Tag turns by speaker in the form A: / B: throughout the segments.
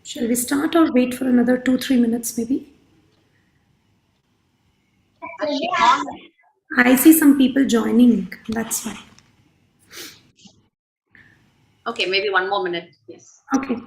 A: Shall we start or wait for another 2-3 minutes maybe? I see some people joining, that's why.
B: Okay, maybe 1 more minute. Yes.
A: Okay.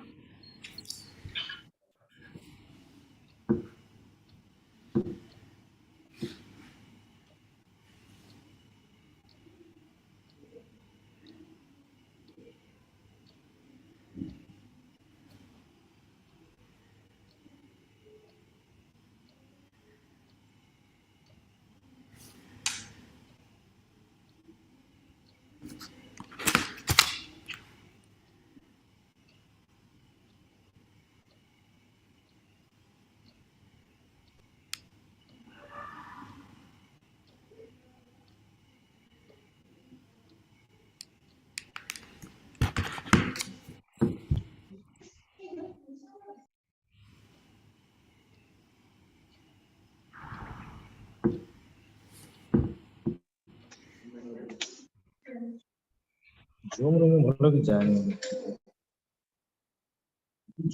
C: Zoom रो ମୁଁ ଭଲ କି ଜାଣିନି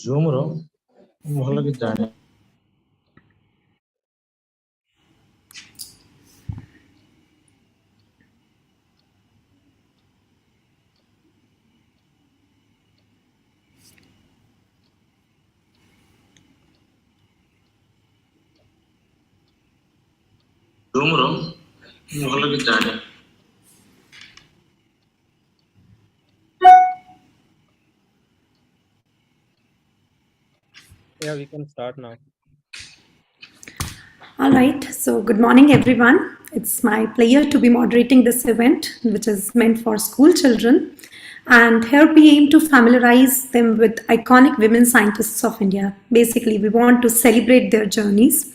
C: Zoom रो ମୁଁ ଭଲ କି ଜାଣିନି Zoom रो ମୁଁ ଭଲ କି ଜାଣିନି
D: Yeah, we can start now.
A: All right, so good morning, everyone. It's my pleasure to be moderating this event, which is meant for school children. And here we aim to familiarize them with iconic women scientists of India. Basically, we want to celebrate their journeys.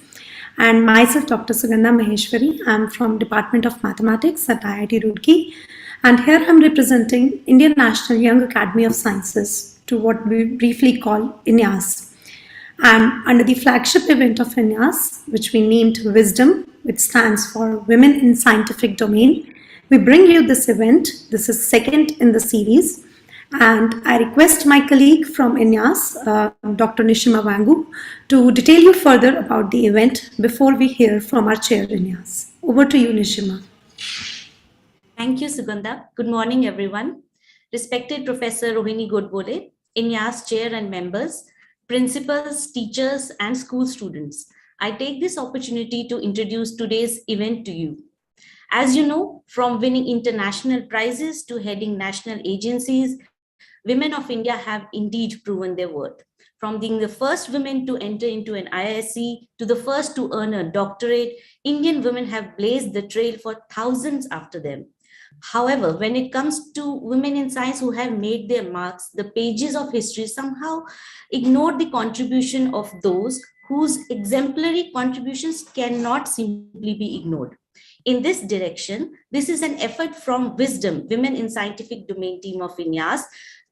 A: And myself, Dr. Sugandha Maheshwari, I'm from Department of Mathematics at IIT Roorkee. And here I'm representing Indian National Young Academy of Sciences, to what we briefly call INYAS. And under the flagship event of INYAS, which we named WiSDom, which stands for Women in Scientific Domain, we bring you this event. This is second in the series. And I request my colleague from INYAS, Dr. Nishima Wangu, to detail you further about the event before we hear from our chair, INYAS. Over to you, Nishima.
E: Thank you, Sugandha. Good morning, everyone. Respected Professor Rohini Godbole, INYAS chair and members, principals, teachers, and school students, I take this opportunity to introduce today's event to you. As you know, from winning international prizes to heading national agencies, women of India have indeed proven their worth. From being the first women to enter into an IISc to the first to earn a doctorate, Indian women have blazed the trail for thousands after them. However, when it comes to women in science who have made their marks, the pages of history somehow ignore the contribution of those whose exemplary contributions cannot simply be ignored. In this direction, this is an effort from WiSDom, Women in Scientific Domain team of INYAS,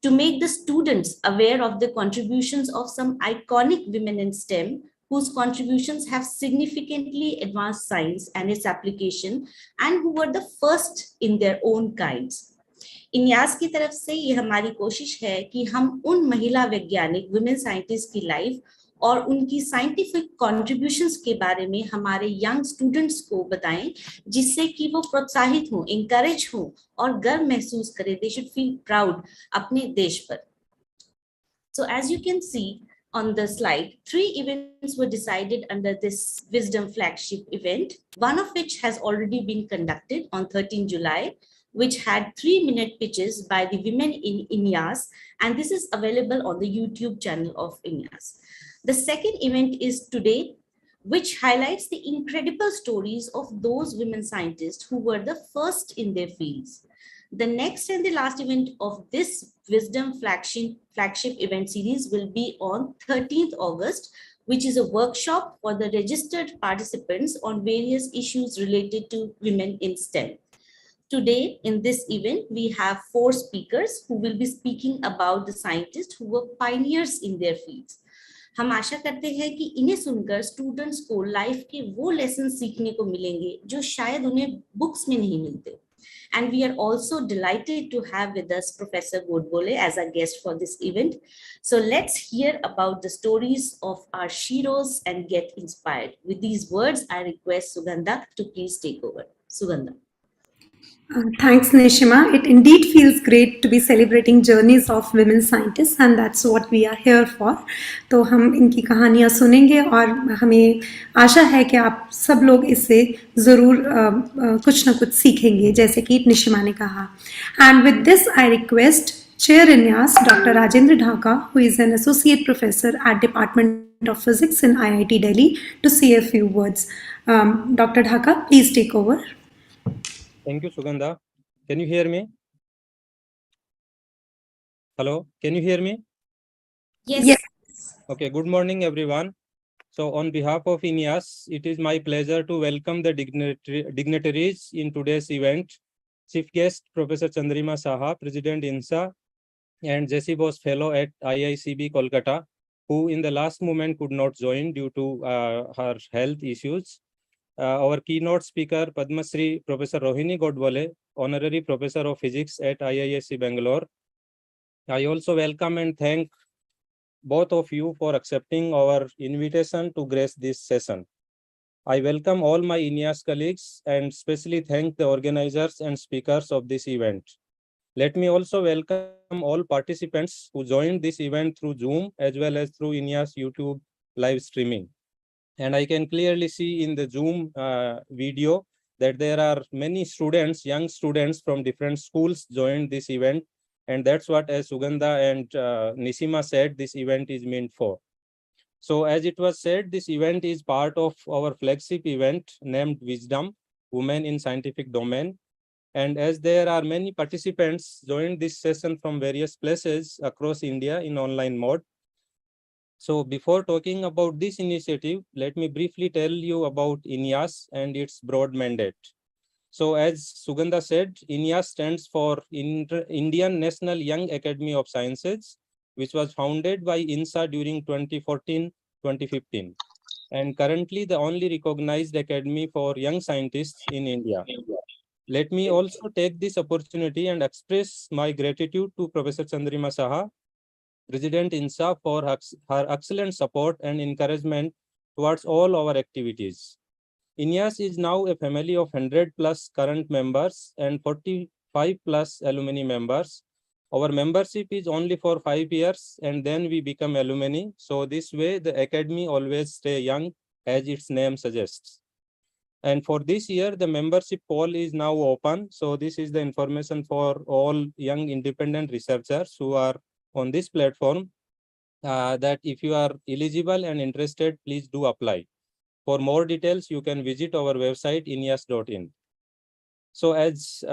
E: to make the students aware of the contributions of some iconic women in STEM whose contributions have significantly advanced science and its application and who were the first in their own kinds. इन्यास की तरफ से ये हमारी कोशिश है कि हम उन महिला वैज्ञानिक वुमेन साइंटिस्ट की लाइफ और उनकी साइंटिफिक कॉन्ट्रीब्यूशंस के बारे में हमारे यंग स्टूडेंट्स को बताएं जिससे कि वो प्रोत्साहित हों, इंकरेज हों और गर्व महसूस करें. दे शुड फील प्राउड अपने देश पर. So as you can see on the slide, 3 events were decided under this WiSDom flagship event, one of which has already been conducted on 13 July, which had 3-minute pitches by the women in INYAS, and this is available on the YouTube channel of INYAS. The second event is today, which highlights the incredible stories of those women scientists who were the first in their fields. The next and the last event of this WiSDom flagship event series will be on 13th August, which is a workshop for the registered participants on various issues related to women in STEM. Today, in this event, we have 4 speakers who will be speaking about the scientists who were pioneers in their fields. हम आशा करते हैं कि इन्हें सुनकर students को life के वो lesson सीखने को मिलेंगे जो शायद उन्हें बुक्स में नहीं मिलते. And we are also delighted to have with us Professor Godbole as our guest for this event. So let's hear about the stories of our heroes and get inspired. With these words, I request Sugandha to please take over. Sugandha.
A: Thanks, Nishima. It indeed feels great to be celebrating journeys of women scientists, and that's what we are here for. तो हम इनकी कहानियाँ सुनेंगे और हमें आशा है कि आप सब लोग इससे ज़रूर कुछ ना कुछ सीखेंगे, जैसे कि निशिमा ने कहा. And with this, I request Chair INYAS, Dr. Rajendra Dhaka, who is an associate professor at Department of Physics in IIT Delhi, to say a few words. Dr. Dhaka, please take over.
D: Thank you, Sugandha. Can you hear me? Hello, can you hear me?
E: Yes.
A: Yes.
D: Okay, good morning, everyone. So on behalf of INYAS, it is my pleasure to welcome the dignitaries in today's event. Chief guest, Professor Chandrima Saha, President INSA, and Jessie Bose Fellow at IICB Kolkata, who in the last moment could not join due to her health issues. Our keynote speaker, Padma Shri Professor Rohini Godbole, Honorary Professor of Physics at IISc Bangalore. I also welcome and thank both of you for accepting our invitation to grace this session. I welcome all my INYAS colleagues and especially thank the organizers and speakers of this event. Let me also welcome all participants who joined this event through Zoom as well as through INYAS YouTube live streaming. And I can clearly see in the Zoom video that there are many students, young students from different schools joined this event. And that's what, as Sugandha and Nishima said, this event is meant for. So as it was said, this event is part of our flagship event named WiSDom, Women in Scientific Domain. And as there are many participants joined this session from various places across India in online mode. So before talking about this initiative, let me briefly tell you about INYAS and its broad mandate. So as Sugandha said, INYAS stands for Indian National Young Academy of Sciences, which was founded by INSA during 2014-2015, and currently the only recognized academy for young scientists in India. Let me also take this opportunity and express my gratitude to Professor Chandrima Saha, President INSA, for her excellent support and encouragement towards all our activities. INYAS is now a family of 100 plus current members and 45 plus alumni members. Our membership is only for 5 years and then we become alumni. So this way the academy always stay young as its name suggests. And for this year, the membership poll is now open. So this is the information for all young independent researchers who are on this platform, that if you are eligible and interested, please do apply. For more details, you can visit our website, inyas.in. So as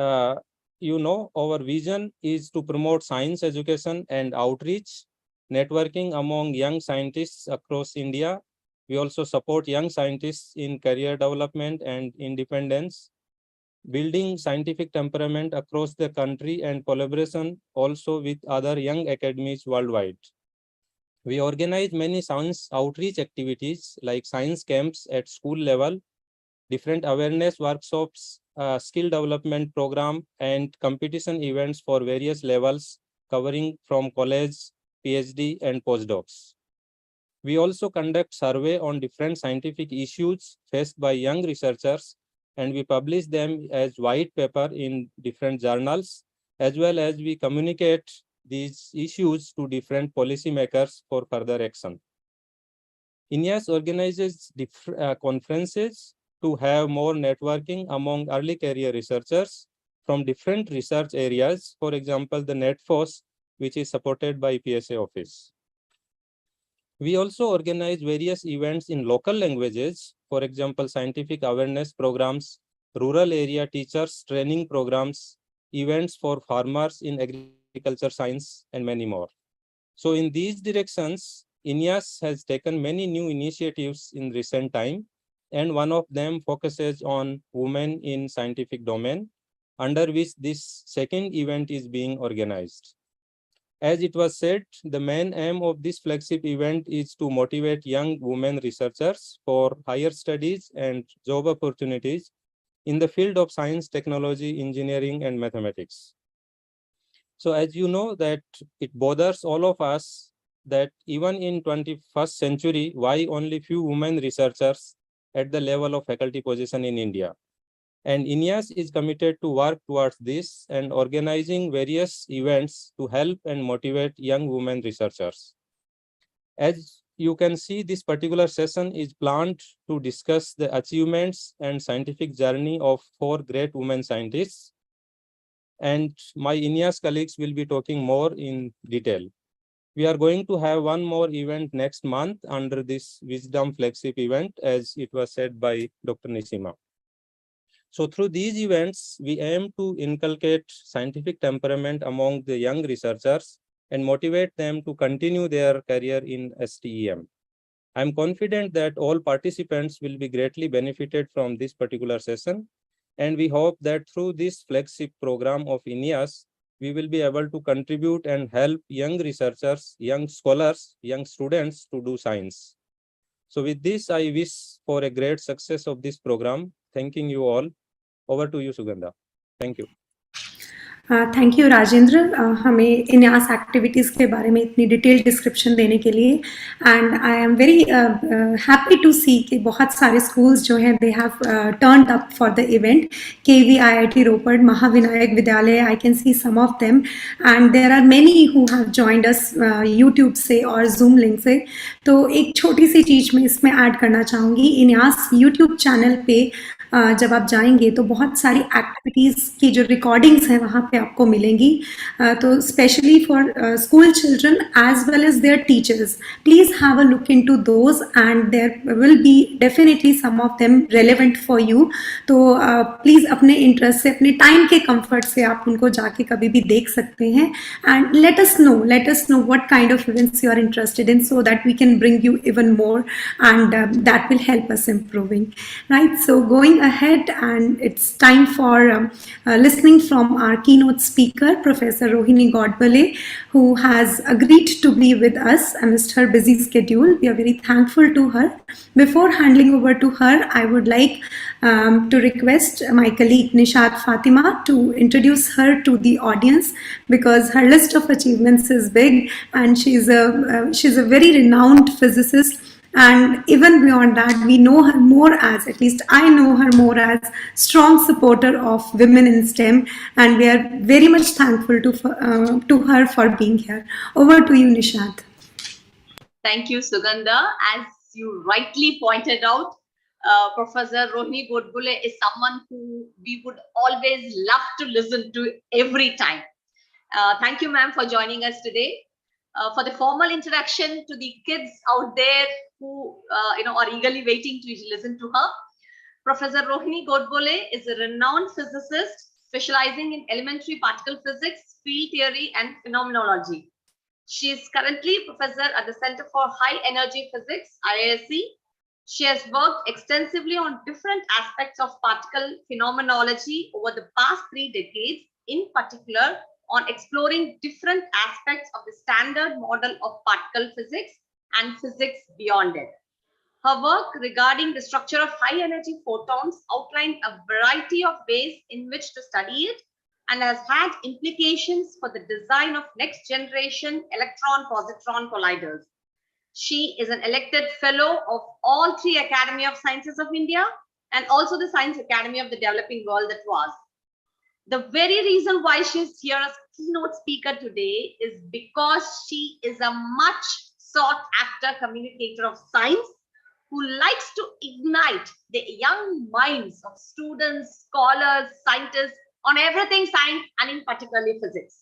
D: you know, our vision is to promote science education and outreach, networking among young scientists across India. We also support young scientists in career development and independence, building scientific temperament across the country and collaboration also with other young academies worldwide. We organize many science outreach activities like science camps at school level, different awareness workshops, skill development program, and competition events for various levels covering from college, PhD, and postdocs. We also conduct survey on different scientific issues faced by young researchers, and we publish them as white paper in different journals, as well as we communicate these issues to different policymakers for further action. INYAS organizes conferences to have more networking among early career researchers from different research areas, for example, the NetForce, which is supported by PSA office. We also organize various events in local languages, for example, scientific awareness programs, rural area teachers training programs, events for farmers in agriculture science, and many more. So in these directions, INYAS has taken many new initiatives in recent time, and one of them focuses on women in scientific domain, under which this second event is being organized. As it was said, the main aim of this flagship event is to motivate young women researchers for higher studies and job opportunities in the field of science, technology, engineering, and mathematics. So as you know that it bothers all of us that even in 21st century, why only few women researchers at the level of faculty position in India? And INYAS is committed to work towards this and organizing various events to help and motivate young women researchers. As you can see, this particular session is planned to discuss the achievements and scientific journey of 4 great women scientists. And my INYAS colleagues will be talking more in detail. We are going to have one more event next month under this WiSDom flagship event, as it was said by Dr. Nisima. So through these events, we aim to inculcate scientific temperament among the young researchers and motivate them to continue their career in STEM. I'm confident that all participants will be greatly benefited from this particular session. And we hope that through this flagship program of INYAS, we will be able to contribute and help young researchers, young scholars, young students to do science. So with this, I wish for a great success of this program. Thanking you all. Over to you, Sugandha. Thank you.
A: Thank you Rajendra हमें इन्यास activities के बारे में इतनी detail description देने के लिए and I am very happy to see कि बहुत सारे स्कूल्स जो हैं they have turned up for the event KVIIT Ropar Mahavinayak Vidyalaya I can see some of them and there are many who have joined us YouTube से और zoom link से. तो एक छोटी सी चीज़ मैं इसमें ऐड करना चाहूँगी. इन्यास यूट्यूब चैनल पे जब आप जाएंगे तो बहुत सारी एक्टिविटीज़ की जो रिकॉर्डिंग्स हैं वहाँ पे आपको मिलेंगी. तो specially for school children as well as their teachers, please have a look into those and there will be definitely some of them relevant for you. तो प्लीज़ अपने इंटरेस्ट से, अपने टाइम के कंफर्ट से आप उनको जाके कभी भी देख सकते हैं. And let us know what kind of events you are interested in so that we can bring you even more and that will help us improving. Right, so going ahead, and it's time for listening from our keynote speaker, Professor Rohini Godbole, who has agreed to be with us amidst her busy schedule. We are very thankful to her. Before handing over to her, I would like to request my colleague Nishat Fatima to introduce her to the audience, because her list of achievements is big and she's a very renowned physicist. And even beyond that, we know her more as, at least I know her more as, strong supporter of women in STEM, and we are very much thankful to her for being here. Over to you, Nishat.
B: Thank you, Sugandha. As you rightly pointed out, Professor Rohini Godbole is someone who we would always love to listen to every time. Thank you, ma'am, for joining us today. For the formal introduction to the kids out there who are eagerly waiting to listen to her. Professor Rohini Godbole is a renowned physicist specializing in elementary particle physics, field theory, and phenomenology. She is currently professor at the Center for High Energy Physics, IISc. She has worked extensively on different aspects of particle phenomenology over the past 3 decades, in particular on exploring different aspects of the standard model of particle physics and physics beyond it. Her work regarding the structure of high energy photons outlined a variety of ways in which to study it, and has had implications for the design of next generation electron-positron colliders. She is an elected fellow of all 3 Academy of Sciences of India and also the Science Academy of the Developing World that was. The very reason why she is here as keynote speaker today is because she is a much sought after communicator of science who likes to ignite the young minds of students, scholars, scientists on everything science and in particularly physics.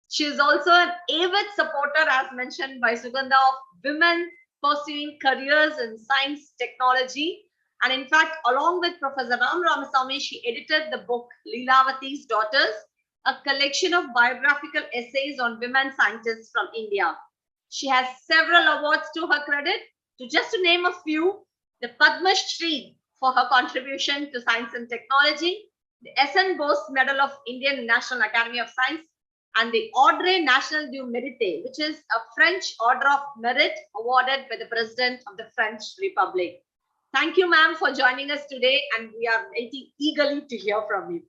B: She is also an avid supporter, as mentioned by Sugandha, of women pursuing careers in science, technology. And in fact, along with Professor Ram Ramasamy, she edited the book Leelavati's Daughters, a collection of biographical essays on women scientists from India. She has several awards to her credit. Just to name a few, the Padma Shri for her contribution to science and technology, the S.N. Bose Medal of Indian National Academy of Science, and the Ordre National du Mérite, which is a French Order of Merit awarded by the President of the French Republic. Thank you, ma'am, for joining us today, and we are waiting eagerly to hear from you.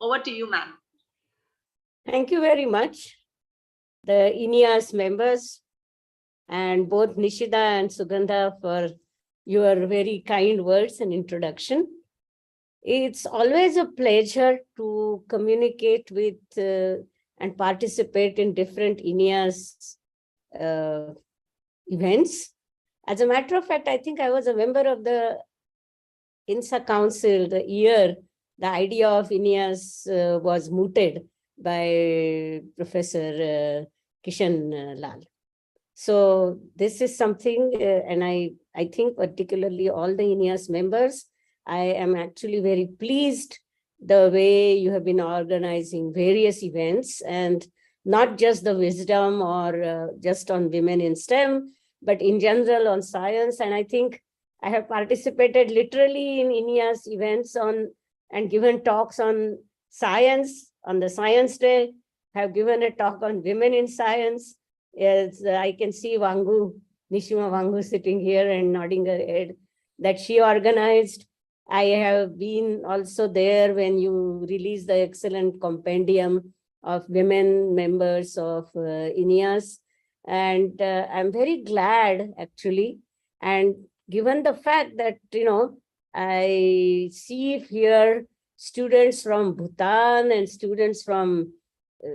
B: Over to you, ma'am.
F: Thank you very much, the INYAS members, and both Nishida and Sugandha for your very kind words and introduction. It's always a pleasure to communicate with and participate in different INYAS events. As a matter of fact, I think I was a member of the INSA Council the year the idea of INYAS was mooted by Professor Kishan Lal. So this is something, and I think particularly all the INYAS members, I am actually very pleased the way you have been organizing various events, and not just the WiSDom or just on women in STEM, but in general on science. And I think I have participated literally in INYAS events on and given talks on science, on the Science Day, have given a talk on women in science. Yes, I can see Nishima Wangu sitting here and nodding her head, that she organized. I have been also there when you released the excellent compendium of women members of INYAS. And I'm very glad, actually. And given the fact that, I see here students from Bhutan and students from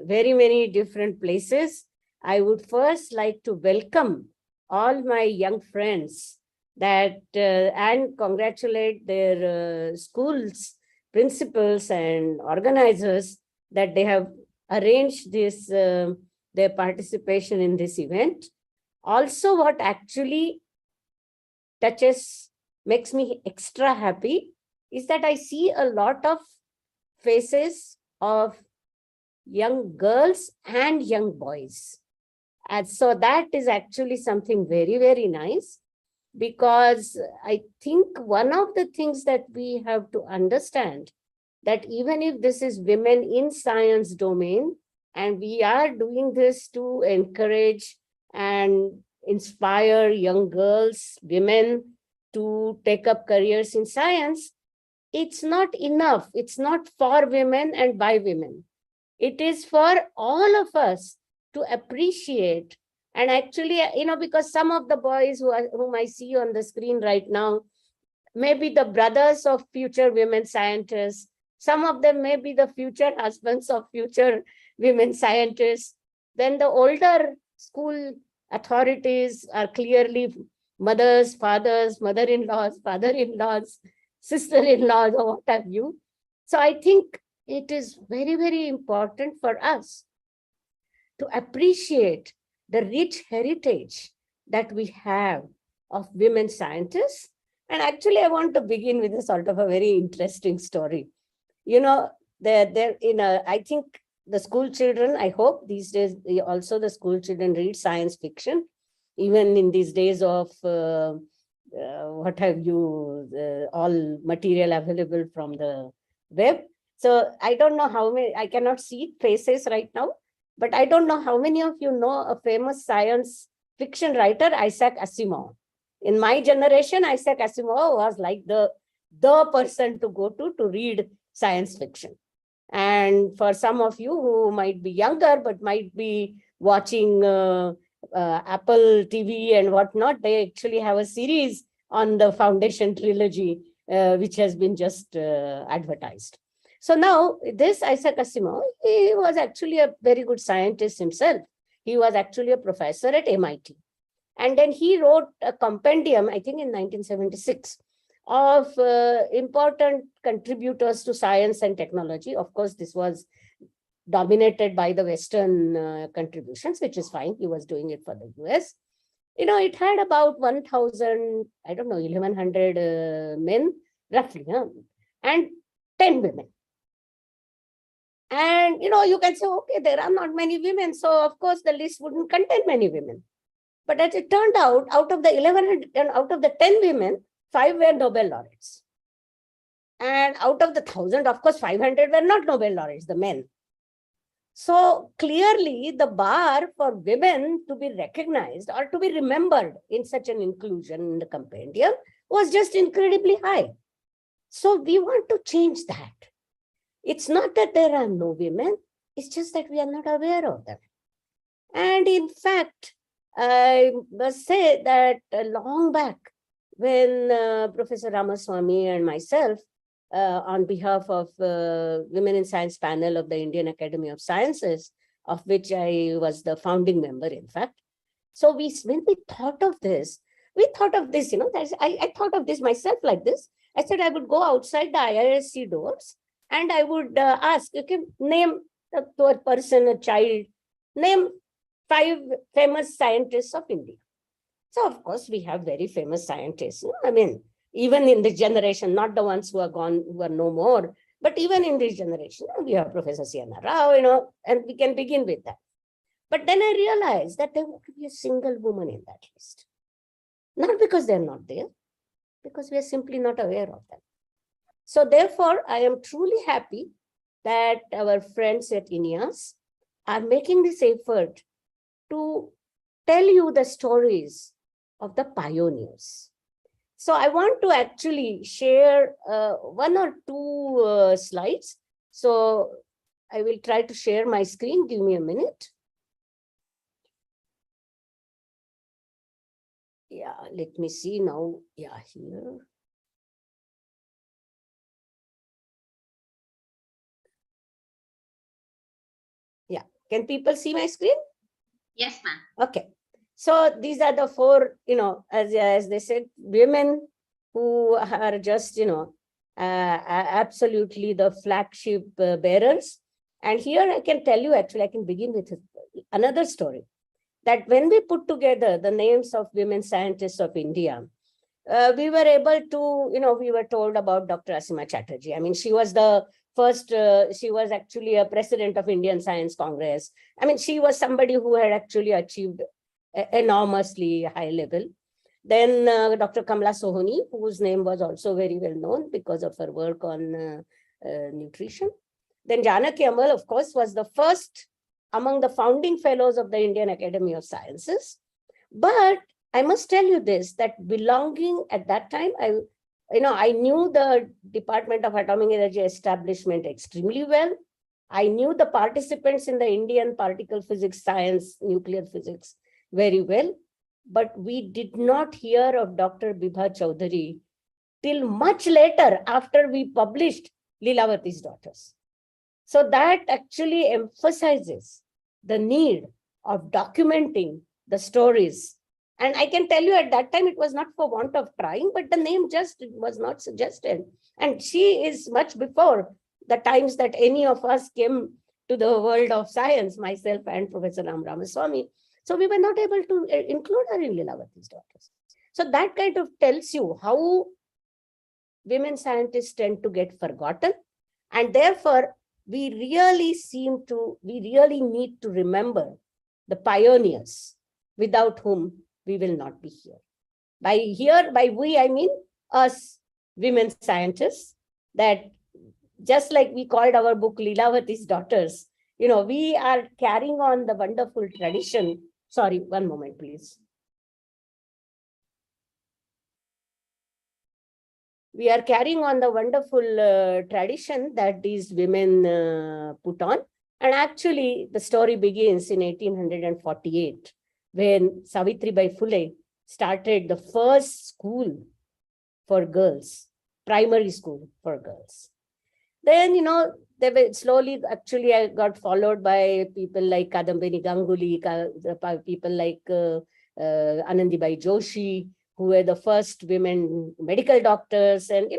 F: very many different places, I would first like to welcome all my young friends that and congratulate their schools, principals and organizers that they have arranged this, their participation in this event. Also, what actually makes me extra happy is that I see a lot of faces of young girls and young boys. And so that is actually something very, very nice, because I think one of the things that we have to understand, that even if this is women in science domain, and we are doing this to encourage and inspire young girls, women to take up careers in science, it's not enough. It's not for women and by women. It is for all of us to appreciate. And actually, because some of the boys whom I see on the screen right now may be the brothers of future women scientists. Some of them may be the future husbands of future women scientists. Then the older school authorities are clearly mothers, fathers, mother-in-laws, father-in-laws, sister-in-laws, or what have you. So I think it is very, very important for us to appreciate the rich heritage that we have of women scientists. And actually, I want to begin with a sort of a very interesting story. I think the school children, I hope these days, also the school children read science fiction, even in these days of what have you, all material available from the web. So I don't know how many, I cannot see faces right now, but I don't know how many of you know a famous science fiction writer, Isaac Asimov. In my generation, Isaac Asimov was like the person to go to read science fiction. And for some of you who might be younger, but might be watching Apple TV and whatnot, they actually have a series on the Foundation trilogy, which has been just advertised. So now this Isaac Asimov, he was actually a very good scientist himself. He was actually a professor at MIT. And then he wrote a compendium, I think in 1976, of important contributors to science and technology. Of course, this was dominated by the Western contributions, which is fine. He was doing it for the US. It had about 1,000, I don't know, 1,100 men, roughly, and 10 women. And, you can say, okay, there are not many women. So, of course, the list wouldn't contain many women. But as it turned out, out of the 1,100 and out of the 10 women, 5 were Nobel laureates. And out of the 1,000, of course, 500 were not Nobel laureates, the men. So clearly, the bar for women to be recognized or to be remembered in such an inclusion in the compendium was just incredibly high. So we want to change that. It's not that there are no women, it's just that we are not aware of them. And in fact, I must say that long back, when Professor Ramaswamy and myself, on behalf of Women in Science panel of the Indian Academy of Sciences, of which I was the founding member, in fact. So when we thought of this, I thought of this myself like this. I said I would go outside the IISc doors and I would ask, okay, name a person, a child, name 5 famous scientists of India. So of course we have very famous scientists. I mean, even in this generation, not the ones who are gone, who are no more, but even in this generation, we have Professor C.N.R. Rao, and we can begin with that. But then I realized that there won't be a single woman in that list. Not because they're not there, because we are simply not aware of them. So therefore, I am truly happy that our friends at INYAS are making this effort to tell you the stories of the pioneers. So I want to actually share 1 or 2 slides. So I will try to share my screen. Give me a minute. Yeah, let me see now. Yeah, here. Yeah, can people see my screen?
B: Yes, ma'am.
F: Okay. So these are the 4, as they said, women who are just, absolutely the flagship bearers. And here I can tell you, actually, I can begin with another story. That when we put together the names of women scientists of India, we were able to, we were told about Dr. Asima Chatterjee. I mean, she was the first, she was actually a president of Indian Science Congress. I mean, she was somebody who had actually achieved enormously high level. Then Dr. Kamala Sohonie, whose name was also very well known because of her work on nutrition. Then Janaki Ammal, of course, was the first among the founding fellows of the Indian Academy of Sciences. But I must tell you this, that belonging at that time, I knew the Department of Atomic Energy establishment extremely well. I knew the participants in the Indian particle physics, science, nuclear physics very well. But we did not hear of Dr. Bibha Chaudhuri till much later after we published Lilavati's Daughters. So that actually emphasizes the need of documenting the stories. And I can tell you at that time, it was not for want of trying, but the name just was not suggested. And she is much before the times that any of us came to the world of science, myself and Professor Ramaswamy. So we were not able to include her in Lilavati's Daughters. So that kind of tells you how women scientists tend to get forgotten. And therefore, we really need to remember the pioneers without whom we will not be here. By we, I mean us women scientists, that just like we called our book Lilavati's Daughters, we are carrying on the wonderful tradition. Sorry, one moment, please. We are carrying on the wonderful tradition that these women put on. And actually, the story begins in 1848, when Savitribai Phule started the first school for girls, primary school for girls. Then, they were slowly, actually, I got followed by people like Kadambini Ganguly, people like Anandibai Joshi, who were the first women medical doctors. And,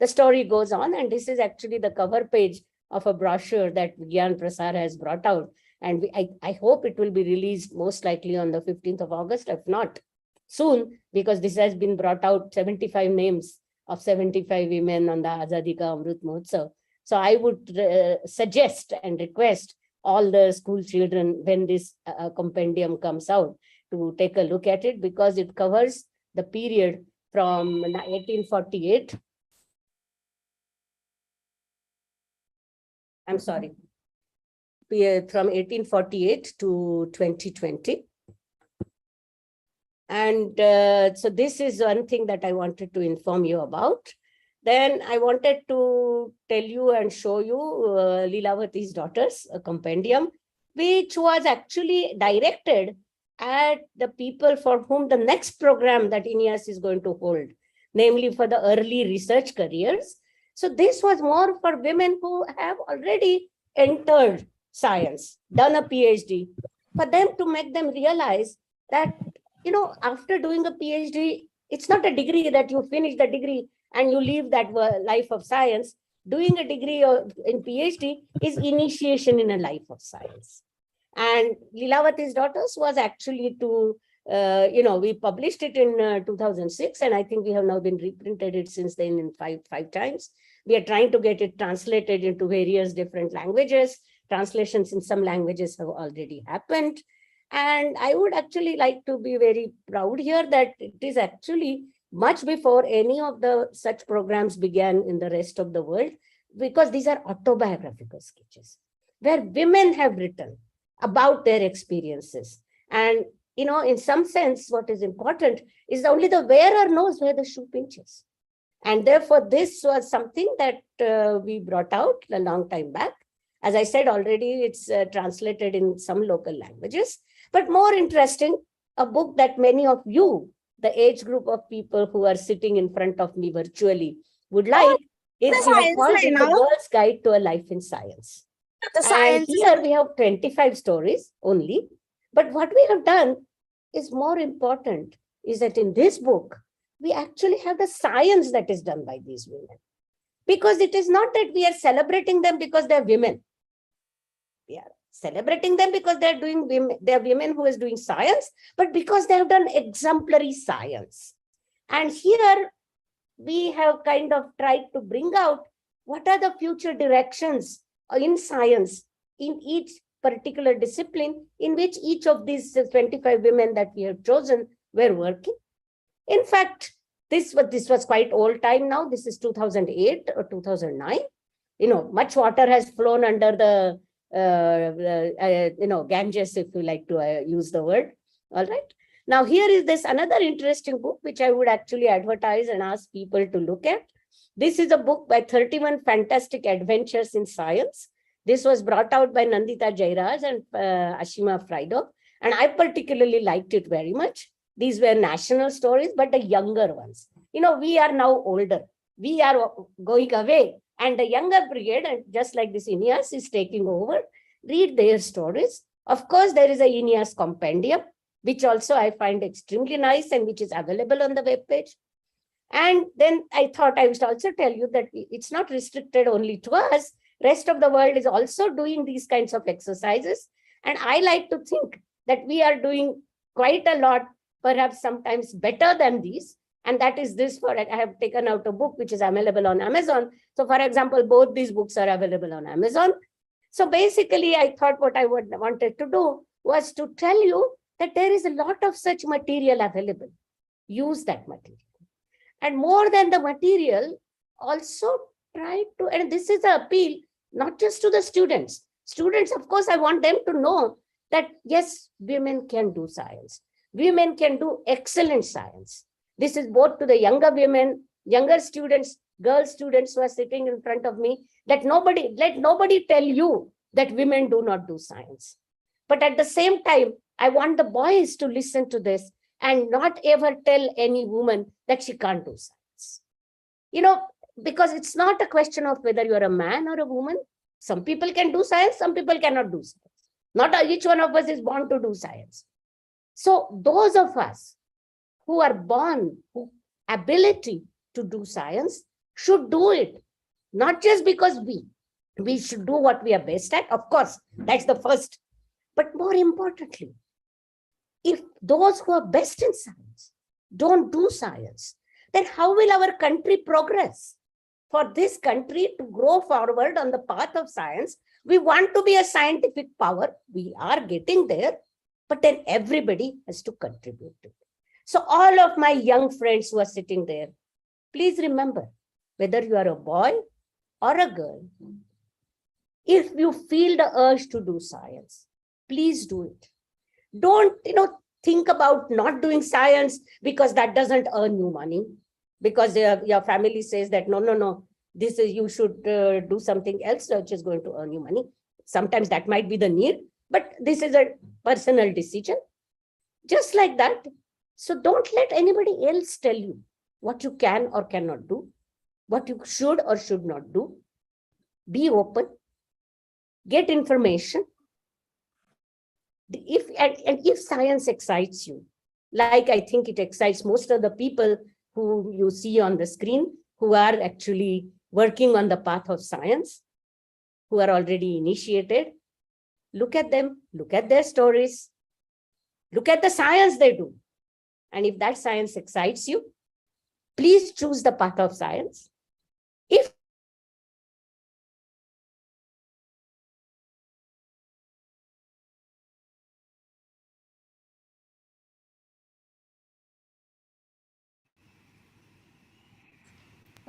F: the story goes on. And this is actually the cover page of a brochure that Gyan Prasar has brought out. And I hope it will be released most likely on the 15th of August, if not soon, because this has been brought out, 75 names of 75 women on the Azadi Ka Amrit Mahotsav. So I would suggest and request all the school children, when this compendium comes out, to take a look at it, because it covers the period from 1848. I'm sorry, from 1848 to 2020. And so this is one thing that I wanted to inform you about. Then I wanted to tell you and show you Leelavati's Daughters, a compendium, which was actually directed at the people for whom the next program that INYAS is going to hold, namely for the early research careers. So this was more for women who have already entered science, done a PhD, for them to make them realize that, you know, after doing a PhD, it's not a degree that you finish the degree and you leave that life of science. Doing a degree in PhD is initiation in a life of science. And Leelavati's Daughters was actually to, we published it in 2006, and I think we have now been reprinted it since then in five times. We are trying to get it translated into various different languages. Translations in some languages have already happened. And I would actually like to be very proud here that it is actually much before any of the such programs began in the rest of the world, because these are autobiographical sketches where women have written about their experiences. And, you know, in some sense, what is important is only the wearer knows where the shoe pinches. And therefore, this was something that we brought out a long time back. As I said already, it's translated in some local languages. But more interesting, a book that many of you, the age group of people who are sitting in front of me virtually, would like is called The Girl's Guide to a Life in Science. And here we have 25 stories only. But what we have done is more important, is that in this book, we actually have the science that is done by these women. Because it is not that we are celebrating them because they're women. We are celebrating them because they're women who is doing science, but because they have done exemplary science. And here we have kind of tried to bring out what are the future directions in science in each particular discipline in which each of these 25 women that we have chosen were working. In fact, this was quite old time now. This is 2008 or 2009. You know, much water has flown under the Ganges, if you like to use the word. All right. Now, here is this another interesting book, which I would actually advertise and ask people to look at. This is a book by 31 Fantastic Adventures in Science. This was brought out by Nandita Jairaj and Asima Chatterjee, and I particularly liked it very much. These were national stories, but the younger ones. You know, we are now older. We are going away. And the younger brigade, and just like this INYAS, is taking over. Read their stories. Of course, there is a INYAS compendium, which also I find extremely nice and which is available on the webpage. And then I thought I would also tell you that it's not restricted only to us. Rest of the world is also doing these kinds of exercises. And I like to think that we are doing quite a lot, perhaps sometimes better than these. And that is this for it. I have taken out a book which is available on Amazon. So for example, both these books are available on Amazon. So basically, I thought what I wanted to do was to tell you that there is a lot of such material available. Use that material. And more than the material, also try to, and this is an appeal, not just to the students. Students, of course, I want them to know that, yes, women can do science. Women can do excellent science. This is both to the younger women, younger students, girl students who are sitting in front of me, that let nobody tell you that women do not do science. But at the same time, I want the boys to listen to this and not ever tell any woman that she can't do science. You know, because it's not a question of whether you're a man or a woman. Some people can do science, some people cannot do science. Not each one of us is born to do science. So those of us who are born with ability to do science should do it, not just because we should do what we are best at. Of course, that's the first. But more importantly, if those who are best in science don't do science, then how will our country progress? For this country to grow forward on the path of science, we want to be a scientific power. We are getting there, but then everybody has to contribute to it. So all of my young friends who are sitting there, please remember, whether you are a boy or a girl, if you feel the urge to do science, please do it. Don't, think about not doing science because that doesn't earn you money, because your family says that no, this is, you should do something else which is going to earn you money. Sometimes that might be the need, but this is a personal decision, just like that. So don't let anybody else tell you what you can or cannot do, what you should or should not do. Be open, get information. If science excites you, like I think it excites most of the people who you see on the screen, who are actually working on the path of science, who are already initiated, look at them, look at their stories, look at the science they do. And if that science excites you, please choose the path of science. If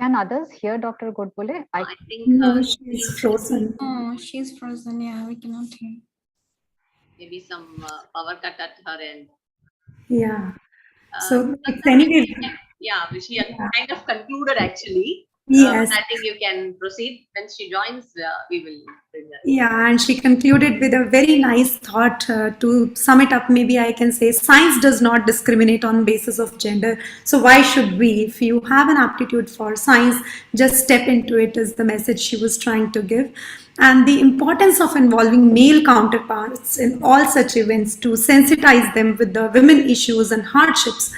G: Can others hear Dr. Godbole?
B: I think
A: No, she's frozen.
H: Oh, she's frozen. Yeah, we cannot hear.
B: maybe some power cut at her end.
A: Yeah.
B: Uh,
A: So it's anyway.
B: Yeah, she kind of concluded actually.
A: Yes.
B: I think you can proceed. When she joins, we will bring her.
A: Yeah, and she concluded with a very nice thought. To sum it up, maybe I can say science does not discriminate on basis of gender. So why should we? If you have an aptitude for science, just step into it, is the message she was trying to give. And the importance of involving male counterparts in all such events to sensitize them with the women issues and hardships.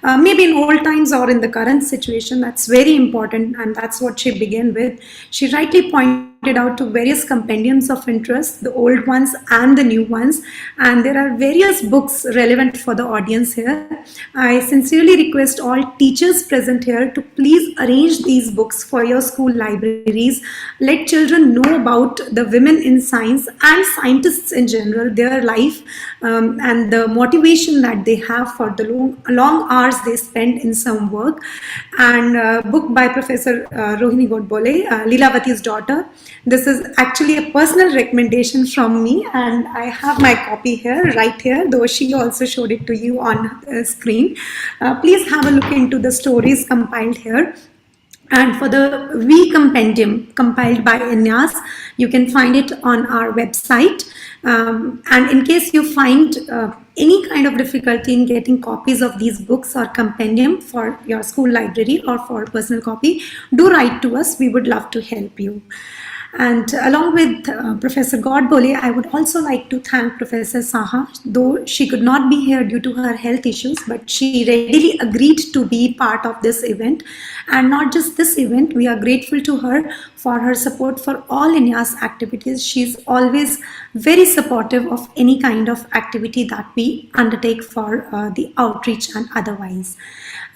A: Maybe in old times or in the current situation, that's very important, and that's what she began with. She rightly pointed out to various compendiums of interest, the old ones and the new ones, and there are various books relevant for the audience here. I sincerely request all teachers present here to please arrange these books for your school libraries. Let children know about the women in science and scientists in general, their life, and the motivation that they have for the long hours they spend in some work. And a book by Professor Rohini Godbole, Leelavati's daughter. This is actually a personal recommendation from me, and I have my copy here, right here, though she also showed it to you on the screen. Please have a look into the stories compiled here. And for the V compendium compiled by INYAS, you can find it on our website. And in case you find any kind of difficulty in getting copies of these books or compendium for your school library or for personal copy, do write to us. We would love to help you. And along with Professor Godbole, I would also like to thank Professor Saha, though she could not be here due to her health issues, but she readily agreed to be part of this event. And not just this event, we are grateful to her for her support for all INYAS activities. She's always very supportive of any kind of activity that we undertake for the outreach and otherwise.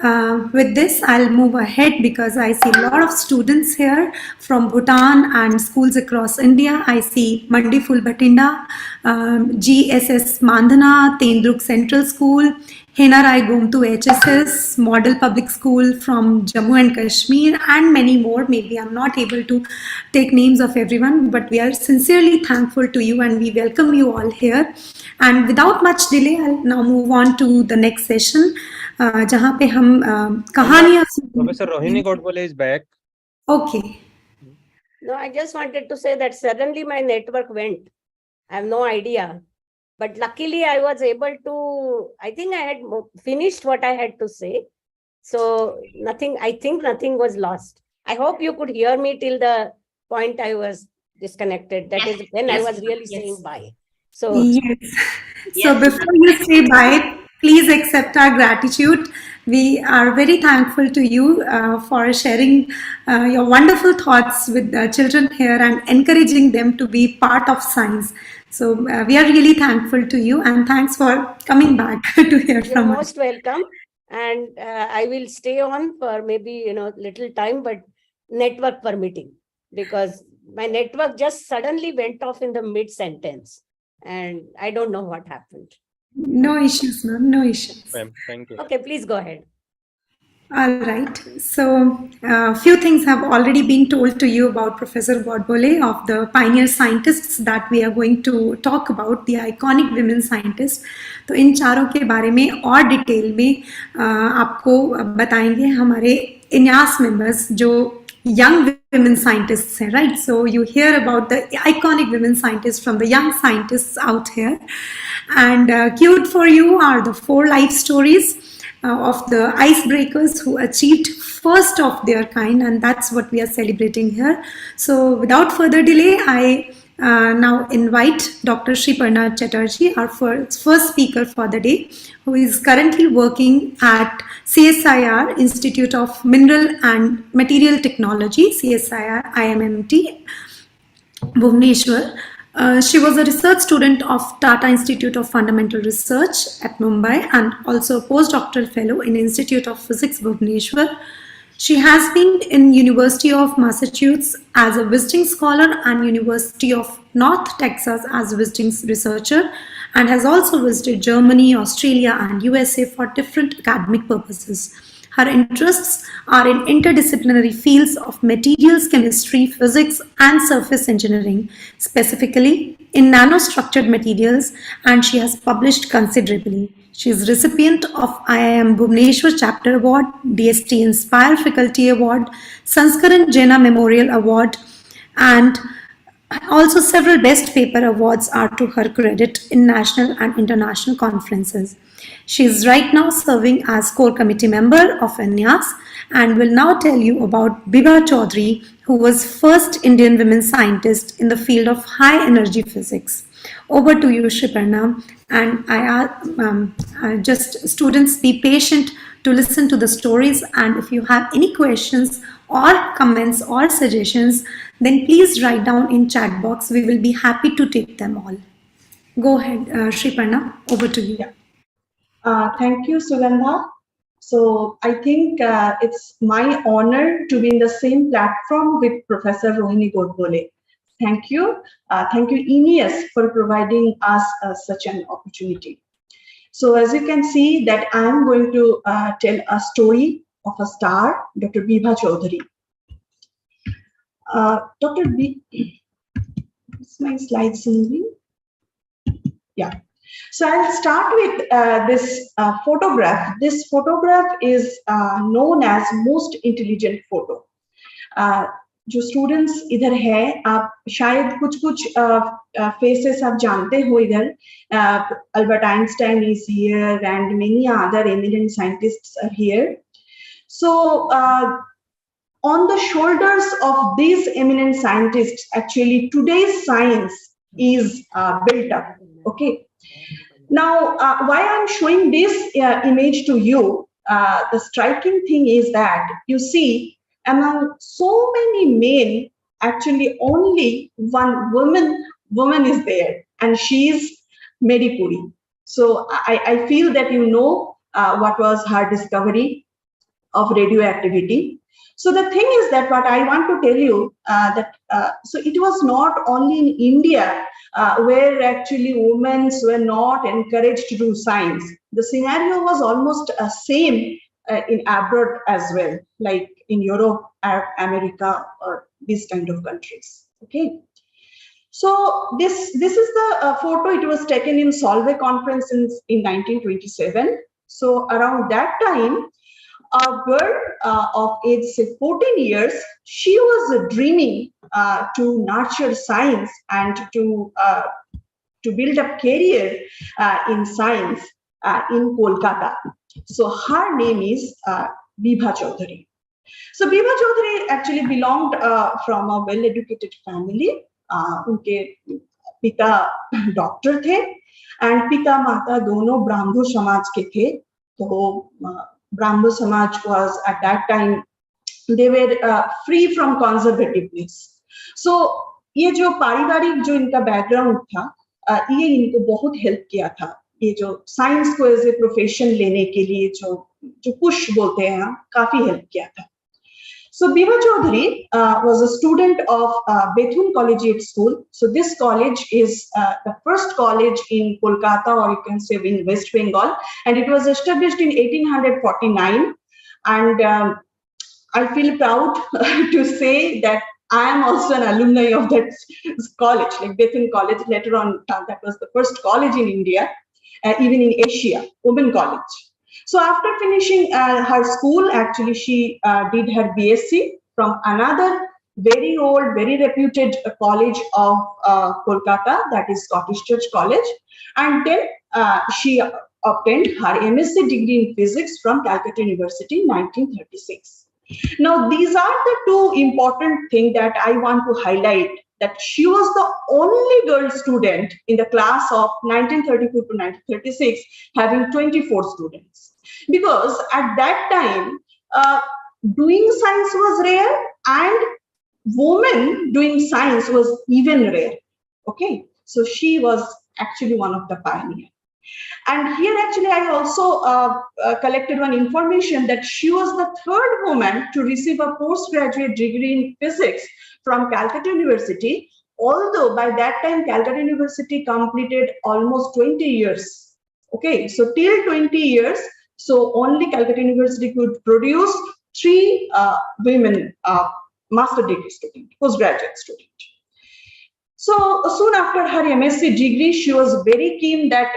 A: With this, I'll move ahead because I see a lot of students here from Bhutan and schools across India. I see Mandi Phul Bhatinda, GSS Mandhana, Tendruk Central School, Henarai Gomtu HSS, Model Public School from Jammu and Kashmir, and many more. Maybe I'm not able to take names of everyone, but we are sincerely thankful to you and we welcome you all here. And without much delay, I'll now move on to the next session. जहाँ पे हम कहानियाँ
D: Professor Rohini Godbole is back.
A: Okay.
F: No, I just wanted to say that suddenly my network went. I have no idea. But luckily I was able to, I think I had finished what I had to say. So I think nothing was lost. I hope you could hear me till the point I was disconnected. That is when I was really saying bye. So
A: yes. So before you say bye, please accept our gratitude. We are very thankful to you for sharing your wonderful thoughts with the children here and encouraging them to be part of science. So we are really thankful to you and thanks for coming back to hear from us.
F: Most welcome. And I will stay on for maybe, little time, but network permitting, because my network just suddenly went off in the mid-sentence and I don't know what happened.
A: No issues, ma'am. No issues.
D: Thank you.
F: Okay, please go ahead.
A: All right. So, a few things have already been told to you about Professor Godbole of the pioneer scientists that we are going to talk about, the iconic women scientists. तो इन चारों के बारे में और detail में आपको बताएंगे हमारे इन्यास मेंबर्स जो young women scientists हैं, right? So you hear about the iconic women scientists from the young scientists out here, and queued for you are the 4 life stories of the icebreakers who achieved first of their kind, and that's what we are celebrating here. So without further delay, I now invite Dr. Bibha Chatterjee, our first speaker for the day, who is currently working at CSIR, Institute of Mineral and Material Technology, CSIR IMMT, Bhubaneswar. She was a research student of Tata Institute of Fundamental Research at Mumbai and also a postdoctoral fellow in Institute of Physics, Bhubaneswar. She has been in University of Massachusetts as a visiting scholar and University of North Texas as a visiting researcher, and has also visited Germany, Australia, and USA for different academic purposes. Her interests are in interdisciplinary fields of materials chemistry, physics, and surface engineering, specifically in nanostructured materials, and she has published considerably. She is recipient of IIM Bhubaneswar Chapter Award, DST Inspire Faculty Award, Sanskaran Jena Memorial Award, and also several Best Paper Awards are to her credit in national and international conferences. She is right now serving as core committee member of INYAS and will now tell you about Bibha Chaudhuri, who was first Indian women scientist in the field of high energy physics. Over to you, Shriparna. And I just students be patient to listen to the stories, and if you have any questions or comments or suggestions, then please write down in chat box. We will be happy to take them all. Go ahead, Shriparna, over to you.
I: Thank you, Sugandha. So I think it's my honor to be in the same platform with Professor Rohini Godbole. Thank you. Thank you, INYAS, for providing us such an opportunity. So as you can see that I am going to tell a story of a star, Dr. Bibha Chaudhuri. Dr. B, is my slides moving? Yeah. So I'll start with this photograph. This photograph is known as most intelligent photo. जो students इधर है, आप शायद कुछ faces आप जानते हो इधर. Albert Einstein is here and many other eminent scientists are here. So on the shoulders of these eminent scientists, actually today's science is built up. Okay. Now, why I'm showing this image to you, the striking thing is that you see among so many men, actually only one woman is there, and she is Mary Curie. So I feel that you know what was her discovery of radioactivity. So the thing is that what I want to tell you so it was not only in India where actually women were not encouraged to do science. The scenario was almost same in abroad as well, like in Europe, America, or these kind of countries. Okay. So this is the photo. It was taken in Solvay conference in 1927. So around that time, a girl of age 14 years, she was dreaming to nurture science and to build a career in science in Kolkata. So her name is Bibha Chaudhuri. So Bibha Chaudhuri actually belonged from a well-educated family. उनके पिता doctor थे and पिता माता दोनों ब्राह्मण समाज के थे. तो Brahmo Samaj was at that time, they were free from conservativeness. So ये जो पारिवारिक जो इनका बैकग्राउंड था, ये इनको बहुत हेल्प किया था. ये जो साइंस को एज ए प्रोफेशन लेने के लिए जो पुश बोलते हैं, काफी हेल्प किया था. So Bibha Chaudhuri was a student of Bethune Collegiate School. So this college is the first college in Kolkata, or you can say in West Bengal, and it was established in 1849. And I feel proud to say that I am also an alumni of that college, like Bethune College. Later on, that was the first college in India, even in Asia, women college. So after finishing her school, actually she did her BSc from another very old, very reputed college of Kolkata, that is Scottish Church College. And then she obtained her MSc degree in physics from Calcutta University in 1936. Now, these are the two important things that I want to highlight, that she was the only girl student in the class of 1934 to 1936 having 24 students. Because at that time, doing science was rare and women doing science was even rare. Okay, so she was actually one of the pioneers. And here actually I also collected one information that she was the third woman to receive a postgraduate degree in physics from Calcutta University, although by that time Calcutta University completed almost 20 years. Okay, so till 20 years, so only Calcutta University could produce 3 women master degree student, postgraduate student. So soon after her MSc degree, she was very keen that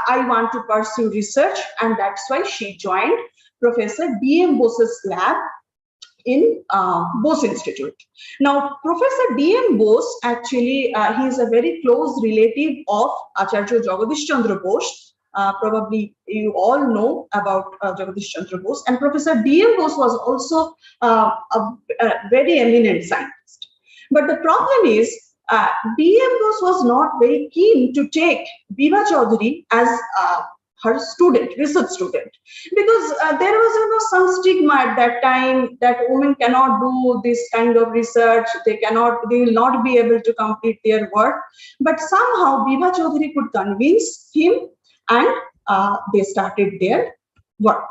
I: I want to pursue research, and that's why she joined Professor D.M. Bose's lab in Bose Institute. Now, Professor D.M. Bose, actually, he is a very close relative of Acharya Jagadish Chandra Bose. Probably you all know about Jagadish Chandra Bose. And Professor D.M. Bose was also a very eminent scientist. But the problem is, D.M. Bose was not very keen to take Bibha Chaudhuri as her student, research student, because there was some stigma at that time that women cannot do this kind of research, they will not be able to complete their work. But somehow Bibha Chaudhuri could convince him, and they started their work.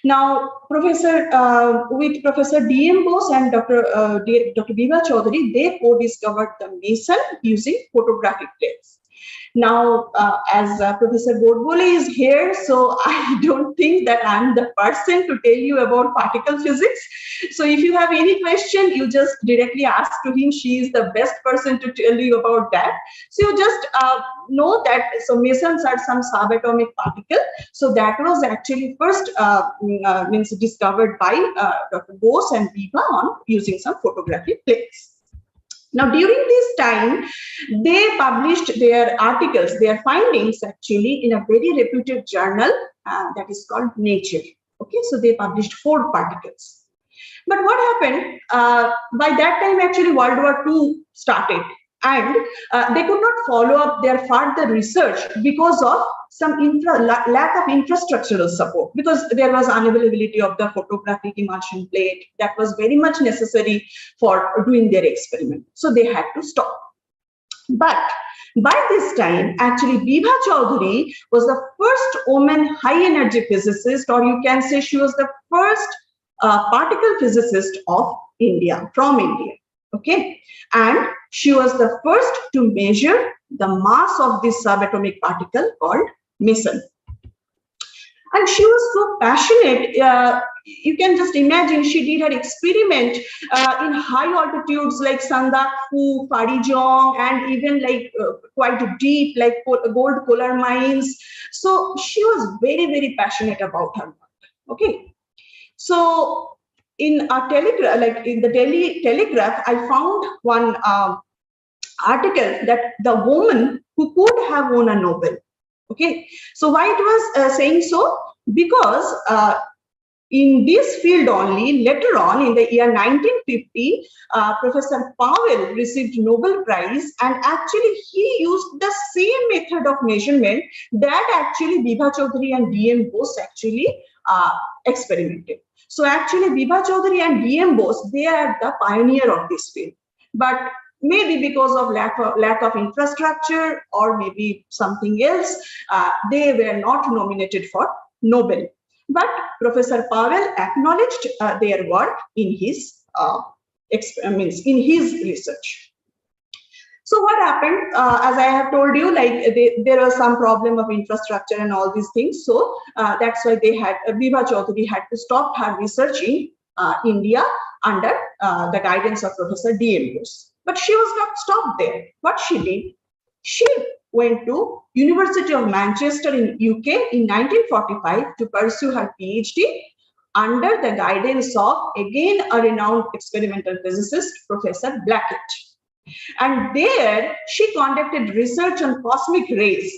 I: Now, with Professor D.M. Bose and Dr. Bibha Chaudhuri, they co-discovered the meson using photographic plates. Now, as Professor Godbole is here, so I don't think that I'm the person to tell you about particle physics. So if you have any question, you just directly ask to him. She is the best person to tell you about that. So you just know that so mesons are some subatomic particle. So that was actually first discovered by Dr. Bose and Bibha on using some photographic plates. Now, during this time, they published their articles, their findings actually in a very reputed journal that is called Nature. Okay, so they published 4 particles. But what happened, by that time actually World War II started, and they could not follow up their further research because of some lack of infrastructural support, because there was unavailability of the photographic emulsion plate that was very much necessary for doing their experiment. So they had to stop. But by this time, actually, Bibha Chaudhuri was the first woman high energy physicist, or you can say she was the first particle physicist of India, from India. Okay, and she was the first to measure the mass of this subatomic particle called meson. And she was so passionate, you can just imagine she did her experiment in high altitudes like Sandakphu, Farijong, and even like quite deep like gold coal mines. So she was very, very passionate about her work. Okay, so in a telegraph, like in the Delhi Telegraph, I found one article that the woman who could have won a Nobel. Okay, so why it was saying so? Because in this field only, later on in the year 1950, Professor Powell received Nobel Prize, and actually he used the same method of measurement that actually Bibha Chaudhuri and D.M. Bose actually experimented. So actually Bibha Chaudhuri and D.M. Bose, they are the pioneer of this field. But maybe because of lack of infrastructure or maybe something else, they were not nominated for Nobel. But Professor Powell acknowledged their work in his experiments, in his research. So what happened, as I have told you, like there was some problem of infrastructure and all these things. So that's why Bibha Chaudhuri had to stop her research in India under the guidance of Professor D.M. Bose. But she was not stopped there. What she did, she went to University of Manchester in UK in 1945 to pursue her PhD under the guidance of, again, a renowned experimental physicist, Professor Blackett. And there she conducted research on cosmic rays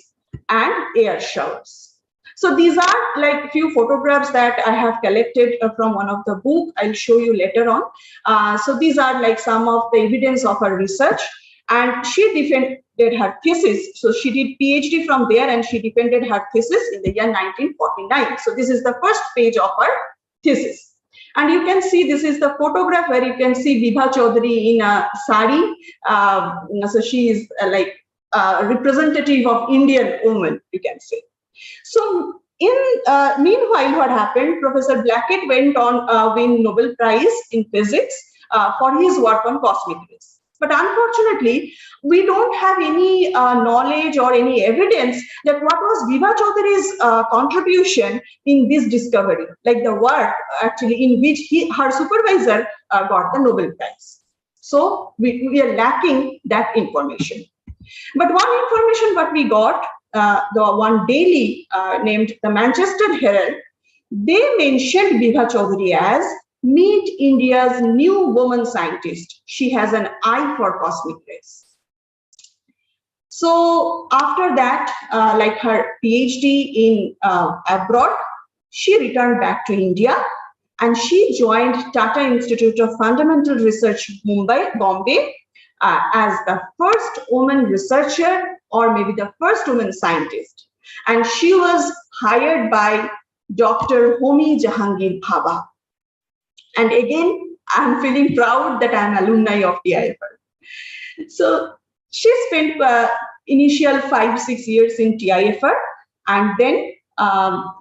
I: and air showers. So these are like few photographs that I have collected from one of the book. I'll show you later on. So these are like some of the evidence of her research, and she defended her thesis. So she did PhD from there, and she defended her thesis in the year 1949. So this is the first page of her thesis. And you can see this is the photograph where you can see Bibha Chaudhuri in a sari. So she is like a representative of Indian woman, you can say. So meanwhile, what happened? Professor Blackett went on win Nobel Prize in Physics for his work on cosmic rays. But unfortunately, we don't have any knowledge or any evidence that what was Bibha Chaudhuri's contribution in this discovery, like the work actually in which her supervisor got the Nobel Prize. So we are lacking that information. But one information what we got, the one daily named the Manchester Herald, they mentioned Bibha Chaudhuri as Meet India's new woman scientist. She has an eye for cosmic rays. So after that, like her PhD in abroad, she returned back to India and she joined Tata Institute of Fundamental Research, Bombay, as the first woman researcher or maybe the first woman scientist. And she was hired by Dr. Homi Jahangir Bhabha. And again, I'm feeling proud that I'm alumni of TIFR. So she spent initial 5-6 years in TIFR, and then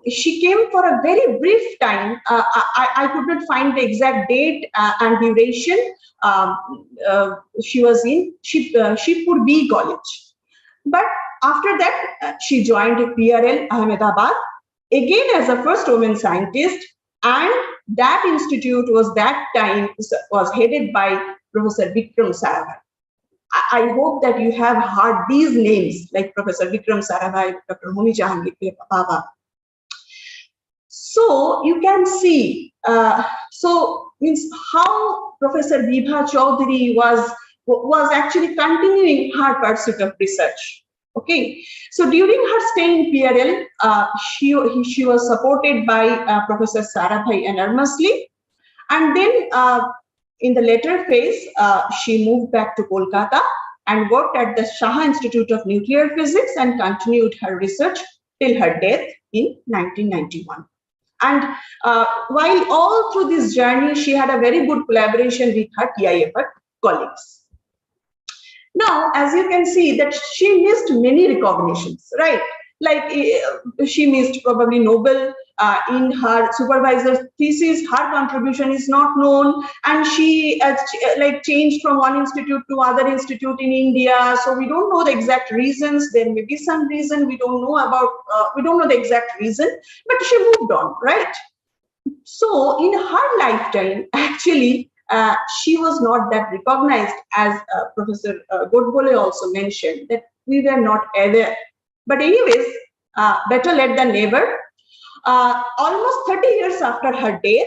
I: she came for a very brief time. I could not find the exact date and duration. She was in Shibpur B College. But after that, she joined PRL Ahmedabad, again as a first woman scientist. And that institute was that time was headed by Professor Vikram Sarabhai. I hope that you have heard these names like Professor Vikram Sarabhai, Dr. Homi Jahangir Bhabha. So you can see, so means how Professor Bibha Chaudhuri was actually continuing her pursuit of research. Okay, so during her stay in PRL, she was supported by Professor Sarabhai enormously, and then in the later phase, she moved back to Kolkata and worked at the Shah Institute of Nuclear Physics and continued her research till her death in 1991. And while all through this journey, she had a very good collaboration with her TIFR colleagues. Now, as you can see that she missed many recognitions, right? Like she missed probably Nobel in her supervisor's thesis. Her contribution is not known, and she like changed from one institute to other institute in India. So we don't know the exact reasons. There may be some reason we don't know about. We don't know the exact reason, but she moved on, right? So in her lifetime, actually, she was not that recognized, as Professor Godbole also mentioned, that we were not aware. But anyways, better late than never. Almost 30 years after her death,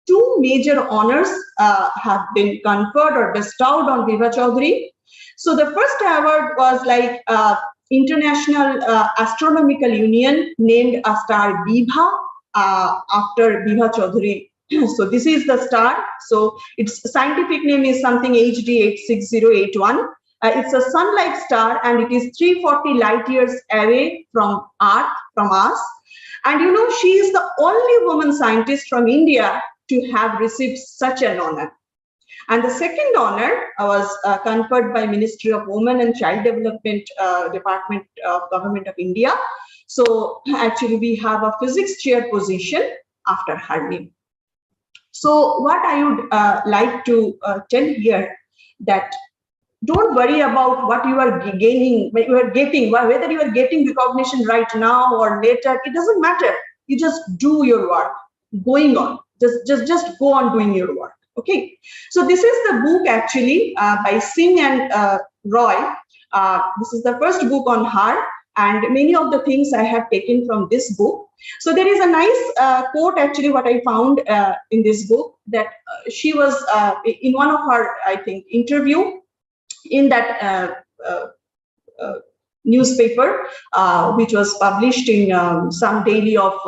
I: 2 major honors have been conferred or bestowed on Bibha Chaudhuri. So the first award was like International Astronomical Union named a star Bibha after Bibha Chaudhuri. So this is the star. So its scientific name is something HD 86081. It's a sun-like star, and it is 340 light years away from Earth, from us. And you know, she is the only woman scientist from India to have received such an honor. And the second honor was conferred by Ministry of Women and Child Development Department of Government of India. So actually, we have a physics chair position after her name. So what I would like to tell here, that don't worry about what you are gaining, what you are getting, whether you are getting recognition right now or later. It doesn't matter. You just do your work. Going on, just go on doing your work. Okay. So this is the book actually by Singh and Roy. This is the first book on her, and many of the things I have taken from this book. So there is a nice quote actually what I found in this book, that she was in one of her, I think, interview in that newspaper, which was published in some daily of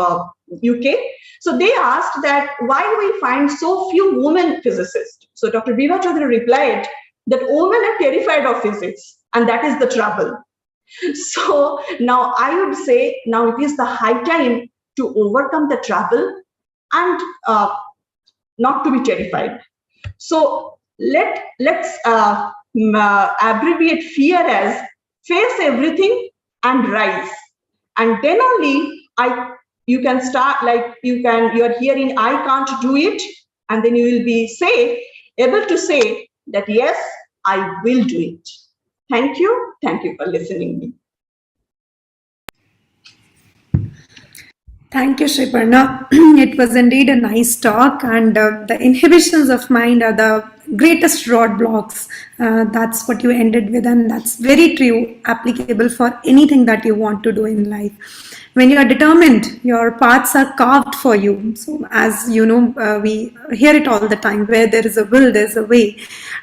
I: UK. So they asked that why do we find so few women physicists? So Dr. Bibha Chaudhuri replied that women are terrified of physics, and that is the trouble. So now I would say now it is the high time to overcome the trouble and not to be terrified. So let's abbreviate fear as face everything and rise, and then only you can start, like you are hearing I can't do it, and then you will be able to say that yes, I will do it. Thank you for listening to me.
A: Thank you, Shriparna. It was indeed a nice talk, and the inhibitions of mind are the greatest roadblocks. That's what you ended with, and that's very true, applicable for anything that you want to do in life. When you are determined, your paths are carved for you. So as you know, we hear it all the time, where there is a will, there's a way.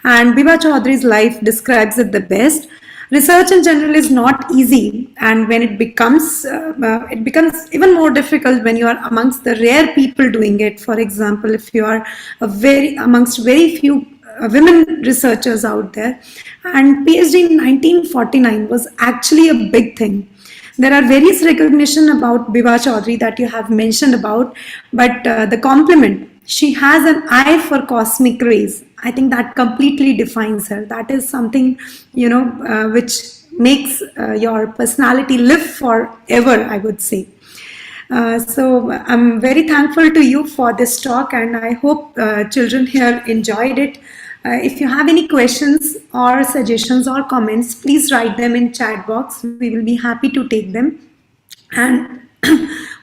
A: And Bibha Chaudhuri's life describes it the best. Research in general is not easy, and when it becomes even more difficult when you are amongst the rare people doing it. For example, if you are amongst very few women researchers out there, and PhD in 1949 was actually a big thing. There are various recognition about Bibha Chaudhuri that you have mentioned about, but the compliment, she has an eye for cosmic rays. I think that completely defines her. That is something, which makes your personality live forever, I would say. So I'm very thankful to you for this talk, and I hope children here enjoyed it. If you have any questions or suggestions or comments, please write them in chat box. We will be happy to take them. And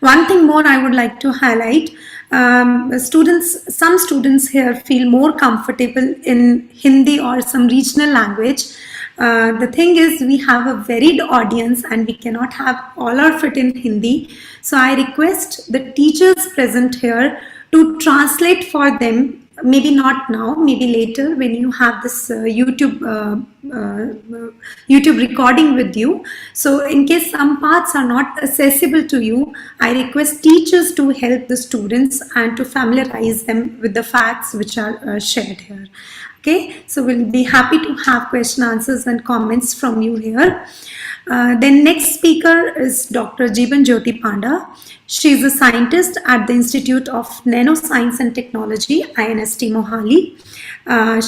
A: one thing more I would like to highlight, some students here feel more comfortable in Hindi or some regional language. The thing is, we have a varied audience and we cannot have all of it in Hindi. So I request the teachers present here to translate for them. Maybe not now, maybe later when you have this YouTube recording with you. So in case some parts are not accessible to you, I request teachers to help the students and to familiarize them with the facts which are shared here. Okay, so we'll be happy to have question, answers and comments from you here. Then next speaker is Dr. Jeevan Jyoti Panda. She is a scientist at the Institute of Nanoscience and Technology, INST Mohali.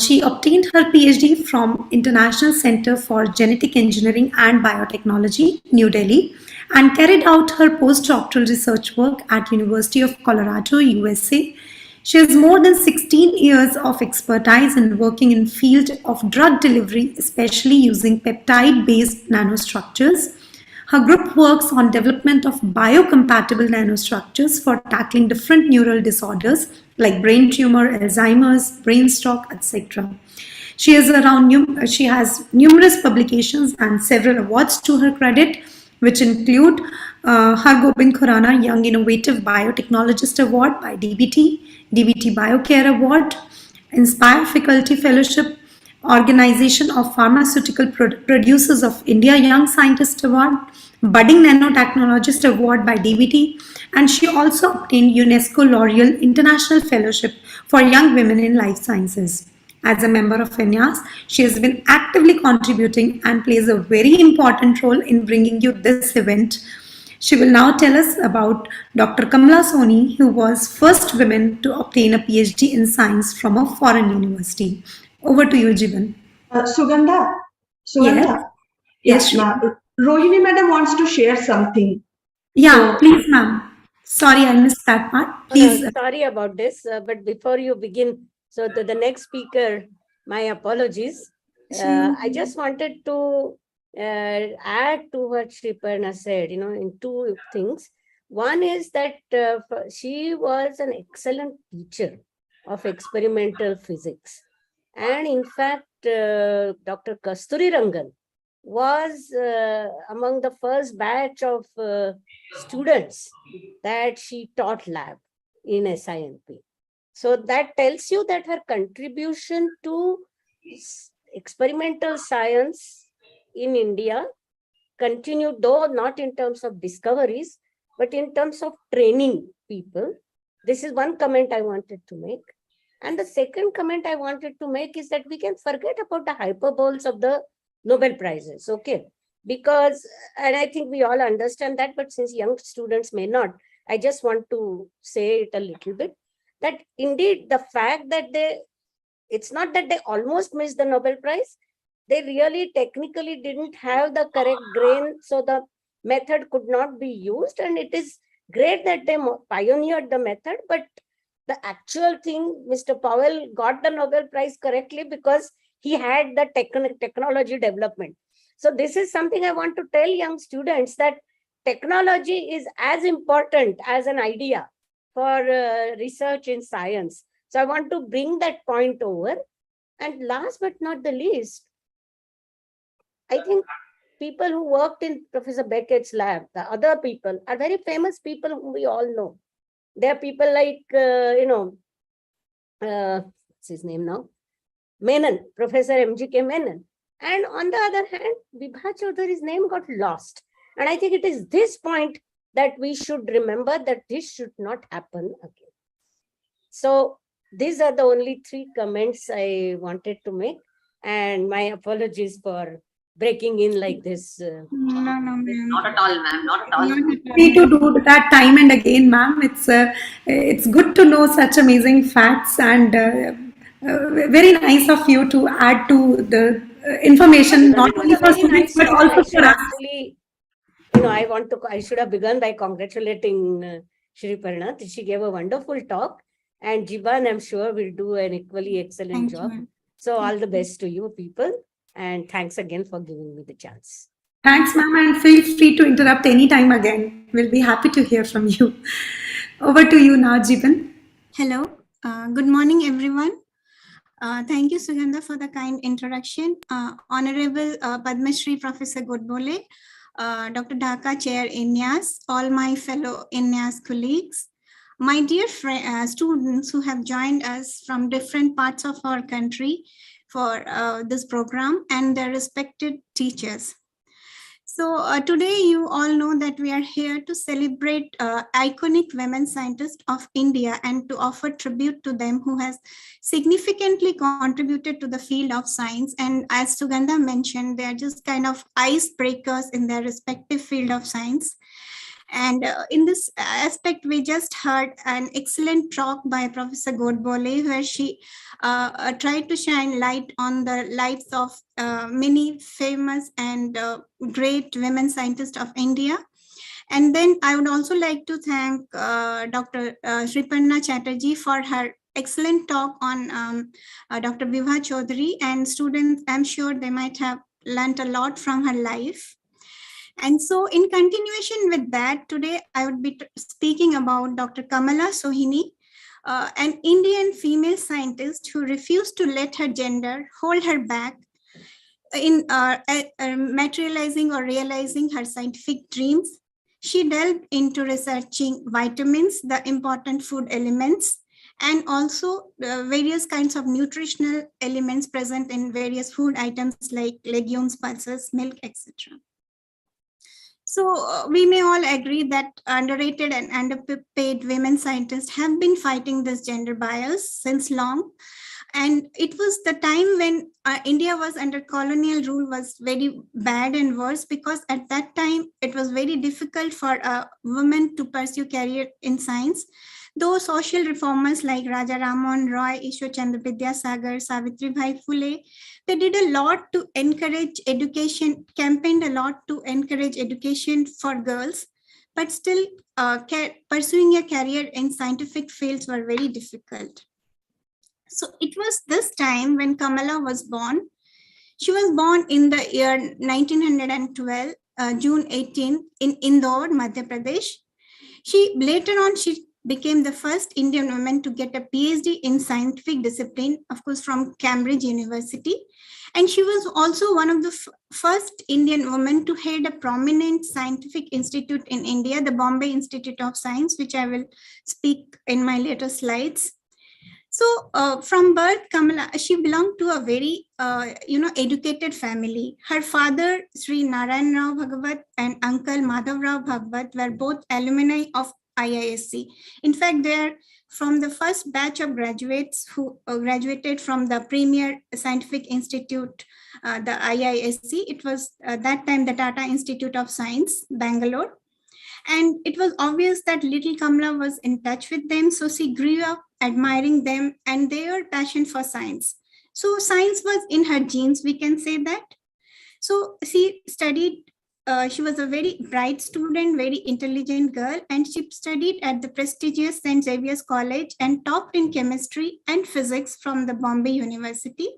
A: She obtained her PhD from International Center for Genetic Engineering and Biotechnology, New Delhi, and carried out her postdoctoral research work at University of Colorado, USA. She has more than 16 years of expertise in working in field of drug delivery, especially using peptide-based nanostructures. Her group works on development of biocompatible nanostructures for tackling different neural disorders like brain tumor, Alzheimer's, brain stroke, etc. She has numerous publications and several awards to her credit, which include Har Gobind Khurana Young Innovative Biotechnologist Award by DBT, DBT Biocare Award, Inspire Faculty Fellowship, Organization of Pharmaceutical Producers of India Young Scientist Award, Budding Nanotechnologist Award by DBT, and she also obtained UNESCO L'Oreal International Fellowship for Young Women in Life Sciences. As a member of INYAS, she has been actively contributing and plays a very important role in bringing you this event. She will now tell us about Dr. Kamala Sohonie, who was first woman to obtain a PhD in science from a foreign university. Over to you, Jeevan.
I: Sugandha.
A: Yes,
I: Rohini madam wants to share something.
A: Yeah, so, please, ma'am. Sorry, I missed that part. Please.
F: Sorry about this, but before you begin, so the next speaker, my apologies. I just wanted to add to what Shriparna said, in two things. One is that she was an excellent teacher of experimental physics. And in fact, Dr. Kasturi Rangan was among the first batch of students that she taught lab in SINP. So that tells you that her contribution to experimental science in India continued, though not in terms of discoveries, but in terms of training people. This is one comment I wanted to make. And the second comment I wanted to make is that we can forget about the hyperboles of the Nobel Prizes, okay? Because, and I think we all understand that, but since young students may not, I just want to say it a little bit, that indeed the fact that it's not that they almost missed the Nobel Prize, they really technically didn't have the correct grain, so the method could not be used. And it is great that they pioneered the method, but the actual thing, Mr. Powell got the Nobel Prize correctly because he had the technology development. So this is something I want to tell young students, that technology is as important as an idea for research in science. So I want to bring that point over. And last but not the least, I think people who worked in Professor Beckett's lab, the other people, are very famous people whom we all know. There are people like, what's his name now? Menon, Professor M.G.K. Menon. And on the other hand, Bibha Chaudhuri's name got lost. And I think it is this point that we should remember, that this should not happen again. So these are the only three comments I wanted to make. And my apologies for breaking in like this.
H: No, ma'am.
B: Not at all, ma'am. Not at all.
A: Need to do that time and again, ma'am. It's good to know such amazing facts, and very nice of you to add to the information, not only for students but also for us.
F: Actually, I should have begun by congratulating Shriparna. She gave a wonderful talk, and Jiban, I'm sure, will do an equally excellent job. So all the best to you people, and thanks again for giving me the chance.
A: Thanks, ma'am, and feel free to interrupt anytime again. We'll be happy to hear from you. Over to you now, Jiban.
H: Hello. Good morning, everyone. Thank you, Sugandha, for the kind introduction. Honorable Padma Shri Professor Godbole, Dr. Dhaka Chair INYAS, all my fellow INYAS colleagues, my dear students who have joined us from different parts of our country for this program, and their respected teachers. So today you all know that we are here to celebrate iconic women scientists of India and to offer tribute to them who has significantly contributed to the field of science. And as Sugandha mentioned, they are just kind of icebreakers in their respective field of science. And in this aspect, we just heard an excellent talk by Professor Godbole, where she tried to shine light on the lives of many famous and great women scientists of India. And then I would also like to thank Dr. Shriparna Chatterjee for her excellent talk on Dr. Bibha Chaudhuri, and students, I'm sure they might have learned a lot from her life. And so in continuation with that, today I would be speaking about Dr. Kamala Sohonie, an Indian female scientist who refused to let her gender hold her back in materializing or realizing her scientific dreams. She delved into researching vitamins, the important food elements, and also various kinds of nutritional elements present in various food items like legumes, pulses, milk, etc. So we may all agree that underrated and underpaid women scientists have been fighting this gender bias since long. And it was the time when India was under colonial rule was very bad and worse, because at that time it was very difficult for a woman to pursue career in science. Though social reformers like Raja Rammohn Roy, Ishwar Chandra Vidyasagar, Savitribai Phule, they did a lot to encourage education, campaigned a lot to encourage education for girls, but still pursuing a career in scientific fields were very difficult. So it was this time when Kamala was born. She was born in the year 1912, June 18, in Indore, Madhya Pradesh. Later on, she became the first Indian woman to get a PhD in scientific discipline, of course, from Cambridge University. And she was also one of the first Indian women to head a prominent scientific institute in India, the Bombay Institute of Science, which I will speak in my later slides. So from birth, Kamala, she belonged to a very, educated family. Her father, Sri Narayan Rao Bhagavat, and uncle Madhav Rao Bhagavat were both alumni of IISc. In fact, they are from the first batch of graduates who graduated from the premier scientific institute, the IISc. It was that time the Tata Institute of Science, Bangalore. And it was obvious that little Kamala was in touch with them. So she grew up admiring them and their passion for science. So science was in her genes, we can say that. So she studied, she was a very bright student, very intelligent girl, and she studied at the prestigious St. Xavier's College and topped in chemistry and physics from the Bombay University,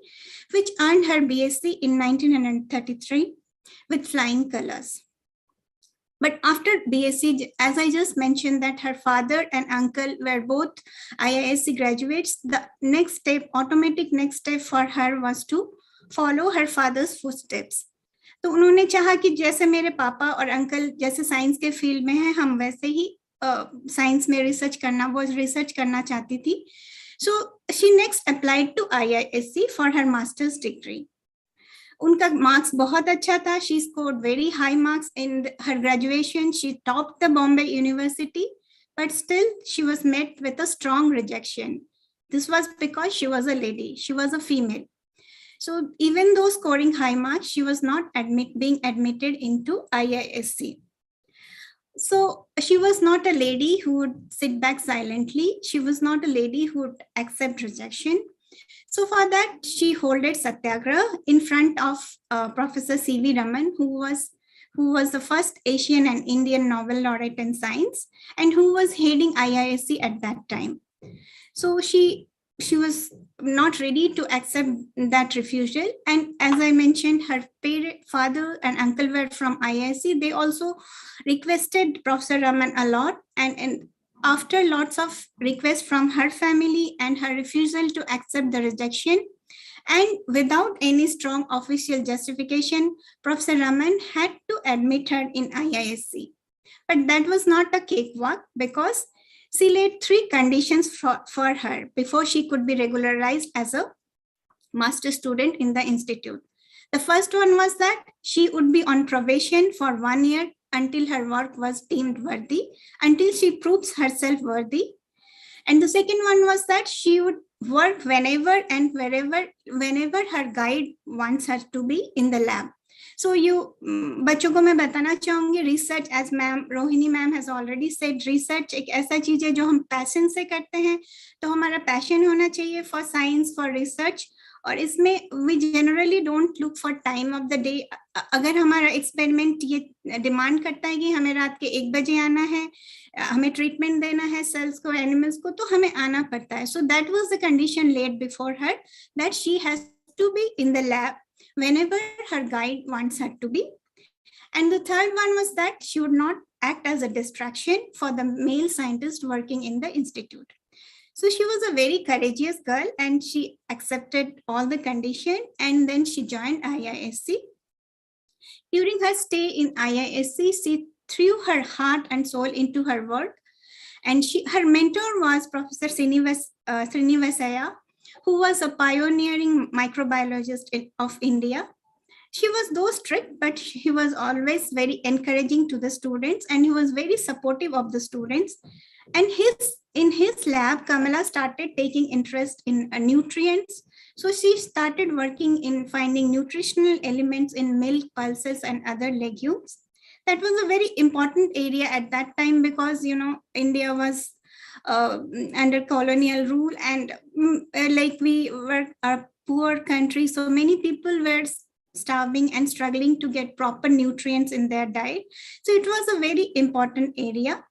H: which earned her BSc in 1933 with flying colors. But after BSc, as I just mentioned that her father and uncle were both IISc graduates, the next step, automatic next step for her was to follow her father's footsteps. तो उन्होंने चाहा कि जैसे मेरे पापा और uncle जैसे science के फील्ड में हैं, हम वैसे ही साइंस में रिसर्च करना, वो रिसर्च करना चाहती थी. So she next applied to IISc for her master's degree. उनका मार्क्स बहुत अच्छा था. She scored very high marks in her graduation. She topped the Bombay University, but still she was met with a strong rejection. This was because she was a lady. She was a female. So even though scoring high marks, she was not being admitted into IISc. So she was not a lady who would sit back silently. She was not a lady who would accept rejection. So for that, she holded satyagraha in front of Professor C.V. Raman, who was the first Asian and Indian Nobel laureate in science, and who was heading IISc at that time. So she was not ready to accept that refusal. And as I mentioned, her father and uncle were from IISc. They also requested Professor Raman a lot, and after lots of requests from her family and her refusal to accept the rejection, and without any strong official justification, Professor Raman had to admit her in IISc. But that was not a cakewalk, because she laid 3 conditions for her before she could be regularized as a master student in the institute. The first one was that she would be on probation for 1 year until her work was deemed worthy, until she proves herself worthy. And the second one was that she would work whenever and whenever her guide wants her to be in the lab. So बच्चों को मैं बताना चाहूंगी, research, as Rohini ma'am has already said, research एक ऐसा चीज है जो हम passion से करते हैं. तो हमारा passion होना चाहिए for science, for research. और इसमें we generally don't look for time of the day. अगर हमारा experiment ये demand करता है कि हमें रात के 1 बजे आना है, हमें treatment देना है cells को, animals को, तो हमें आना पड़ता है. So that was the condition laid before her, that she has to be in the lab whenever her guide wants her to be. And the third one was that she would not act as a distraction for the male scientist working in the institute. So she was a very courageous girl, and she accepted all the conditions, and then she joined IISc. During her stay in IISc, she threw her heart and soul into her work. And her mentor was Professor Srinivasaya, who was a pioneering microbiologist of India. She was though strict, but he was always very encouraging to the students, and he was very supportive of the students. And in his lab, Kamala started taking interest in nutrients. So she started working in finding nutritional elements in milk, pulses, and other legumes. That was a very important area at that time, because, India was under colonial rule, and like we were a poor country, so many people were starving and struggling to get proper nutrients in their diet. So it was a very important area.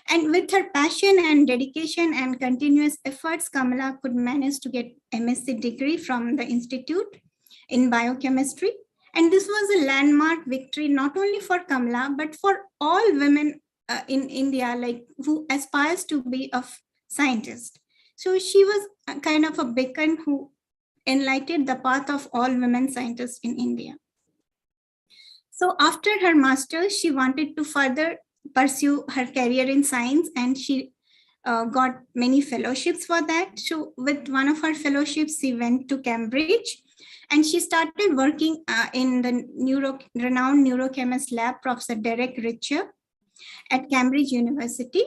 H: And with her passion and dedication and continuous efforts, Kamala could manage to get MSc degree from the institute. in biochemistry. And this was a landmark victory, not only for Kamala, but for all women in India, like who aspires to be a scientist. So she was kind of a beacon who enlightened the path of all women scientists in India. So after her master's, she wanted to further pursue her career in science, and she got many fellowships for that. So with one of her fellowships, she went to Cambridge, and she started working in the renowned neurochemist lab, Professor Derek Richer at Cambridge University.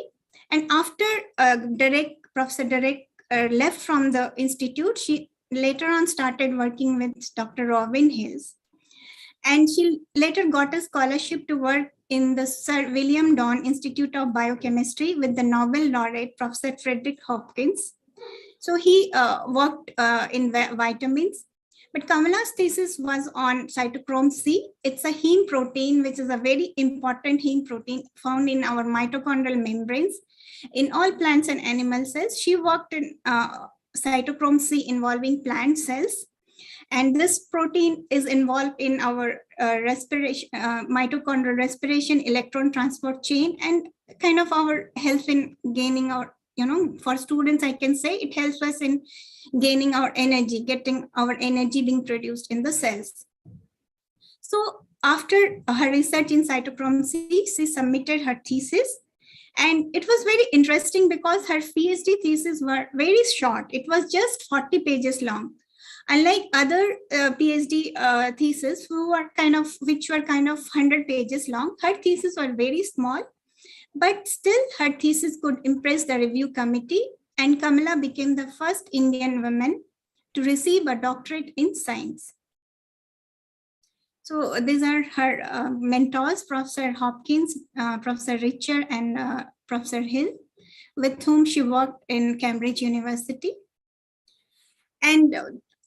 H: And after Professor Derek left from the institute, she later on started working with Dr. Robin Hills. And she later got a scholarship to work in the Sir William Dawn Institute of Biochemistry with the Nobel laureate, Professor Frederick Hopkins. So he worked in vitamins. But Kamala's thesis was on cytochrome C. It's a heme protein, which is a very important heme protein found in our mitochondrial membranes. In all plants and animal cells, she worked in cytochrome C involving plant cells. And this protein is involved in our mitochondrial respiration, electron transport chain, and kind of our help in gaining our, for students, I can say it helps us in gaining our energy, getting our energy being produced in the cells. So after her research in cytochrome C, she submitted her thesis. And it was very interesting because her PhD thesis were very short. It was just 40 pages long. Unlike other PhD theses which were kind of 100 pages long, her thesis were very small, but still her thesis could impress the review committee, and Kamala became the first Indian woman to receive a doctorate in science. So these are her mentors, Professor Hopkins, Professor Richer, and Professor Hill, with whom she worked in Cambridge University. And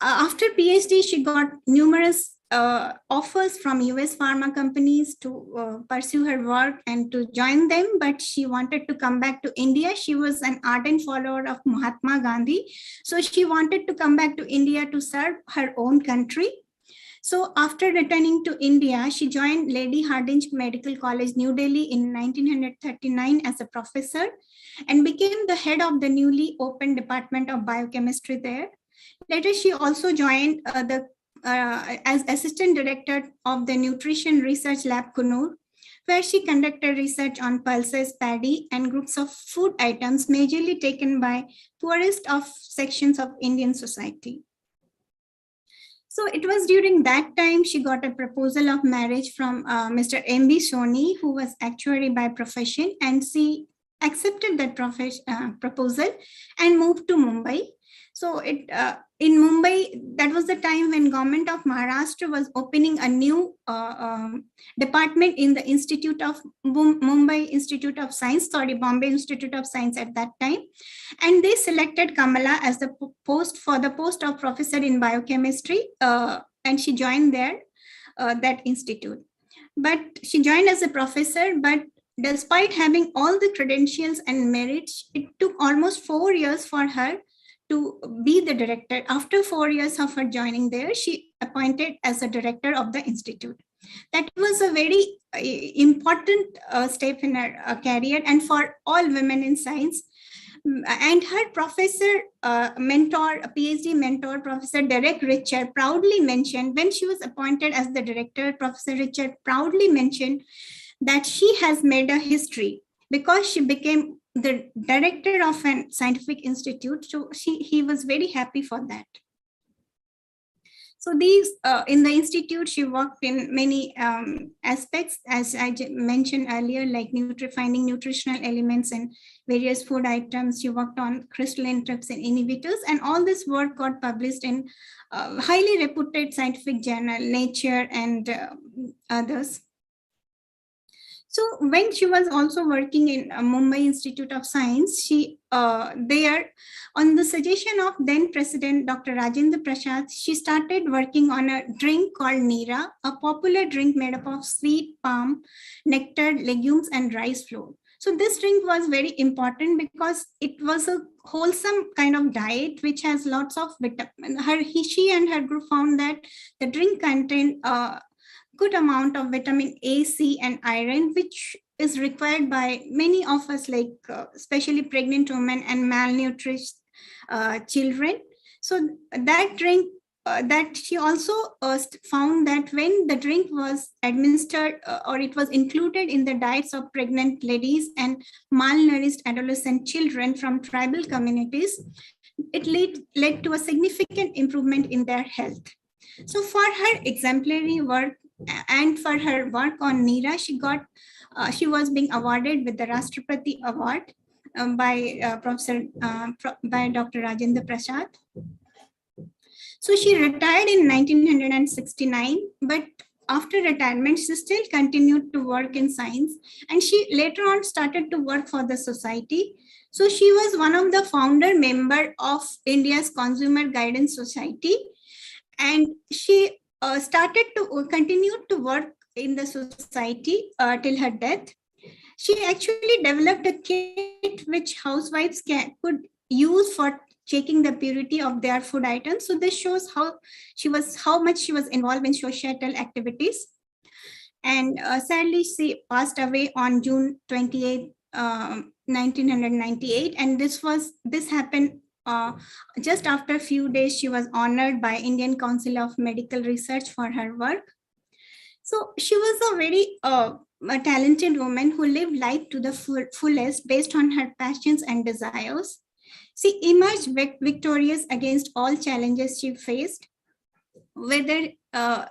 H: after PhD, she got numerous offers from US pharma companies to pursue her work and to join them, but she wanted to come back to India. She was an ardent follower of Mahatma Gandhi. So she wanted to come back to India to serve her own country. So after returning to India, she joined Lady Hardinge Medical College, New Delhi in 1939 as a professor and became the head of the newly opened Department of Biochemistry there. Later, she also joined as assistant director of the Nutrition Research Lab, Kunur, where she conducted research on pulses, paddy, and groups of food items majorly taken by poorest of sections of Indian society. So it was during that time she got a proposal of marriage from Mr. M.B. Soni, who was actuary by profession, and she accepted that proposal and moved to Mumbai. So in Mumbai, that was the time when government of Maharashtra was opening a new department in the Institute of Bombay Institute of Science at that time. And they selected Kamala as the post of professor in biochemistry. And she joined there, that institute. But she joined as a professor, but despite having all the credentials and merits, it took almost 4 years for her to be the director. After 4 years of her joining there, she appointed as a director of the institute. That was a very important step in her career and for all women in science. And her professor, PhD mentor, Professor Derek Richer, proudly mentioned, when she was appointed as the director, Professor Richer proudly mentioned that she has made a history because she became the director of a scientific institute. So he was very happy for that. So these in the institute, she worked in many aspects, as I mentioned earlier, like finding nutritional elements in various food items. She worked on crystalline trypsin inhibitors, and all this work got published in highly reputed scientific journal, Nature and others. So when she was also working in Mumbai Institute of Science, she there, on the suggestion of then President Dr. Rajendra Prasad, she started working on a drink called Neera, a popular drink made up of sweet palm, nectar, legumes, and rice flour. So this drink was very important because it was a wholesome kind of diet which has lots of vitamin. She and her group found that the drink contained a good amount of vitamin A, C, and iron, which is required by many of us, like especially pregnant women and malnourished children. So that drink, that she also found that when the drink was administered or it was included in the diets of pregnant ladies and malnourished adolescent children from tribal communities, it led to a significant improvement in their health. So for her exemplary work and for her work on Neera, she was being awarded with the Rashtrapati Award by Dr. Rajendra Prasad. So she retired in 1969, but after retirement, she still continued to work in science, and she later on started to work for the society. So she was one of the founder member of India's Consumer Guidance Society, and she continued to work in the society till her death. She actually developed a kit which housewives could use for checking the purity of their food items. So this shows how much she was involved in societal activities. And sadly, she passed away on June 28, 1998. And this happened just after a few days. She was honored by Indian Council of Medical Research for her work. So she was a very a talented woman who lived life to the fullest based on her passions and desires. She emerged victorious against all challenges she faced, whether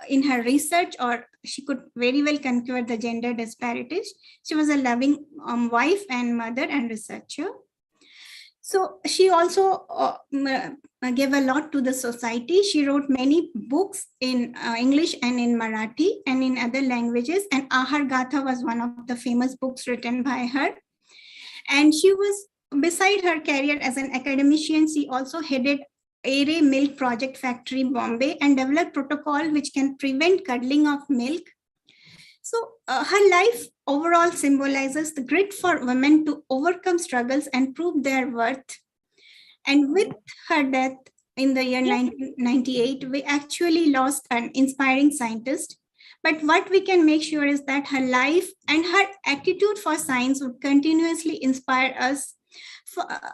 H: in her research or she could very well conquer the gender disparities. She was a loving wife and mother and researcher. So she also gave a lot to the society. She wrote many books in English and in Marathi and in other languages. And Ahar Gatha was one of the famous books written by her. And she was, beside her career as an academician, she also headed Aire Milk Project Factory, Bombay, and developed protocol which can prevent curdling of milk. So her life overall symbolizes the grit for women to overcome struggles and prove their worth. And with her death in the year 1998, we actually lost an inspiring scientist. But what we can make sure is that her life and her attitude for science would continuously inspire us,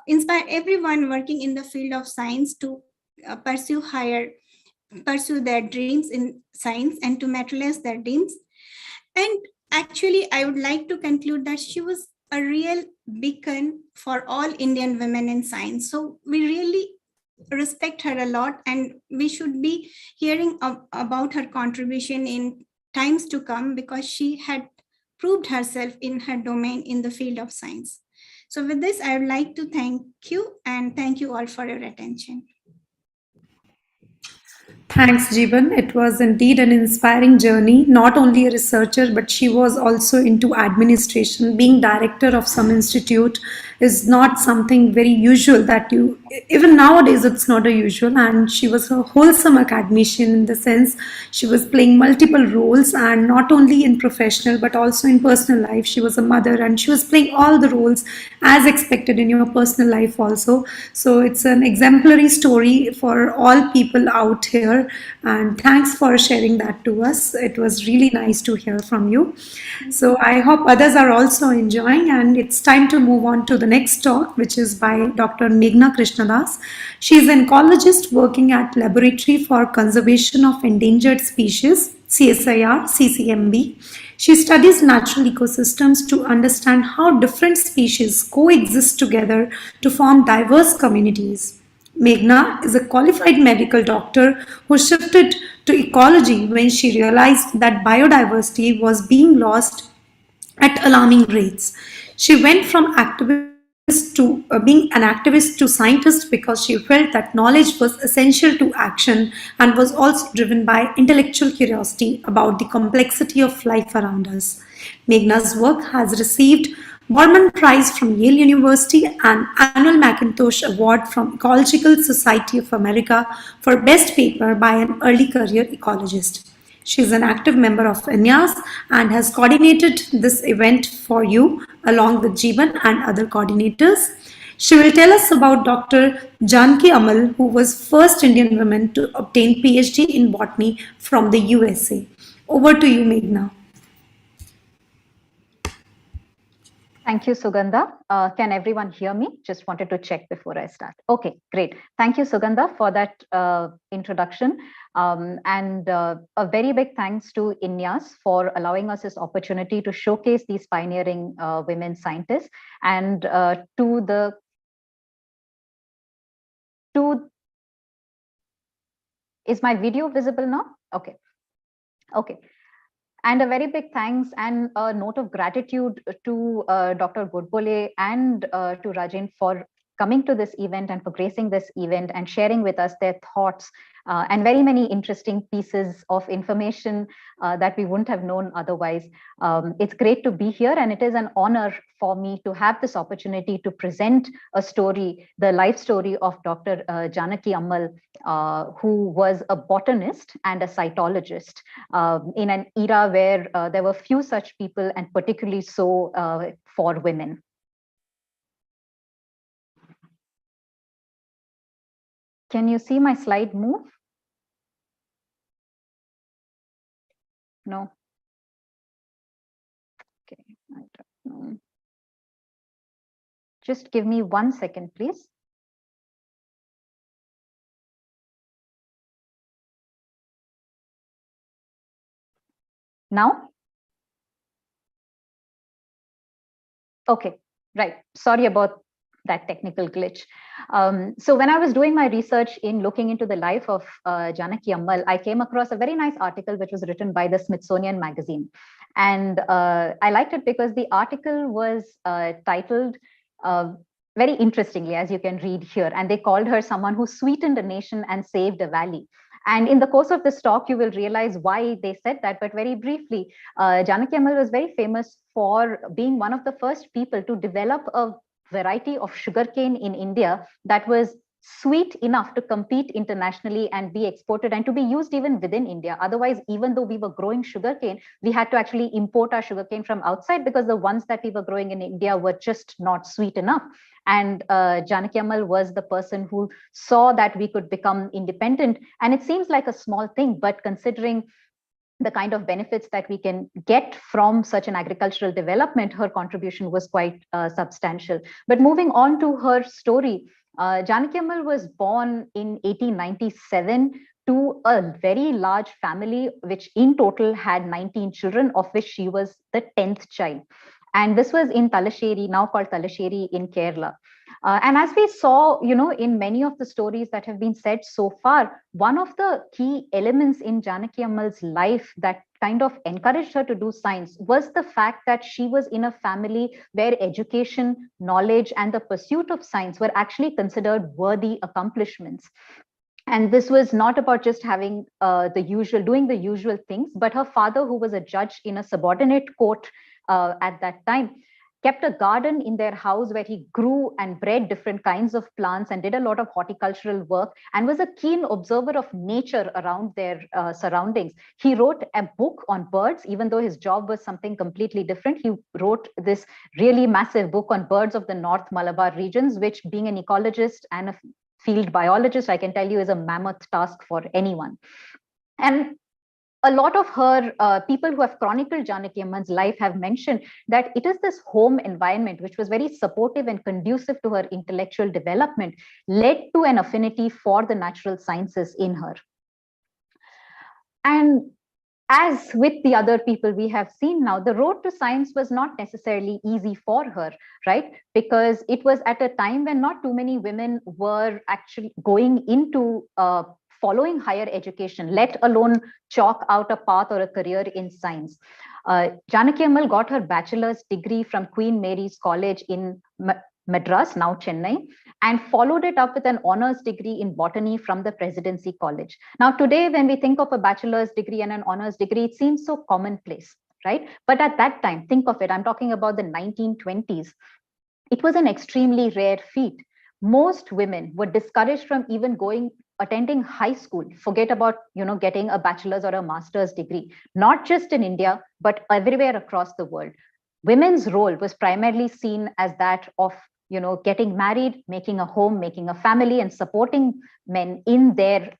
H: inspire everyone working in the field of science to pursue their dreams in science and to materialize their dreams. And actually, I would like to conclude that she was a real beacon for all Indian women in science. So we really respect her a lot, and we should be hearing about her contribution in times to come because she had proved herself in her domain in the field of science. So with this, I would like to thank you and thank you all for your attention.
A: Thanks, Jeevan. It was indeed an inspiring journey. Not only a researcher, but she was also into administration. Being director of some institute is not something very usual that even nowadays it's not a usual. And she was a wholesome academician in the sense she was playing multiple roles, and not only in professional, but also in personal life. She was a mother and she was playing all the roles as expected in your personal life also. So it's an exemplary story for all people out here. And thanks for sharing that to us. It was really nice to hear from you. So I hope others are also enjoying, and it's time to move on to the next talk, which is by Dr. Meghna Krishnadas. She is an ecologist working at Laboratory for Conservation of Endangered Species, CSIR, CCMB. She studies natural ecosystems to understand how different species coexist together to form diverse communities. Meghna is a qualified medical doctor who shifted to ecology when she realized that biodiversity was being lost at alarming rates. She went from being an activist to scientist because she felt that knowledge was essential to action and was also driven by intellectual curiosity about the complexity of life around us. Meghna's work has received Borman Prize from Yale University and annual Macintosh Award from Ecological Society of America for Best Paper by an Early Career Ecologist. She is an active member of INYAS and has coordinated this event for you. along with Jeevan and other coordinators. She will tell us about Dr. Janaki Ammal, who was first Indian woman to obtain PhD in botany from the USA. Over to you, Meghna.
G: Thank you, Sugandha. Can everyone hear me? Just wanted to check before I start. Okay, great. Thank you, Sugandha, for that introduction. And a very big thanks to INYAS for allowing us this opportunity to showcase these pioneering women scientists, and is my video visible now? Okay. Okay. And a very big thanks and a note of gratitude to Dr. Godbole and to Rajin for coming to this event and for gracing this event and sharing with us their thoughts and very many interesting pieces of information that we wouldn't have known otherwise. It's great to be here, and it is an honor for me to have this opportunity to present a story, the life story of Dr. Janaki Ammal, who was a botanist and a cytologist in an era where there were few such people, and particularly so for women. Can you see my slide move? No. Okay, I don't know. Just give me 1 second, please. Now? Okay, right. Sorry about that technical glitch. So when I was doing my research in looking into the life of Janaki Ammal, I came across a very nice article which was written by the Smithsonian Magazine. And I liked it because the article was titled very interestingly, as you can read here, and they called her someone who sweetened a nation and saved a valley. And in the course of this talk, you will realize why they said that. But very briefly, Janaki Ammal was very famous for being one of the first people to develop a variety of sugarcane in India that was sweet enough to compete internationally and be exported and to be used even within India. Otherwise, even though we were growing sugarcane, we had to actually import our sugarcane from outside because the ones that we were growing in India were just not sweet enough. And Janaki Ammal was the person who saw that we could become independent. And it seems like a small thing, but considering the kind of benefits that we can get from such an agricultural development, her contribution was quite substantial. But moving on to her story, Janaki Ammal was born in 1897 to a very large family, which in total had 19 children, of which she was the 10th child. And this was in Talasheri, now called Talasheri in Kerala. And as we saw, in many of the stories that have been said so far, one of the key elements in Janaki Ammal's life that kind of encouraged her to do science was the fact that she was in a family where education, knowledge, and the pursuit of science were actually considered worthy accomplishments. And this was not about just having doing the usual things, but her father, who was a judge in a subordinate court at that time, kept a garden in their house where he grew and bred different kinds of plants and did a lot of horticultural work and was a keen observer of nature around their surroundings. He wrote a book on birds, even though his job was something completely different. He wrote this really massive book on birds of the North Malabar regions, which, being an ecologist and a field biologist, I can tell you is a mammoth task for anyone. And a lot of her people who have chronicled Janaki Ammal's life have mentioned that it is this home environment, which was very supportive and conducive to her intellectual development, led to an affinity for the natural sciences in her. And as with the other people we have seen now, the road to science was not necessarily easy for her, right? Because it was at a time when not too many women were actually going into following higher education, let alone chalk out a path or a career in science. Janaki Ammal got her bachelor's degree from Queen Mary's College in Madras, now Chennai, and followed it up with an honors degree in botany from the Presidency College. Now, today, when we think of a bachelor's degree and an honors degree, it seems so commonplace, right? But at that time, think of it, I'm talking about the 1920s. It was an extremely rare feat. Most women were discouraged from even attending high school. Forget about, getting a bachelor's or a master's degree, not just in India, but everywhere across the world. women's role was primarily seen as that of, getting married, making a home, making a family, and supporting men in their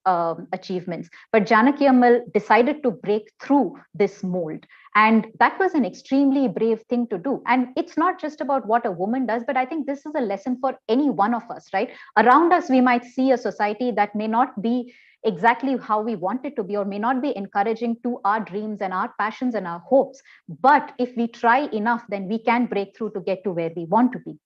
G: achievements. But Janaki Ammal decided to break through this mold. And that was an extremely brave thing to do. And it's not just about what a woman does, but I think this is a lesson for any one of us, right? Around us, we might see a society that may not be exactly how we want it to be, or may not be encouraging to our dreams and our passions and our hopes. But if we try enough, then we can break through to get to where we want to be.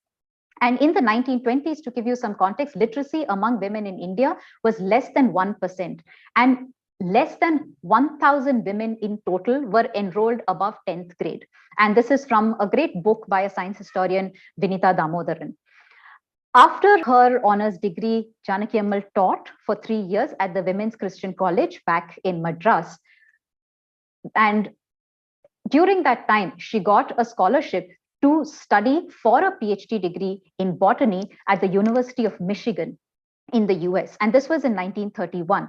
G: And in the 1920s, to give you some context, literacy among women in India was less than 1%. And less than 1,000 women in total were enrolled above 10th grade. And this is from a great book by a science historian, Vinita Damodaran. After her honors degree, Janaki Ammal taught for 3 years at the Women's Christian College back in Madras. And during that time, she got a scholarship to study for a PhD degree in botany at the University of Michigan in the US. And this was in 1931.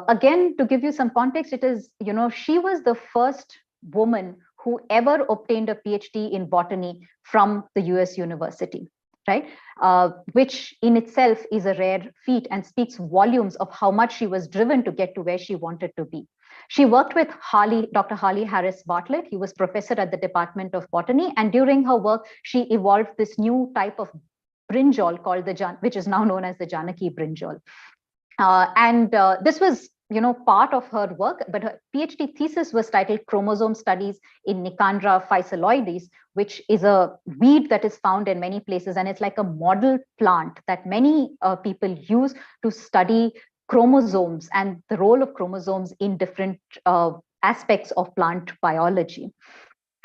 G: Again, to give you some context, it is, she was the first woman who ever obtained a PhD in botany from the US university, right? Which in itself is a rare feat and speaks volumes of how much she was driven to get to where she wanted to be. She worked with Dr. Harley Harris Bartlett. He was professor at the Department of Botany. And during her work, she evolved this new type of brinjal called which is now known as the Janaki brinjal. This was, part of her work, but her PhD thesis was titled Chromosome Studies in Nicandra phycaloides, which is a weed that is found in many places. And it's like a model plant that many people use to study chromosomes and the role of chromosomes in different aspects of plant biology.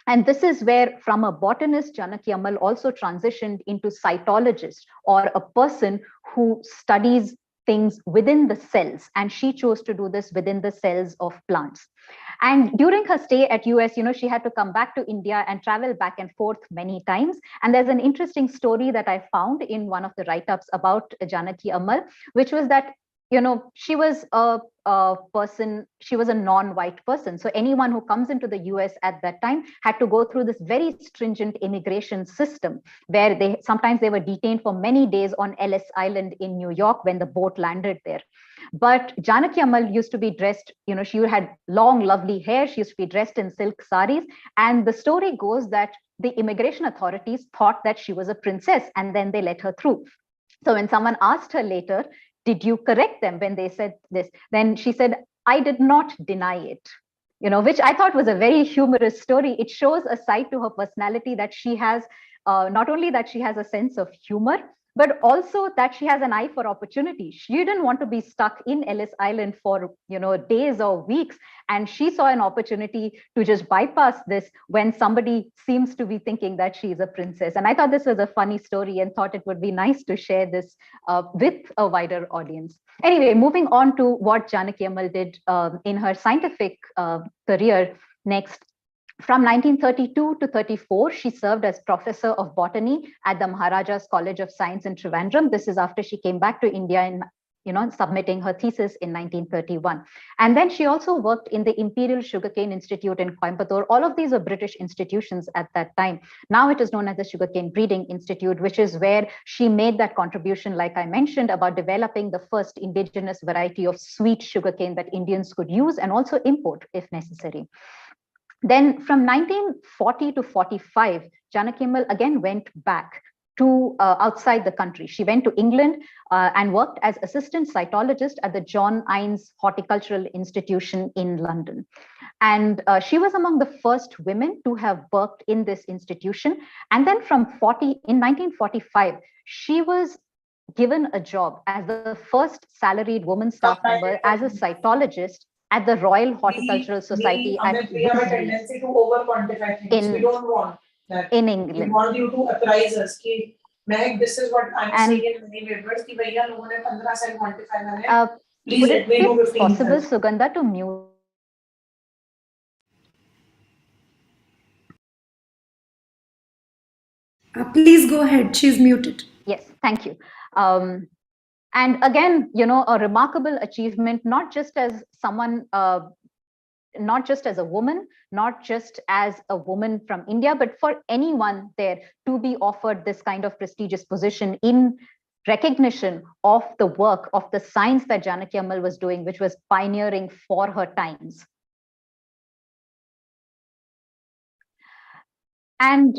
G: And this is where, from a botanist, Janaki Ammal also transitioned into cytologist, or a person who studies things within the cells. And she chose to do this within the cells of plants. And during her stay at US, she had to come back to India and travel back and forth many times. And there's an interesting story that I found in one of the write-ups about Janaki Ammal, which was that she was a non-white person. So anyone who comes into the US at that time had to go through this very stringent immigration system, where sometimes they were detained for many days on Ellis Island in New York when the boat landed there. But Janaki Ammal used to be dressed, she had long, lovely hair. She used to be dressed in silk saris. And the story goes that the immigration authorities thought that she was a princess, and then they let her through. So when someone asked her later, did you correct them when they said this? Then she said, I did not deny it, which I thought was a very humorous story. It shows a side to her personality that she has, not only that she has a sense of humor, but also that she has an eye for opportunity. She didn't want to be stuck in Ellis Island for, days or weeks. And she saw an opportunity to just bypass this when somebody seems to be thinking that she is a princess. And I thought this was a funny story and thought it would be nice to share this with a wider audience. Anyway, moving on to what Janaki Ammal did in her scientific career next. From 1932 to 34, she served as professor of botany at the Maharaja's College of Science in Trivandrum. This is after she came back to India and submitting her thesis in 1931. And then she also worked in the Imperial Sugarcane Institute in Coimbatore. All of these are British institutions at that time. Now it is known as the Sugarcane Breeding Institute, which is where she made that contribution, like I mentioned, about developing the first indigenous variety of sweet sugarcane that Indians could use and also import if necessary. Then from 1940 to 45, Janaki Ammal again went back to outside the country. She went to England and worked as assistant cytologist at the John Innes Horticultural Institution in London. And she was among the first women to have worked in this institution. And then in 1945, she was given a job as the first salaried woman staff member as a cytologist at the Royal Horticultural Society at
J: we have a tendency to over-quantify things. We don't want that.
G: In England.
J: We want you to apprise us. Ki, Meg, this is what I'm saying in many papers. Ki, bhaiya, logon ne 15 cell quantify मैंने. Please let me know 15
G: Would it be possible, Sugandha, to mute?
A: Please go ahead. She's muted.
G: Yes, thank you. And again, a remarkable achievement, not just as someone not just as a woman, not just as a woman from India, but for anyone there to be offered this kind of prestigious position in recognition of the work of the science that Janaki Ammal was doing, which was pioneering for her times. And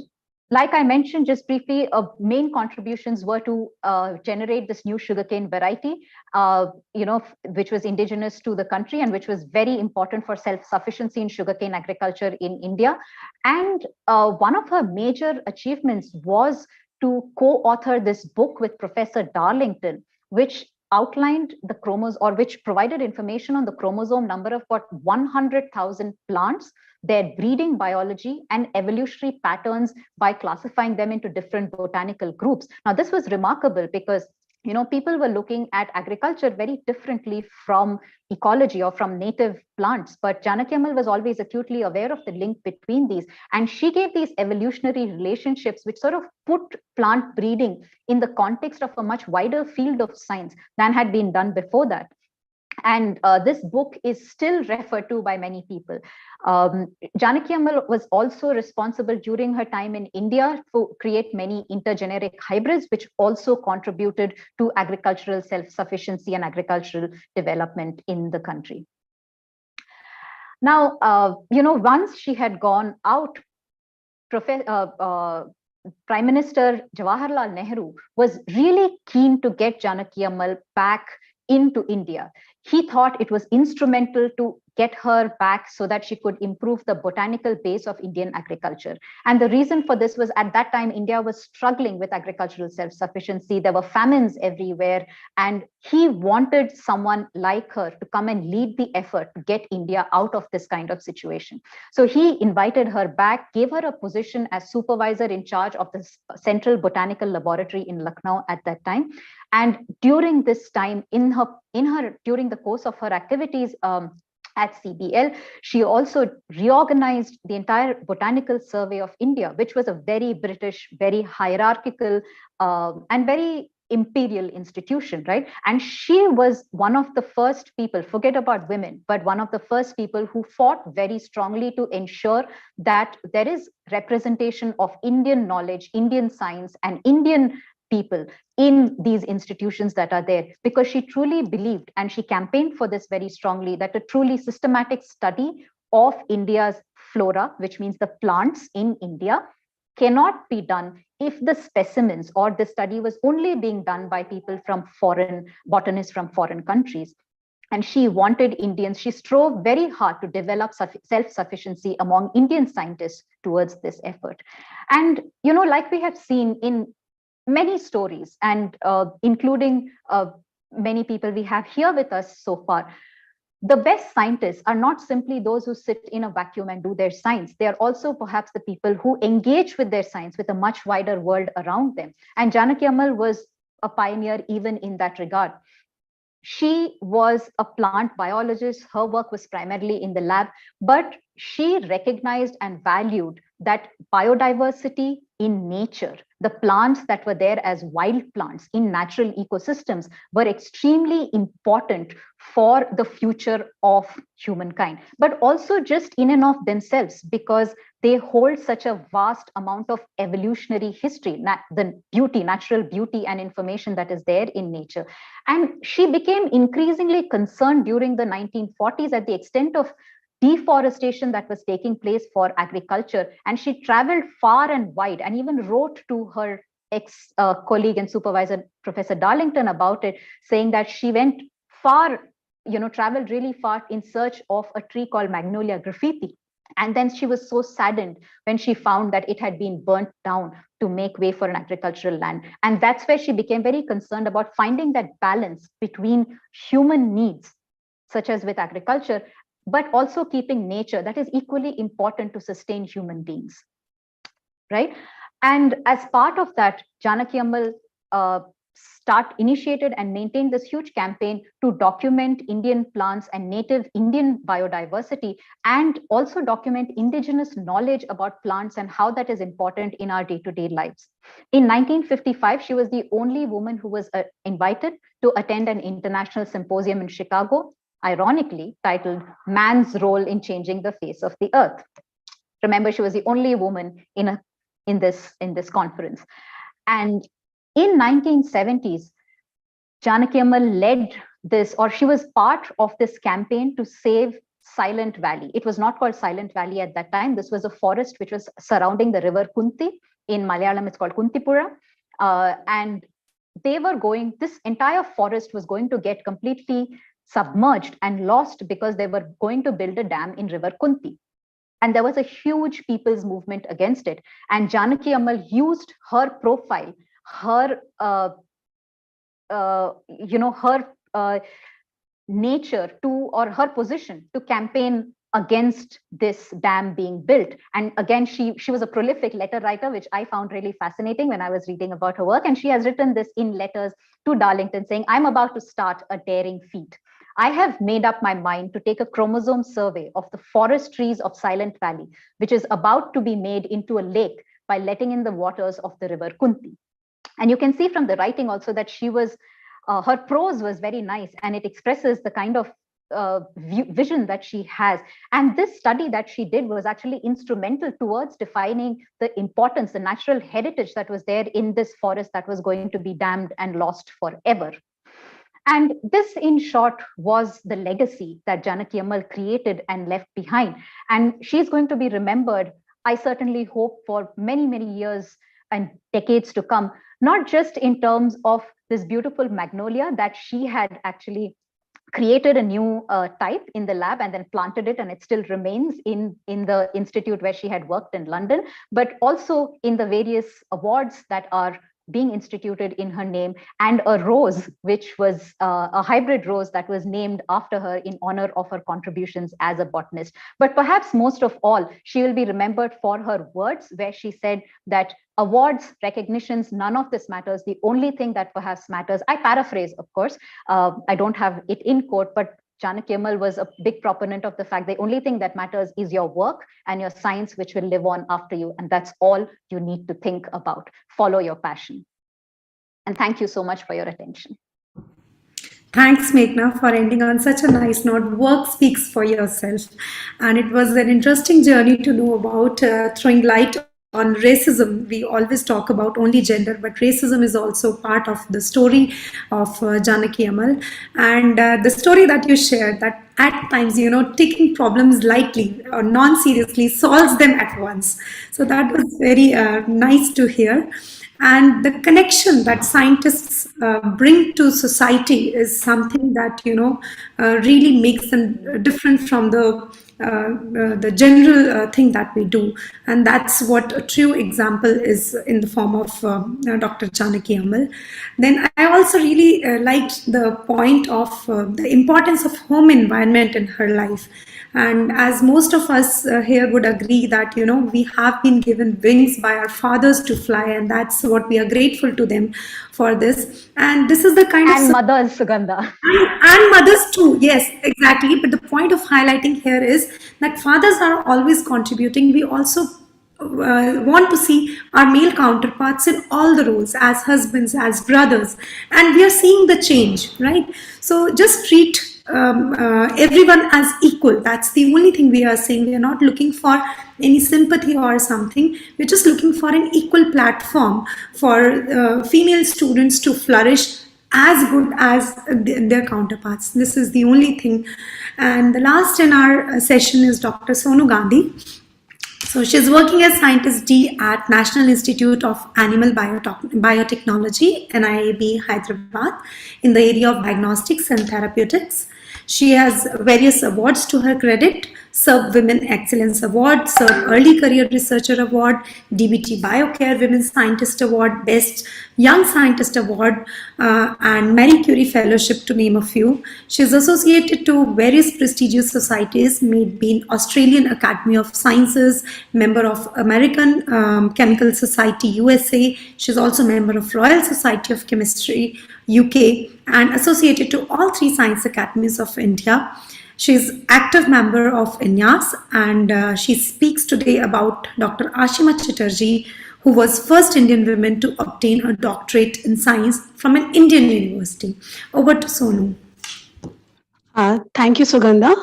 G: like I mentioned just briefly, main contributions were to generate this new sugarcane variety, which was indigenous to the country and which was very important for self-sufficiency in sugarcane agriculture in India. And one of her major achievements was to co-author this book with Professor Darlington, which outlined the chromosomes, or which provided information on the chromosome number of about 100,000 plants, their breeding biology and evolutionary patterns by classifying them into different botanical groups. Now, this was remarkable because people were looking at agriculture very differently from ecology or from native plants. But Janaki Ammal was always acutely aware of the link between these. And she gave these evolutionary relationships, which sort of put plant breeding in the context of a much wider field of science than had been done before that. And this book is still referred to by many people. Janaki Ammal was also responsible during her time in India to create many intergeneric hybrids, which also contributed to agricultural self-sufficiency and agricultural development in the country. Now, once she had gone out, Prime Minister Jawaharlal Nehru was really keen to get Janaki Ammal back into India. He thought it was instrumental to get her back so that she could improve the botanical base of Indian agriculture. And the reason for this was, at that time, India was struggling with agricultural self-sufficiency. There were famines everywhere. And he wanted someone like her to come and lead the effort to get India out of this kind of situation. So he invited her back, gave her a position as supervisor in charge of the Central Botanical Laboratory in Lucknow at that time. And during this time, during the course of her activities at CBL, she also reorganized the entire Botanical Survey of India, which was a very British, very hierarchical, and very imperial institution, right? And she was one of the first people, forget about women, but one of the first people who fought very strongly to ensure that there is representation of Indian knowledge, Indian science, and Indian people in these institutions that are there, because she truly believed, and she campaigned for this very strongly, that a truly systematic study of India's flora, which means the plants in India, cannot be done if the specimens or the study was only being done by people from botanists from foreign countries. And she wanted Indians, she strove very hard to develop self-sufficiency among Indian scientists towards this effort. And, like we have seen in many stories, and including many people we have here with us so far, the best scientists are not simply those who sit in a vacuum and do their science. They are also perhaps the people who engage with their science with a much wider world around them. And Janaki Ammal was a pioneer even in that regard. She was a plant biologist. Her work was primarily in the lab, but she recognized and valued that biodiversity in nature, the plants that were there as wild plants in natural ecosystems, were extremely important for the future of humankind, but also just in and of themselves, because they hold such a vast amount of evolutionary history, the beauty, natural beauty and information that is there in nature. And she became increasingly concerned during the 1940s at the extent of deforestation that was taking place for agriculture. And she traveled far and wide and even wrote to her ex-colleague and supervisor, Professor Darlington, about it, saying that she went far, traveled really far in search of a tree called Magnolia graffiti. And then she was so saddened when she found that it had been burnt down to make way for an agricultural land. And that's where she became very concerned about finding that balance between human needs, such as with agriculture, but also keeping nature that is equally important to sustain human beings, right? And as part of that, Janaki Ammal initiated and maintained this huge campaign to document Indian plants and native Indian biodiversity, and also document indigenous knowledge about plants and how that is important in our day-to-day lives. In 1955, she was the only woman who was invited to attend an international symposium in Chicago ironically titled Man's Role in Changing the Face of the Earth. Remember, she was the only woman in this conference. And in 1970s, Janaki Ammal led this, or she was part of this campaign to save Silent Valley. It was not called Silent Valley at that time. This was a forest which was surrounding the river Kunti. In Malayalam, it's called Kuntipura. And this entire forest was going to get completely submerged and lost because they were going to build a dam in river Kunti. And there was a huge people's movement against it. And Janaki Ammal used her profile, her nature or her position to campaign against this dam being built. And again, she was a prolific letter writer, which I found really fascinating when I was reading about her work. And she has written this in letters to Darlington saying, I'm about to start a daring feat. I have made up my mind to take a chromosome survey of the forest trees of Silent Valley, which is about to be made into a lake by letting in the waters of the river Kunti. And you can see from the writing also that her prose was very nice, and it expresses the kind of vision that she has. And this study that she did was actually instrumental towards defining the importance, the natural heritage that was there in this forest that was going to be dammed and lost forever. And this, in short, was the legacy that Janaki Ammal created and left behind. And she's going to be remembered, I certainly hope, for many, many years and decades to come, not just in terms of this beautiful magnolia that she had actually created a new type in the lab and then planted it, and it still remains in the institute where she had worked in London, but also in the various awards that are being instituted in her name, and a rose, which was a hybrid rose that was named after her in honor of her contributions as a botanist. But perhaps most of all, she will be remembered for her words, where she said that awards, recognitions, none of this matters. The only thing that perhaps matters, I paraphrase, of course, I don't have it in quote, but Janaki Ammal was a big proponent of the fact the only thing that matters is your work and your science, which will live on after you. And that's all you need to think about. Follow your passion. And thank you so much for your attention.
A: Thanks, Meghna, for ending on such a nice note. Work speaks for yourself. And it was an interesting journey to know about throwing light on racism. We always talk about only gender, but racism is also part of the story of Janaki Ammal. And the story that you shared, that at times, taking problems lightly or non-seriously solves them at once. So that was very nice to hear. And the connection that scientists bring to society is something that, really makes them different from the general thing that we do. And that's what a true example is in the form of Dr. Janaki Ammal. Then I also really liked the point of the importance of home environment in her life. And as most of us here would agree that, we have been given wings by our fathers to fly, and that's what we are grateful to them for this. And this is the kind
G: of... And mothers, Sugandha.
A: And mothers too, yes, exactly. But the point of highlighting here is that fathers are always contributing. We also want to see our male counterparts in all the roles, as husbands, as brothers, and we are seeing the change, right? So just treat everyone as equal. That's the only thing we are saying. We are not looking for any sympathy or something. We're just looking for an equal platform for female students to flourish as good as their counterparts. This is the only thing. And the last in our session is Dr. Sonu Gandhi. So she's working as Scientist D at National Institute of Animal Biotechnology, NIAB, Hyderabad, in the area of diagnostics and therapeutics. She has various awards to her credit: SERB Women Excellence Award, SERB Early Career Researcher Award, DBT BioCare Women Scientist Award, Best Young Scientist Award, and Marie Curie Fellowship, to name a few. She is associated to various prestigious societies, being Australian Academy of Sciences, member of American Chemical Society USA. She is also a member of Royal Society of Chemistry UK, and associated to all 3 science academies of India. She is active member of INYAS, and she speaks today about Dr. Asima Chatterjee, who was first Indian woman to obtain a doctorate in science from an Indian university. Over to Sonu.
K: Thank you, Sugandha,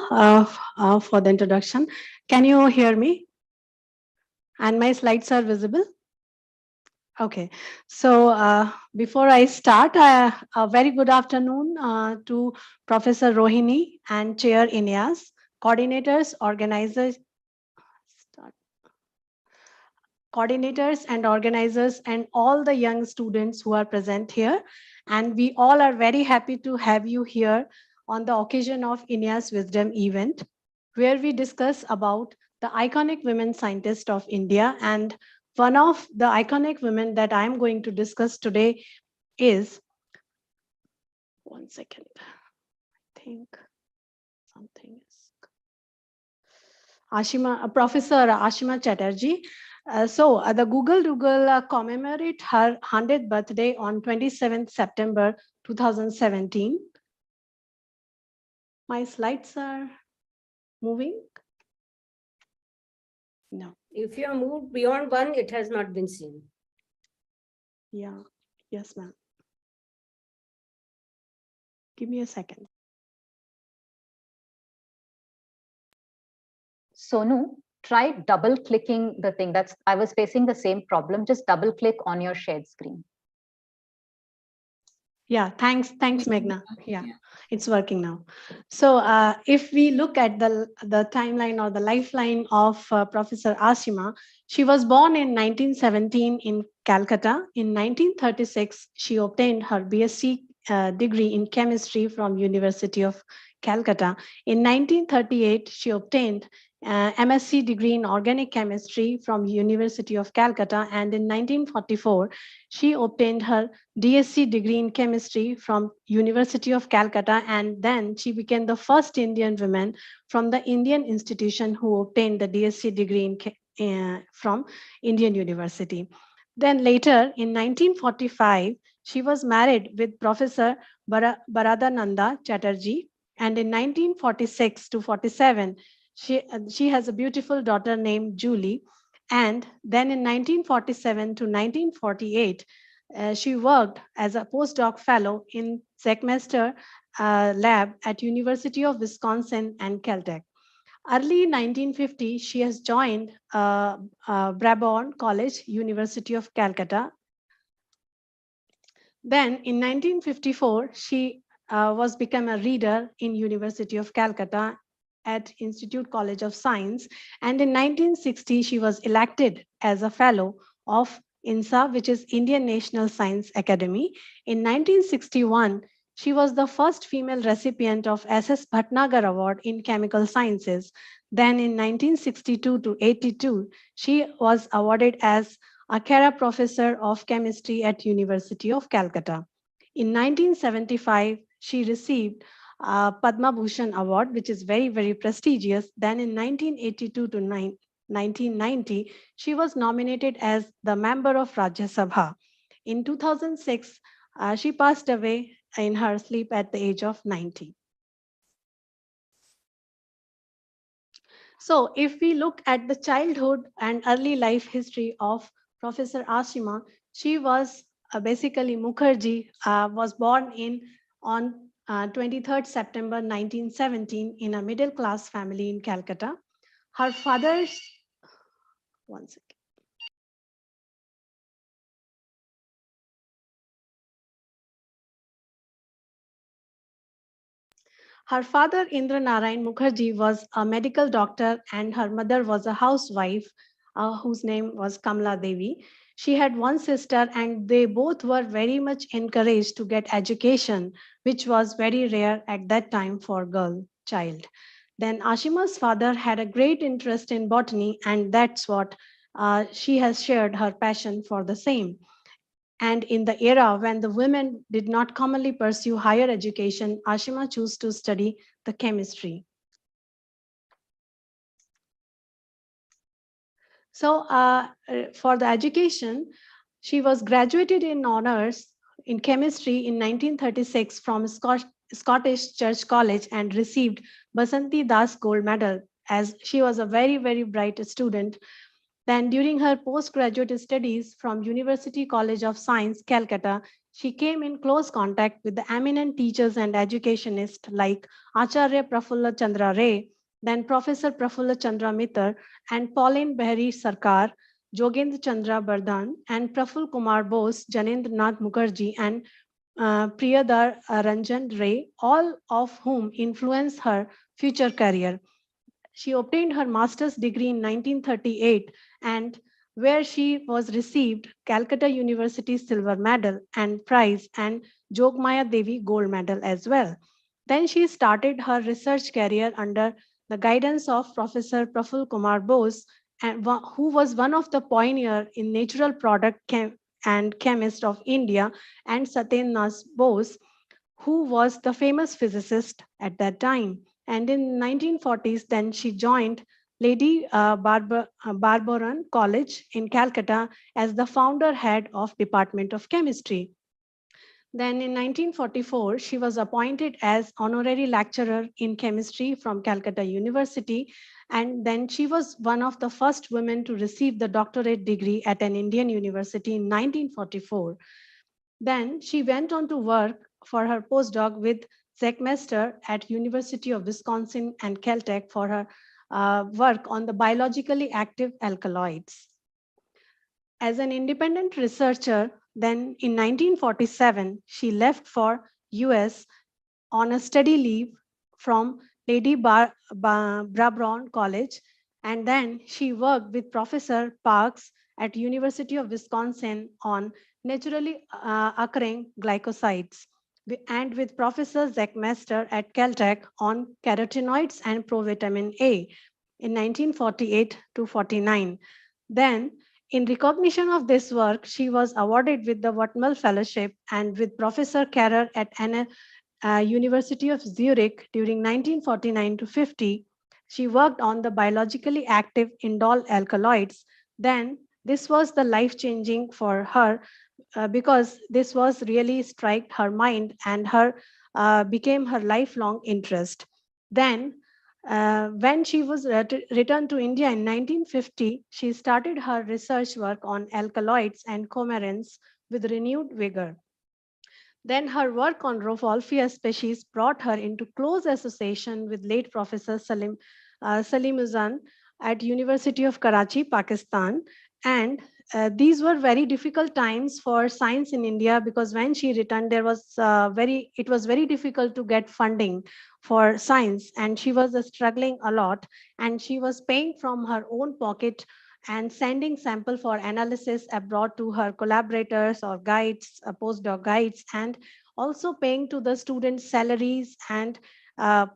K: for the introduction. Can you hear me? And my slides are visible? Okay, so before I start, a very good afternoon to Professor Rohini and Chair INYAS, coordinators, and organizers, and all the young students who are present here. And we all are very happy to have you here on the occasion of INYAS WiSDom event, where we discuss about the iconic women scientists of India. And one of the iconic women that I'm going to discuss today is, one second, I think something is, Professor Asima Chatterjee. The Google commemorate her 100th birthday on 27th September 2017. My slides are moving. No.
F: If you have moved beyond one, it has not been seen.
K: Yeah. Yes, ma'am. Give me a second.
G: Sonu, try double clicking the thing. I was facing the same problem. Just double click on your shared screen.
K: Yeah, thanks, Meghna. Yeah, it's working now. So if we look at the timeline or the lifeline of Professor Asima, she was born in 1917 in Calcutta. In 1936, she obtained her BSc degree in chemistry from University of Calcutta. In 1938, she obtained MSc degree in organic chemistry from University of Calcutta, and in 1944, she obtained her DSc degree in chemistry from University of Calcutta, and then she became the first Indian woman from the Indian institution who obtained the DSc degree from Indian University. Then later, in 1945, she was married with Professor Baradananda Chatterjee, and in 1946 to 47, she has a beautiful daughter named Julie. And then in 1947 to 1948, she worked as a postdoc fellow in Zechmeister lab at University of Wisconsin and Caltech. Early 1950, she has joined Brabourne College, University of Calcutta. Then in 1954, she was become a reader in University of Calcutta at Institute College of Science. And in 1960, she was elected as a fellow of INSA, which is Indian National Science Academy. In 1961, she was the first female recipient of SS Bhatnagar Award in Chemical Sciences. Then in 1962 to 82, she was awarded as a Kara Professor of Chemistry at University of Calcutta. In 1975, she received a Padma Bhushan Award, which is very, very prestigious. Then in 1982 to 1990, she was nominated as the member of Rajya Sabha. In 2006, she passed away in her sleep at the age of 90. So if we look at the childhood and early life history of Professor Asima, she was basically Mukherjee was born on 23rd September 1917 in a middle class family in Calcutta. Her father's, one second. Her father, Indra Narayan Mukherjee, was a medical doctor, and her mother was a housewife whose name was Kamala Devi. She had one sister, and they both were very much encouraged to get education, which was very rare at that time for a girl child. Then Ashima's father had a great interest in botany, and that's what she has shared her passion for the same. And in the era when the women did not commonly pursue higher education, Ashima chose to study the chemistry. So for the education, she was graduated in honors in chemistry in 1936 from Scottish Church College and received Basanti Das Gold Medal, as she was a very, very bright student. Then during her postgraduate studies from University College of Science, Calcutta, she came in close contact with the eminent teachers and educationists like Acharya Prafulla Chandra Ray, then Professor Prafulla Chandra Mitter, and Pauline Behari Sarkar, Jogendra Chandra Bardhan, and Praful Kumar Bose, Janendra Nath Mukherjee, and Priyadar Ranjan Ray, all of whom influenced her future career. She obtained her master's degree in 1938, and where she was received Calcutta University Silver Medal and Prize and Jogmaya Devi Gold Medal as well. Then she started her research career under the guidance of Professor Praful Kumar Bose, and who was one of the pioneer in natural product and chemist of India, and Satyendra Bose, who was the famous physicist at that time. And in 1940s, then she joined Lady Barbaran College in Calcutta as the founder head of Department of Chemistry. Then in 1944, she was appointed as honorary lecturer in chemistry from Calcutta University. And then she was one of the first women to receive the doctorate degree at an Indian university in 1944. Then she went on to work for her postdoc with Zach Mester at University of Wisconsin and Caltech for her work on the biologically active alkaloids. As an independent researcher, then in 1947, she left for US on a study leave from Lady Brabron College, and then she worked with Professor Parks at University of Wisconsin on naturally occurring glycosides, and with Professor Zach Mester at Caltech on carotenoids and provitamin A in 1948 to 49. Then, in recognition of this work, she was awarded with the Whitmel Fellowship, and with Professor Carrer at University of Zurich during 1949 to 50. She worked on the biologically active indole alkaloids. Then this was the life-changing for her because this was really struck her mind and her became her lifelong interest. Then when she was returned to India in 1950, she started her research work on alkaloids and coumarins with renewed vigor. Then her work on Rauwolfia species brought her into close association with late Professor Salimuzan at University of Karachi, Pakistan. And these were very difficult times for science in India because when she returned, it was very difficult to get funding for science, and she was struggling a lot, and she was paying from her own pocket and sending sample for analysis abroad to her collaborators or guides, postdoc guides, and also paying to the students' salaries and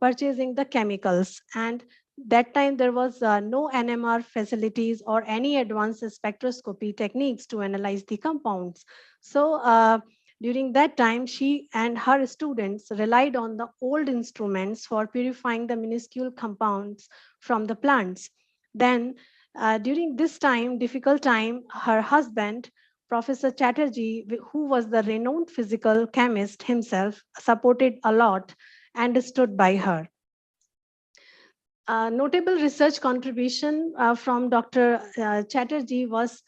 K: purchasing the chemicals. And that time there was no NMR facilities or any advanced spectroscopy techniques to analyze the compounds. So during that time, she and her students relied on the old instruments for purifying the minuscule compounds from the plants. Then during this time, difficult time, her husband, Professor Chatterjee, who was the renowned physical chemist himself, supported a lot and stood by her. Notable research contribution from Dr. Chatterjee was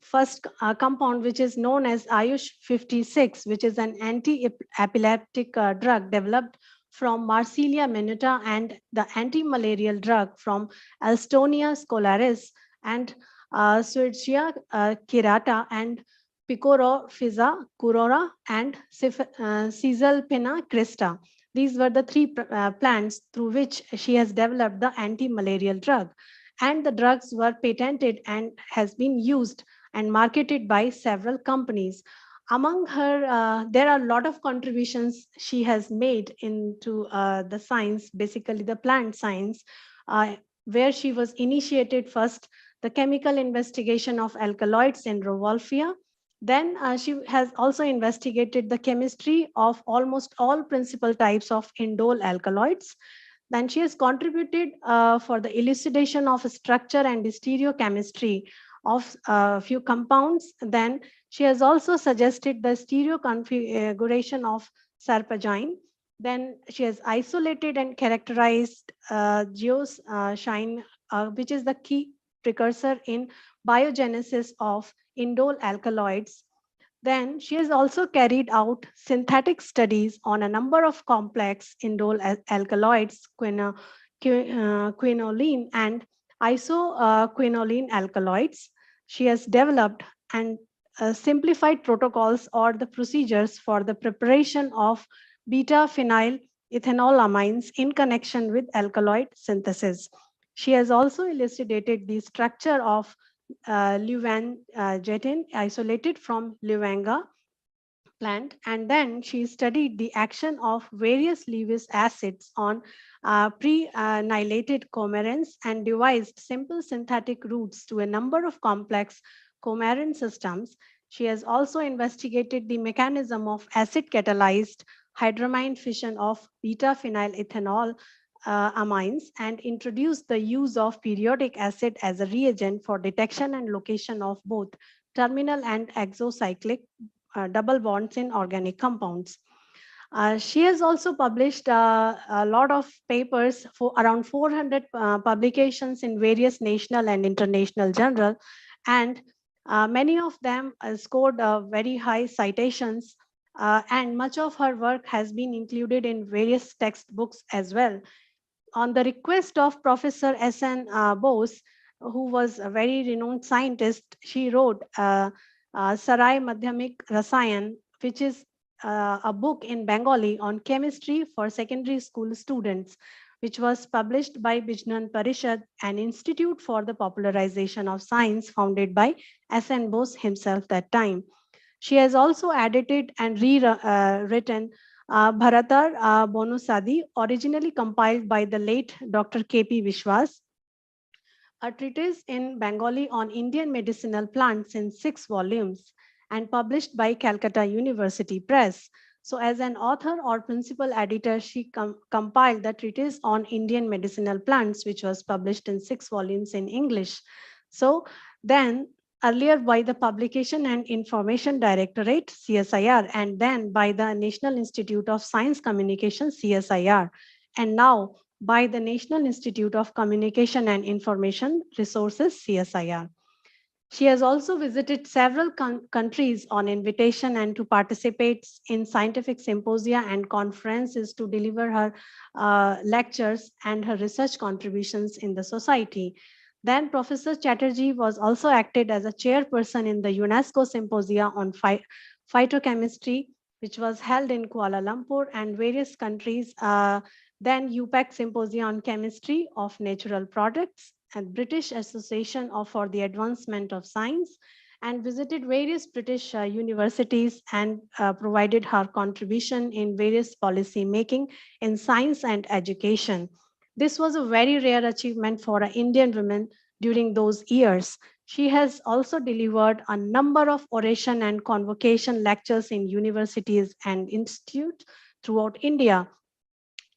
K: first compound, which is known as Ayush 56, which is an anti-epileptic drug developed from Marsilia minuta, and the anti-malarial drug from Alstonia scolaris and Swirtia cirata and Picorophysa curora and Caesalpina crista. These were the three plants through which she has developed the anti-malarial drug. And the drugs were patented and has been used and marketed by several companies. Among her, there are a lot of contributions she has made into the science, basically the plant science, where she was initiated first the chemical investigation of alkaloids in Rauwolfia. Then she has also investigated the chemistry of almost all principal types of indole alkaloids. Then she has contributed for the elucidation of structure and stereochemistry of a few compounds. Then she has also suggested the stereo configuration of serpagine. Then she has isolated and characterized geoshine, which is the key precursor in biogenesis of indole alkaloids. Then she has also carried out synthetic studies on a number of complex indole alkaloids, quinoline and isoquinoline alkaloids. She has developed and simplified protocols or the procedures for the preparation of beta-phenyl ethanolamines in connection with alkaloid synthesis. She has also elucidated the structure of levangetin isolated from levanga plant, and then she studied the action of various Lewis acids on pre-nilated coumarins and devised simple synthetic routes to a number of complex coumarin systems. She has also investigated the mechanism of acid-catalyzed hydramine fission of beta-phenyl ethanol amines and introduced the use of periodic acid as a reagent for detection and location of both terminal and exocyclic double bonds in organic compounds. She has also published a lot of papers, for around 400 publications in various national and international journals, and many of them scored very high citations, and much of her work has been included in various textbooks as well. On the request of Professor S.N. Bose, who was a very renowned scientist, she wrote Sarai Madhyamik Rasayan, which is a book in Bengali on chemistry for secondary school students, which was published by Bijnan Parishad, an institute for the popularization of science founded by S.N. Bose himself that time. She has also edited and rewritten Bharatar Bonusadi, originally compiled by the late Dr. K.P. Vishwas, a treatise in Bengali on Indian medicinal plants in 6 volumes and published by Calcutta University Press. So as an author or principal editor, she compiled the treatise on Indian medicinal plants, which was published in 6 volumes in English. So then earlier by the Publication and Information Directorate, CSIR, and then by the National Institute of Science Communication, CSIR, and now by the National Institute of Communication and Information Resources, CSIR. She has also visited several countries on invitation and to participate in scientific symposia and conferences to deliver her lectures and her research contributions in the society. Then Professor Chatterjee was also acted as a chairperson in the UNESCO Symposia on Phytochemistry, which was held in Kuala Lumpur and various countries. Then UPAC Symposia on Chemistry of Natural Products and British Association for the Advancement of Science, and visited various British universities and provided her contribution in various policy making in science and education. This was a very rare achievement for an Indian woman during those years. She has also delivered a number of oration and convocation lectures in universities and institutes throughout India,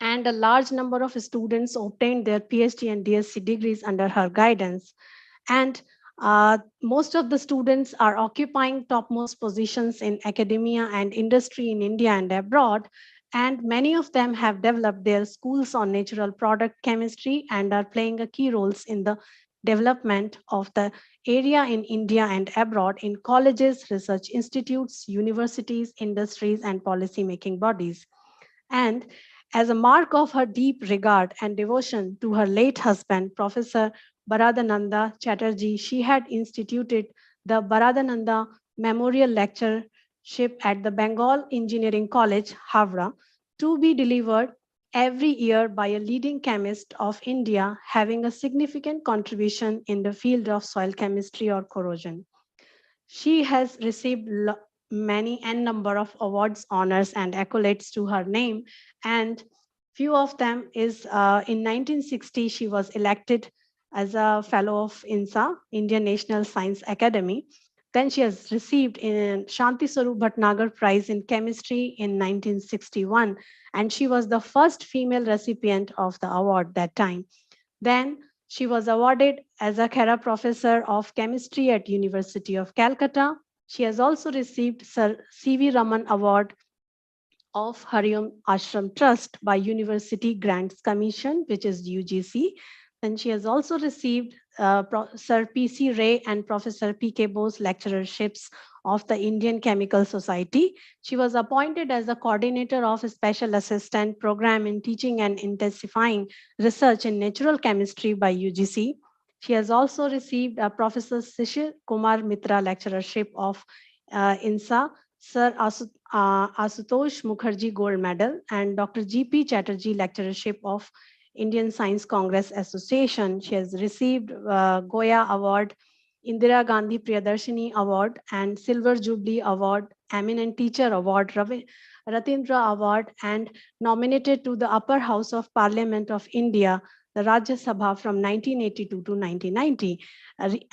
K: and a large number of students obtained their PhD and DSc degrees under her guidance. And most of the students are occupying topmost positions in academia and industry in India and abroad. And many of them have developed their schools on natural product chemistry and are playing a key roles in the development of the area in India and abroad in colleges, research institutes, universities, industries, and policy-making bodies. And as a mark of her deep regard and devotion to her late husband, Professor Baradananda Chatterjee, she had instituted the Baradananda Memorial Lectureship at the Bengal Engineering College, Havra, to be delivered every year by a leading chemist of India having a significant contribution in the field of soil chemistry or corrosion. She has received many number of awards, honors, and accolades to her name, and few of them is in 1960 she was elected as a fellow of INSA, Indian National Science Academy. Then she has received in Shanti Swarup Bhatnagar Prize in Chemistry in 1961, and she was the first female recipient of the award that time. Then she was awarded as a Khera Professor of Chemistry at University of Calcutta. She has also received Sir C.V. Raman Award of Hariom Ashram Trust by University Grants Commission, which is UGC. Then she has also received Sir P.C. Ray and Professor P.K. Bose lecturerships of the Indian Chemical Society. She was appointed as the coordinator of a special assistant program in teaching and intensifying research in natural chemistry by UGC. She has also received a Professor Shishir Kumar Mitra lecturership of INSA, Sir Asutosh Mukherjee Gold Medal, and Dr. G.P. Chatterjee lecturership of Indian Science Congress Association. She has received Goya Award, Indira Gandhi Priyadarshini Award, and Silver Jubilee Award, Eminent Teacher Award, Ratindra Award, and nominated to the Upper House of Parliament of India, the Rajya Sabha from 1982 to 1990.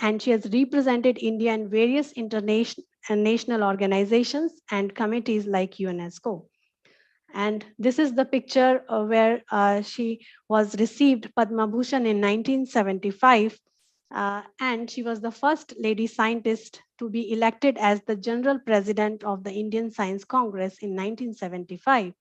K: And she has represented India in various international and national organizations and committees like UNESCO. And this is the picture where she was received Padma Bhushan in 1975. And she was the first lady scientist to be elected as the General President of the Indian Science Congress in 1975.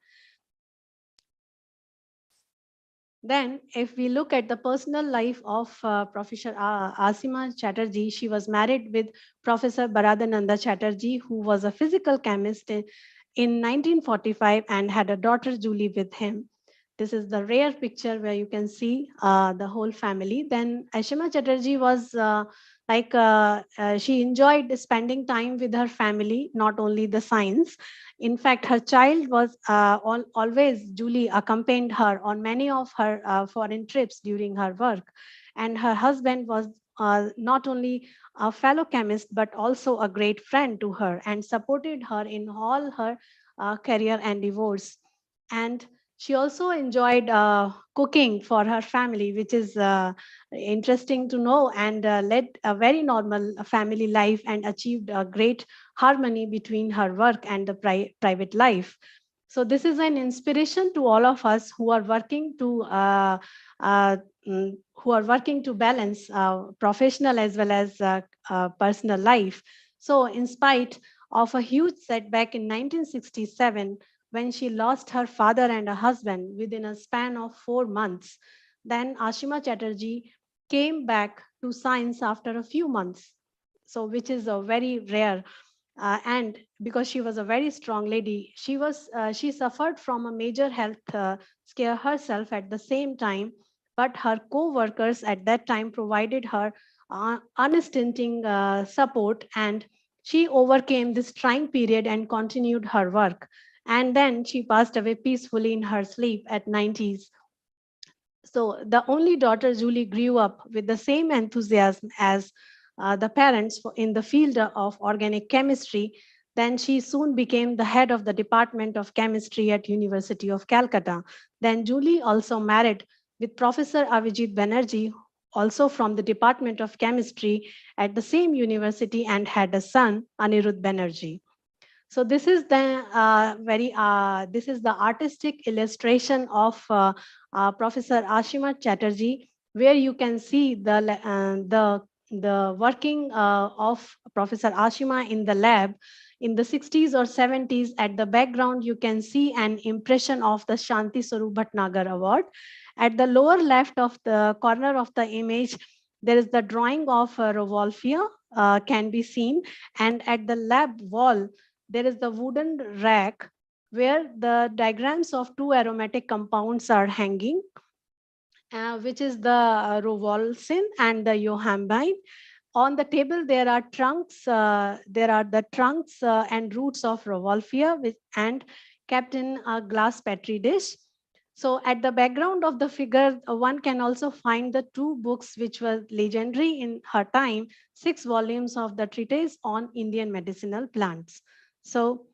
K: Then, if we look at the personal life of Professor Asima Chatterjee, she was married with Professor Baradananda Chatterjee, who was a physical chemist in 1945 and had a daughter, Julie, with him. This is the rare picture where you can see the whole family. Then Asima Chatterjee was she enjoyed spending time with her family, not only the science. In fact, her child was always, Julie accompanied her on many of her foreign trips during her work. And her husband was not only a fellow chemist, but also a great friend to her and supported her in all her career endeavors. And she also enjoyed cooking for her family, which is interesting to know, and led a very normal family life and achieved a great harmony between her work and the private life. So this is an inspiration to all of us who are working to balance professional as well as personal life. So in spite of a huge setback in 1967, when she lost her father and her husband within a span of 4 months, then Asima Chatterjee came back to science after a few months. So which is a very rare. And because she was a very strong lady, she suffered from a major health scare herself at the same time, but her co-workers at that time provided her unstinting support, and she overcame this trying period and continued her work. And then she passed away peacefully in her sleep at 90s. So the only daughter, Julie, grew up with the same enthusiasm as the parents in the field of organic chemistry. Then she soon became the head of the Department of Chemistry at University of Calcutta. Then Julie also married with Professor Avijit Banerjee, also from the Department of Chemistry at the same university, and had a son, Anirudh Banerjee. So this is the this is the artistic illustration of Professor Asima Chatterjee, where you can see the working of Professor Asima in the lab in the 60s or 70s. At the background, you can see an impression of the Shanti Swarup Bhatnagar Award. At the lower left of the corner of the image, there is the drawing of Rovolfia can be seen, and at the lab wall, there is the wooden rack where the diagrams of 2 aromatic compounds are hanging, which is the Rovolsin and the Yohambine. On the table, there are trunks. There are the trunks and roots of Rovolfia, and kept in a glass petri dish. So at the background of the figure, one can also find the 2 books which were legendary in her time, 6 volumes of the treatise on Indian medicinal plants. So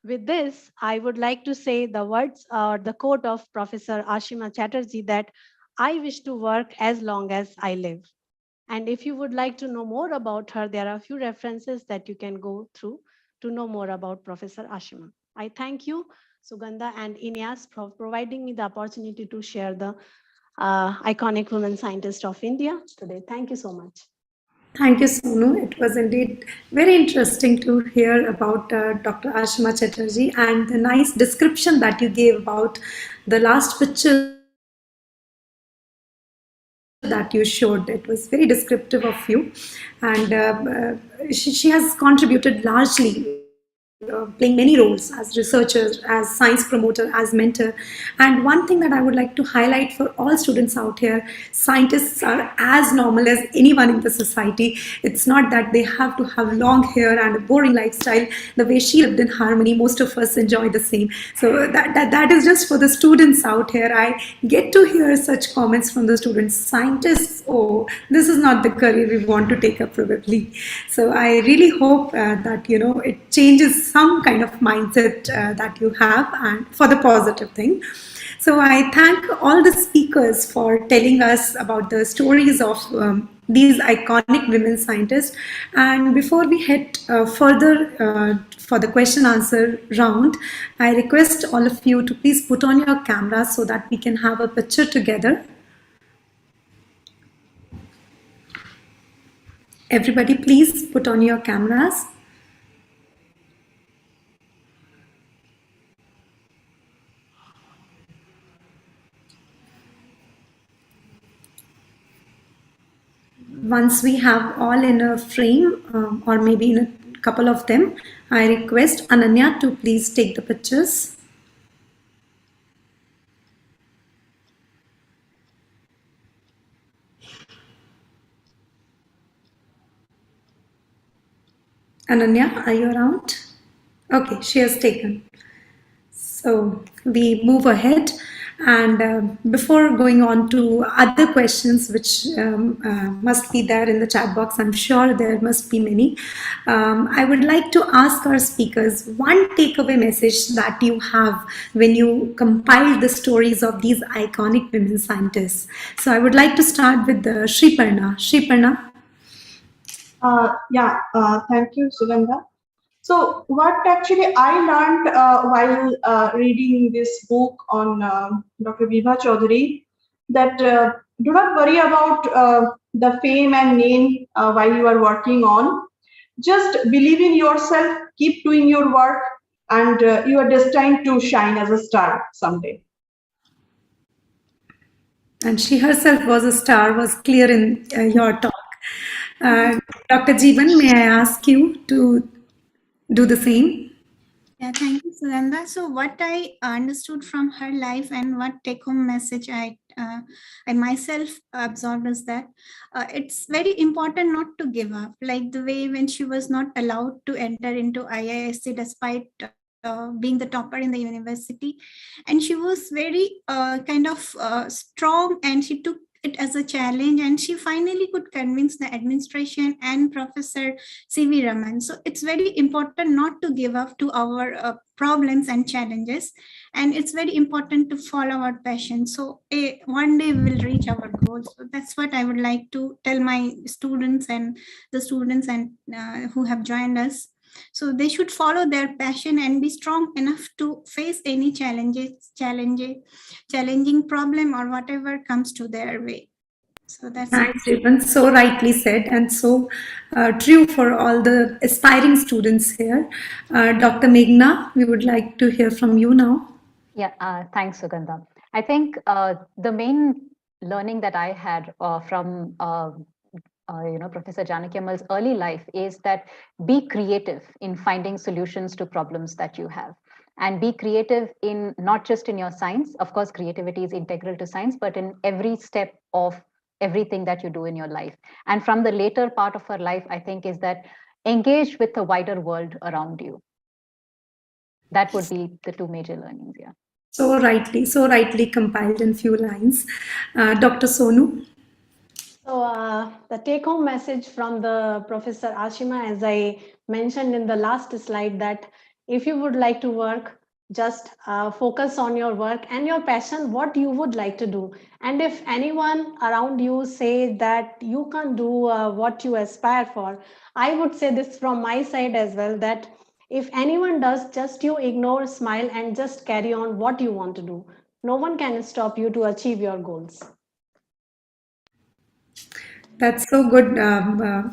K: with this, I would like to say the words or the quote of Professor Asima Chatterjee, that I wish to work as long as I live. And if you would like to know more about her, there are a few references that you can go through to know more about Professor Asima. I thank you, Sugandha and INYAS, for providing me the opportunity to share the iconic women scientist of India today. Thank you so much.
A: Thank you, Sonu. It was indeed very interesting to hear about Dr. Asima Chatterjee, and the nice description that you gave about the last picture that you showed. It was very descriptive of you, and she has contributed largely, playing many roles as researcher, as science promoter, as mentor. And one thing that I would like to highlight for all students out here: scientists are as normal as anyone in the society. It's not that they have to have long hair and a boring lifestyle. The way she lived in harmony, most of us enjoy the same. So that is just for the students out here. I get to hear such comments from the students: scientists, oh, this is not the career we want to take up probably. So I really hope that it changes some kind of mindset that you have, and for the positive thing. So I thank all the speakers for telling us about the stories of these iconic women scientists. And before we head further for the question answer round, I request all of you to please put on your cameras so that we can have a picture together. Everybody, please put on your cameras. Once we have all in a frame, or maybe in a couple of them, I request Ananya to please take the pictures. Ananya, are you around? Okay, she has taken. So we move ahead, and before going on to other questions which must be there in the chat box, I'm sure there must be many, I would like to ask our speakers one takeaway message that you have when you compiled the stories of these iconic women scientists. So I would like to start with Shriparna. Shriparna.
I: Thank you, Sugandha. So what actually I learned while reading this book on Dr. Bibha Chaudhuri, that do not worry about the fame and name while you are working on. Just believe in yourself, keep doing your work, and you are destined to shine as a star someday.
A: And she herself was a star, was clear in your talk. Dr. Jeevan, may I ask you to do the same?
H: Yeah, thank you, Sugandha. So what I understood from her life and what take-home message I myself absorbed is that it's very important not to give up. Like the way when she was not allowed to enter into IISc despite being the topper in the university, and she was very strong, and she took it as a challenge, and she finally could convince the administration and Professor C.V. Raman. So it's very important not to give up to our problems and challenges, and it's very important to follow our passion. So one day we will reach our goals. So that's what I would like to tell my students and the students and who have joined us. So they should follow their passion and be strong enough to face any challenging problem or whatever comes to their way. So that's
A: Thanks, Jeevan. So rightly said, and so true for all the aspiring students here. Dr. Meghna, we would like to hear from you now.
G: Yeah, thanks, Sugandha. I think the main learning that I had from Professor Janaki Ammal's early life is that be creative in finding solutions to problems that you have, and be creative in not just in your science. Of course, creativity is integral to science, but in every step of everything that you do in your life. And from the later part of her life, I think, is that engage with the wider world around you. That would be the two major learnings. Yeah.
A: So rightly compiled in few lines. Dr. Sonu.
K: So the take-home message from the Professor Asima, as I mentioned in the last slide, that if you would like to work, just focus on your work and your passion, what you would like to do. And if anyone around you say that you can't do what you aspire for, I would say this from my side as well, that if anyone does, just you ignore, smile, and just carry on what you want to do. No one can stop you to achieve your goals.
A: That's so good.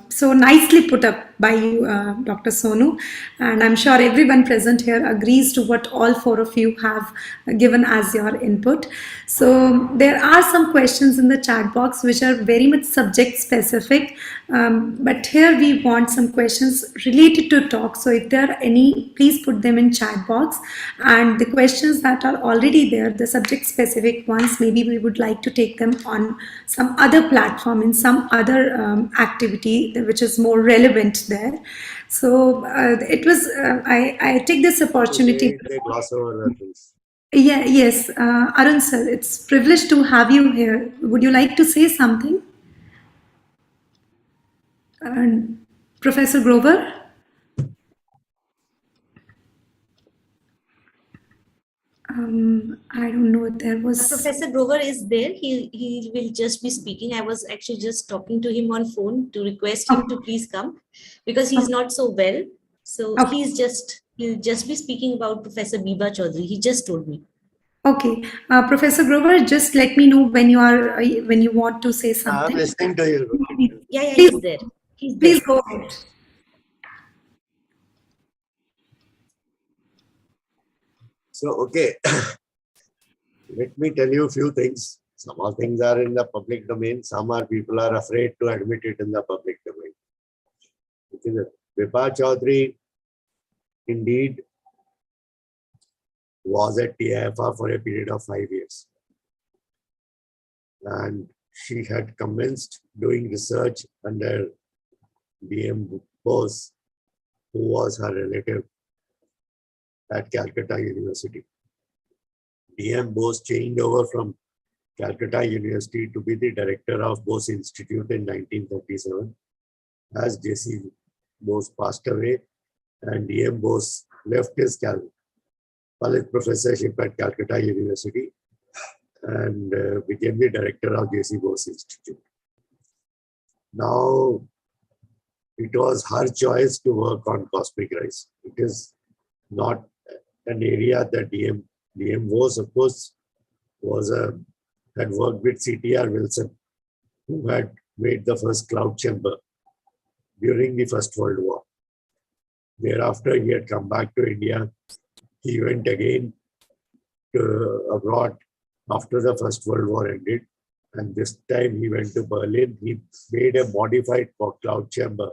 A: So nicely put up by you, Dr. Sonu. And I'm sure everyone present here agrees to what all four of you have given as your input. So there are some questions in the chat box which are very much subject specific, but here we want some questions related to talk. So if there are any, please put them in chat box, and the questions that are already there, the subject specific ones, maybe we would like to take them on some other platform, in some other activity which is more relevant there. So it was, I take this opportunity.
L: Gloss over things.
A: Yeah, yes, Arun sir, it's privileged to have you here. Would you like to say something? Professor Grover? I don't know. There was
E: Professor Grover is there. He will just be speaking. I was actually just talking to him on phone to request him to please come because he's not so well. So he'll just be speaking about Professor Bibha Chaudhuri. He just told me.
A: Okay, Professor Grover, just let me know when you are when you want to say something.
L: I'm listening to you.
E: Yeah,
A: Please,
E: he's there. He's there.
A: Please go ahead.
L: So, okay, let me tell you a few things. Some of things are in the public domain. Some are people are afraid to admit it in the public domain. Bibha Chaudhuri indeed was at TIFR for a period of 5 years. And she had commenced doing research under DM Bose, who was her relative at Calcutta University. DM Bose changed over from Calcutta University to be the director of Bose Institute in 1937. As J.C. Bose passed away and DM Bose left his college professorship at Calcutta University and became the director of J.C. Bose Institute. Now, it was her choice to work on cosmic rays. It is not an area that DM Bose, of course, had worked with C.T.R. Wilson, who had made the first cloud chamber during the First World War. Thereafter, he had come back to India. He went again abroad after the First World War ended. And this time he went to Berlin. He made a modified cloud chamber,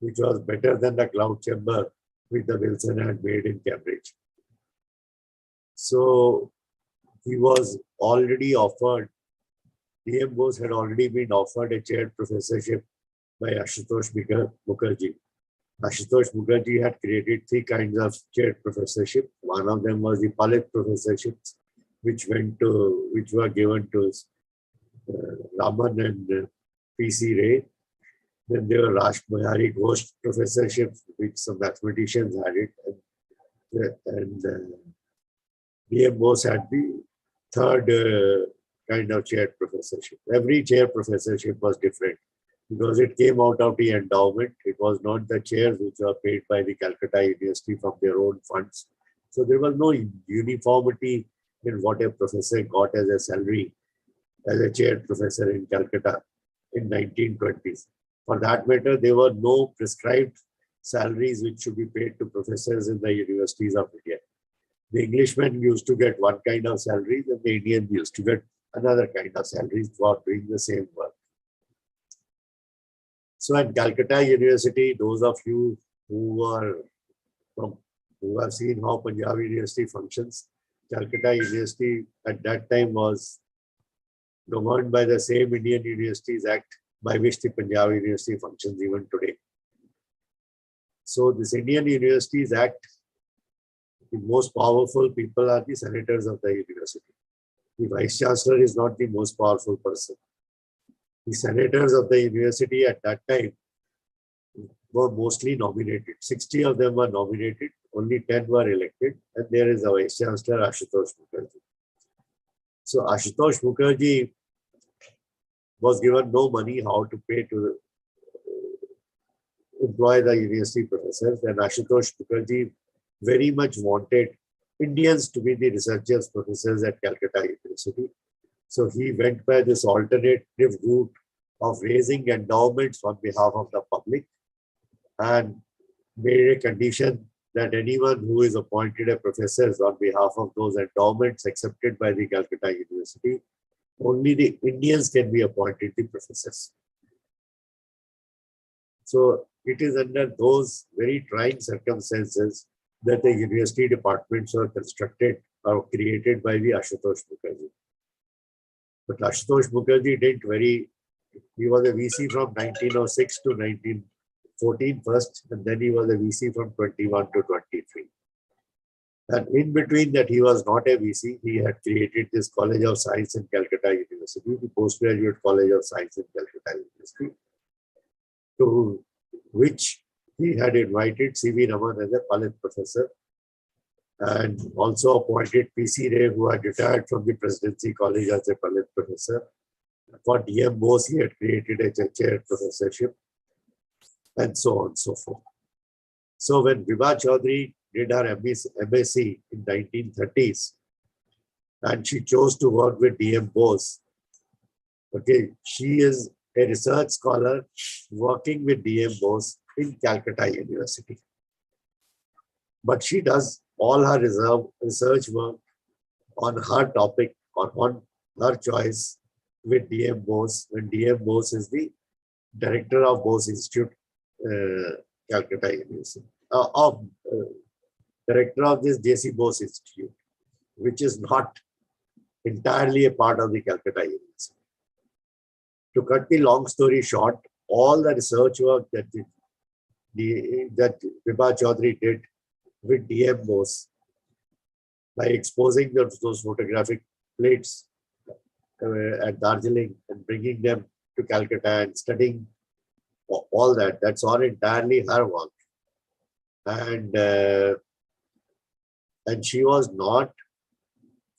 L: which was better than the cloud chamber which the Wilson had made in Cambridge. So he was already offered, DM Bose had already been offered a chaired professorship by Ashutosh Mukherjee. Ashutosh Mukherjee had created 3 kinds of chaired professorship. One of them was the Palit professorships, which were given to Raman and P.C. Ray. Then there were Rashmayari Ghosh professorships, which some mathematicians had it. And DM Bose had the 3rd kind of chaired professorship. Every chair professorship was different because it came out of the endowment. It was not the chairs which were paid by the Calcutta University from their own funds. So there was no uniformity in what a professor got as a salary as a chaired professor in Calcutta in 1920s. For that matter, there were no prescribed salaries which should be paid to professors in the universities of India. The Englishmen used to get one kind of salaries and the Indians used to get another kind of salaries for doing the same work. So at Calcutta University, those of you who have seen how Punjab University functions, Calcutta University at that time was governed by the same Indian Universities Act by which the Punjab University functions even today. So this Indian Universities Act, the most powerful people are the senators of the university. The Vice Chancellor is not the most powerful person. The senators of the university at that time were mostly nominated. 60 of them were nominated, only 10 were elected, and there is the Vice Chancellor Ashutosh Mukherjee. So Ashutosh Mukherjee was given no money how to pay to employ the university professors, and Ashutosh Mukherjee very much wanted Indians to be the researchers, professors at Calcutta University. So he went by this alternative route of raising endowments on behalf of the public and made a condition that anyone who is appointed a professor on behalf of those endowments accepted by the Calcutta University, only the Indians can be appointed the professors. So it is under those very trying circumstances that the university departments were constructed or created by the Ashutosh Mukherjee. But Ashutosh Mukherjee didn't he was a VC from 1906 to 1914 first, and then he was a VC from 21 to 23. And in between that, he was not a VC. He had created this College of Science in Calcutta University, the Postgraduate College of Science in Calcutta University, to which he had invited C.V. Raman as a Palit professor, and also appointed P.C. Ray, who had retired from the Presidency College as a Palit professor. For D.M. Bose, he had created a chair professorship, and so on and so forth. So when Bibha Chaudhuri did her MSc in 1930s, and she chose to work with D.M. Bose, okay, she is a research scholar working with D.M. Bose in Calcutta University. But she does all her research work on her topic or on her choice with D.M. Bose, when D.M. Bose is the director of Bose Institute, Calcutta University, director of this J.C. Bose Institute, which is not entirely a part of the Calcutta University. To cut the long story short, all the research work that Bibha Chaudhuri did with D.M. Bose by exposing those photographic plates at Darjeeling and bringing them to Calcutta and studying all that. That's all entirely her work. And she was not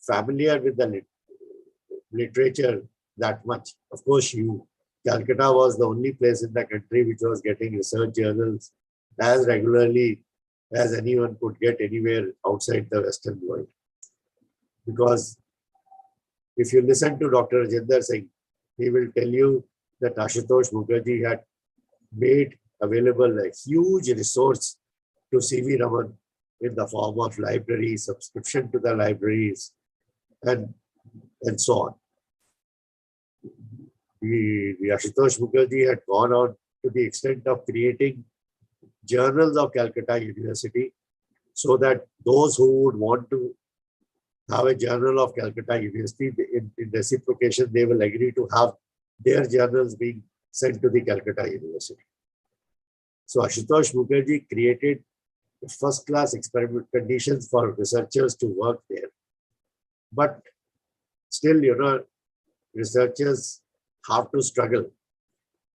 L: familiar with the literature that much. Of course, Calcutta was the only place in the country which was getting research journals as regularly as anyone could get anywhere outside the Western world. Because if you listen to Dr. Rajinder Singh, he will tell you that Ashutosh Mukherjee had made available a huge resource to C.V. Raman in the form of libraries, subscription to the libraries, and so on. The Ashutosh Mukherjee had gone on to the extent of creating journals of Calcutta University, so that those who would want to have a journal of Calcutta University, in reciprocation, they will agree to have their journals being sent to the Calcutta University. So Ashutosh Mukherjee created first-class experiment conditions for researchers to work there. But still, researchers have to struggle.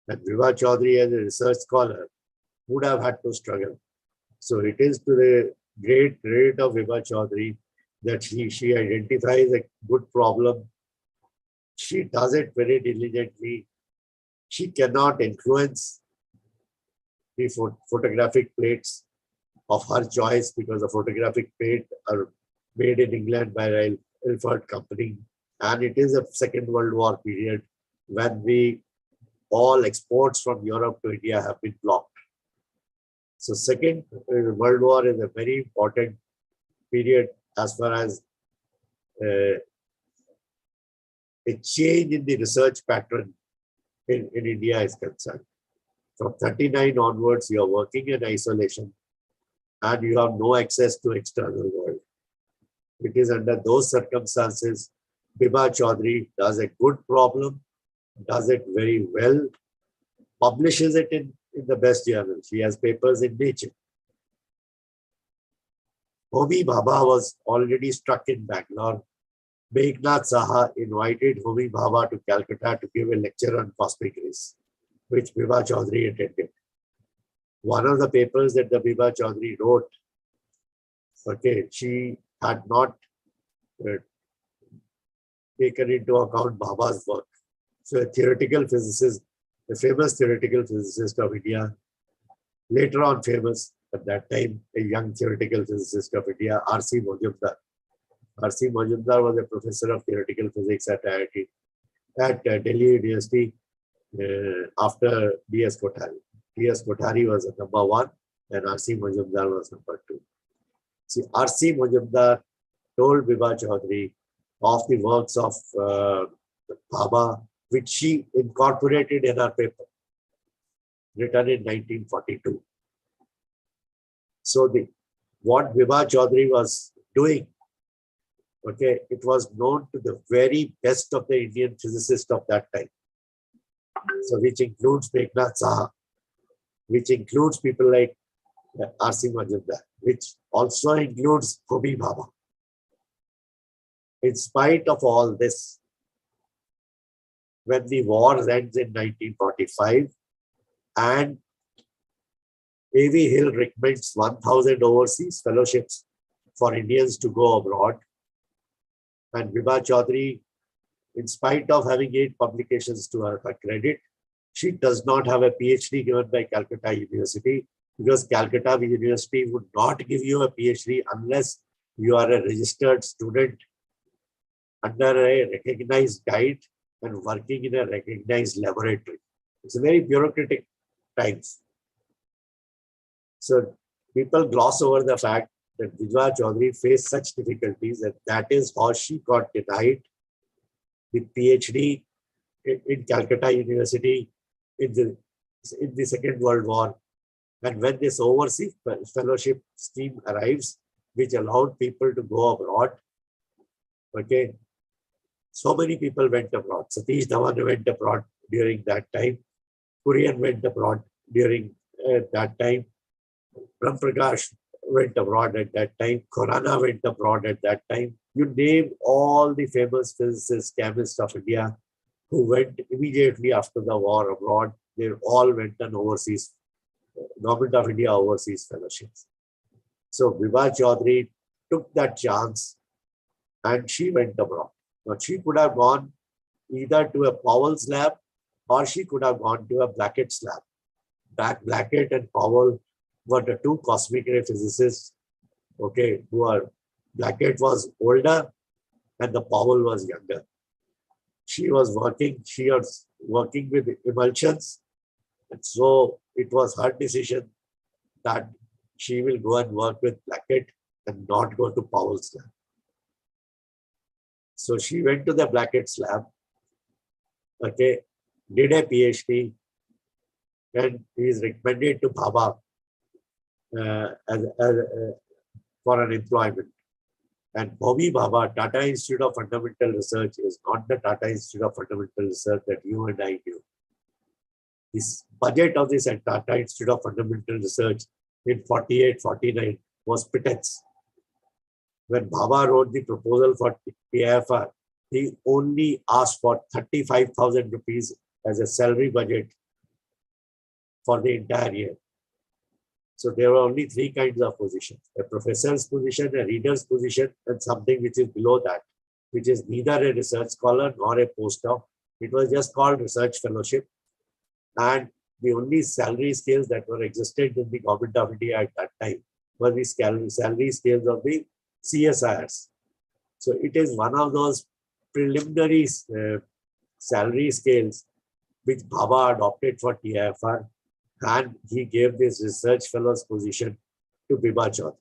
L: And Bibha Chaudhuri, as a research scholar, would have had to struggle. So it is to the great credit of Bibha Chaudhuri that she identifies a good problem. She does it very diligently. She cannot influence the photographic plates of her choice, because the photographic plate are made in England by Ilford Company. And it is a Second World War period when all exports from Europe to India have been blocked. So Second World War is a very important period as far as a change in the research pattern in India is concerned. From 39 onwards, you are working in isolation and you have no access to external world. It is under those circumstances, Bibha Chaudhuri does a good problem, does it very well, publishes it in the best journal. She has papers in Nature. Homi Bhabha was already struck in Bangalore. Meghnad Saha invited Homi Bhabha to Calcutta to give a lecture on cosmic rays, which Bibha Chaudhuri attended. One of the papers that the Bibha Chaudhuri wrote, she had not taken into account Bhabha's work. So a theoretical physicist, a famous theoretical physicist of India, later on famous, at that time, a young theoretical physicist of India, R.C. Majumdar. R.C. Majumdar was a professor of theoretical physics at IIT, at Delhi University after B.S. Kothari. T.S. Kothari was number 1 and R.C. Majumdar was number 2. See, R.C. Majumdar told Bibha Chaudhuri of the works of Bhabha, which she incorporated in her paper, written in 1942. So what Bibha Chaudhuri was doing, okay, it was known to the very best of the Indian physicists of that time. So which includes Meghnad Saha, which includes people like R.C. Majumdar, which also includes Homi Bhabha. In spite of all this, when the war ends in 1945 and A.V. Hill recommends 1,000 overseas fellowships for Indians to go abroad, and Bibha Chaudhuri, in spite of having 8 publications to her credit, she does not have a PhD given by Calcutta University, because Calcutta University would not give you a PhD unless you are a registered student under a recognized guide and working in a recognized laboratory. It's a very bureaucratic times. So people gloss over the fact that Bibha Chaudhuri faced such difficulties, and that is how she got denied the PhD in Calcutta University in the Second World War. And when this overseas fellowship scheme arrives, which allowed people to go abroad, okay, so many people went abroad. Satish Dhawan went abroad during that time. Kurian went abroad during that time. Ram Prakash went abroad at that time. Khurana went abroad at that time. You name all the famous physicists, chemists of India who went immediately after the war abroad. They all went on overseas, Government of India overseas fellowships. So Bibha Chaudhuri took that chance and she went abroad. Now she could have gone either to a Powell's lab or she could have gone to a Blackett's lab. Blackett and Powell were the 2 cosmic ray physicists, okay, Blackett was older and the Powell was younger. She was working with emulsions, and so it was her decision that she will go and work with Blackett and not go to Powell's lab. So she went to the Blackett's lab, okay, did a PhD, and is recommended to Bhabha for an employment. And Homi Bhabha, Tata Institute of Fundamental Research, is not the Tata Institute of Fundamental Research that you and I knew. This budget of this Tata Institute of Fundamental Research in 48-49 was pittance. When Bhabha wrote the proposal for TIFR, he only asked for 35,000 rupees as a salary budget for the entire year. So there were only 3 kinds of positions: a professor's position, a reader's position, and something which is below that, which is neither a research scholar nor a postdoc. It was just called research fellowship. And the only salary scales that were existent in the Government of India at that time were the salary scales of the CSIRs. So it is one of those preliminary salary scales which Bhabha adopted for TIFR, and he gave this research fellow's position to Bibha Chaudhuri.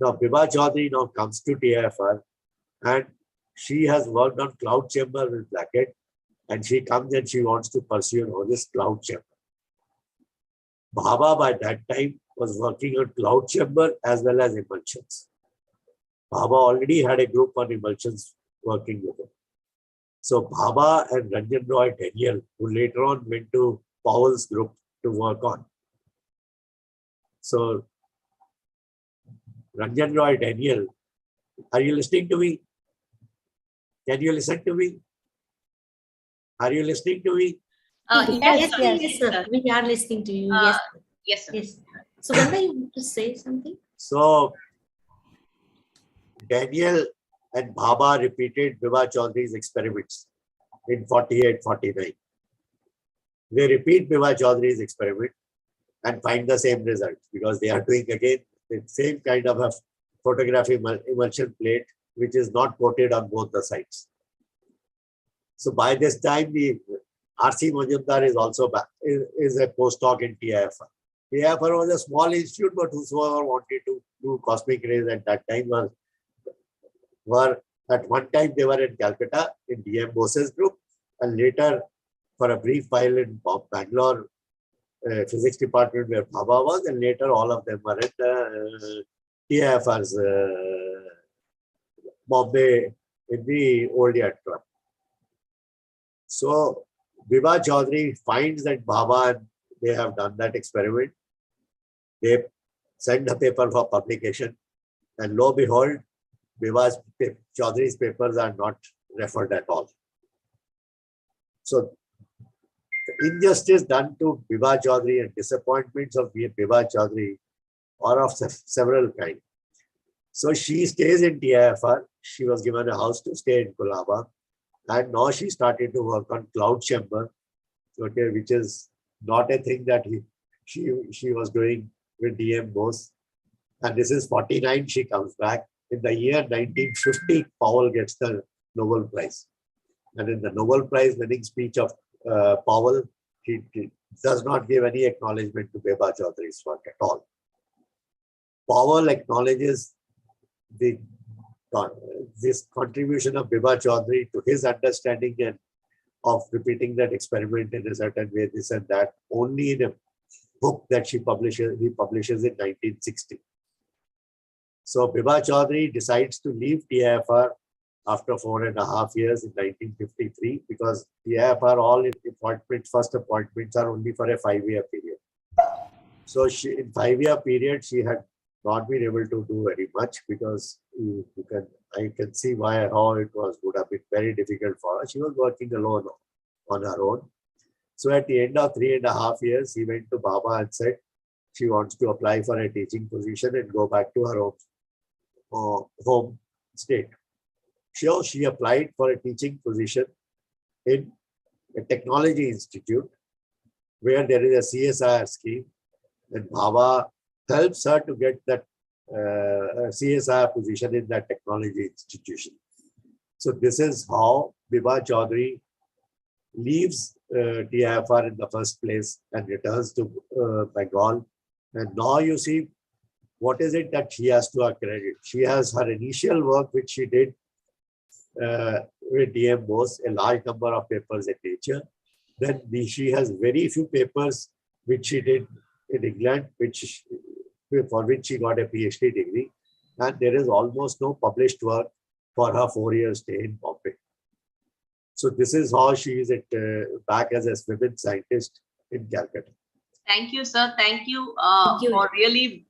L: Now Bibha Chaudhuri now comes to TIFR and she has worked on cloud chamber with Blackett, and she comes and she wants to pursue this cloud chamber. Bhabha by that time was working on cloud chamber as well as emulsions. Bhabha already had a group on emulsions working with him. So Bhabha and Ranjan Roy Daniel, who later on went to Powell's group to work on. So Ranjan Roy Daniel, are you listening to me? Can you listen to me? Are you listening to me?
E: Yes, sir. We are listening to you. Yes.
B: Yes, sir.
E: Yes. So Ganda, you want to say something?
L: So Daniel and Bhabha repeated Bibha Chaudhuri's experiments in 48-49. They repeat Bibha Chaudhuri's experiment and find the same results, because they are doing again the same kind of a photographic emulsion plate, which is not coated on both the sides. So by this time, the R.C. Majumdar is also back, is a postdoc in TIFR. TIFR was a small institute, but whosoever wanted to do cosmic rays at that time were at one time they were in Calcutta in DM Bose's group, and later for a brief while in Bangalore physics department where Bhabha was, and later all of them were in TIFR's Bombay in the old Yard Club. So Bibha Chaudhuri finds that Bhabha and they have done that experiment. They send a paper for publication, and lo and behold, Bibha Chaudhuri's papers are not referred at all. So the injustice done to Bibha Chaudhuri and disappointments of Bibha Chaudhuri are of several kinds. So she stays in TIFR. She was given a house to stay in Colaba. And now she started to work on cloud chamber, okay, which is not a thing that she was doing with DM Bose. And this is 49, she comes back. In the year 1950, Powell gets the Nobel Prize. And in the Nobel Prize winning speech of Powell, he does not give any acknowledgement to Bibha Chaudhuri's work at all. Powell acknowledges this contribution of Bibha Chaudhuri to his understanding and of repeating that experiment in a certain way, this and that, only in a book that he publishes in 1960. So Bibha Chaudhuri decides to leave TIFR after 4.5 years in 1953, because TIFR all first appointments are only for a 5-year period. So in 5-year period, she had not been able to do very much, because I can see how it would have been very difficult for her. She was working alone on her own. So at the end of 3.5 years, he went to Bhabha and said she wants to apply for a teaching position and go back to her home state. So she applied for a teaching position in a technology institute where there is a CSIR scheme, and Bhabha helps her to get that CSIR position in that technology institution. So this is how Bibha Chaudhuri leaves TIFR in the first place and returns to Bengal. And now you see, what is it that she has to accredit? She has her initial work, which she did with DM Bose, a large number of papers in Nature. Then she has very few papers which she did in England, for which she got a PhD degree. And there is almost no published work for her 4-year stay in Bombay. So this is how she is back as a women scientist in Calcutta.
B: Thank you, sir. Thank you for really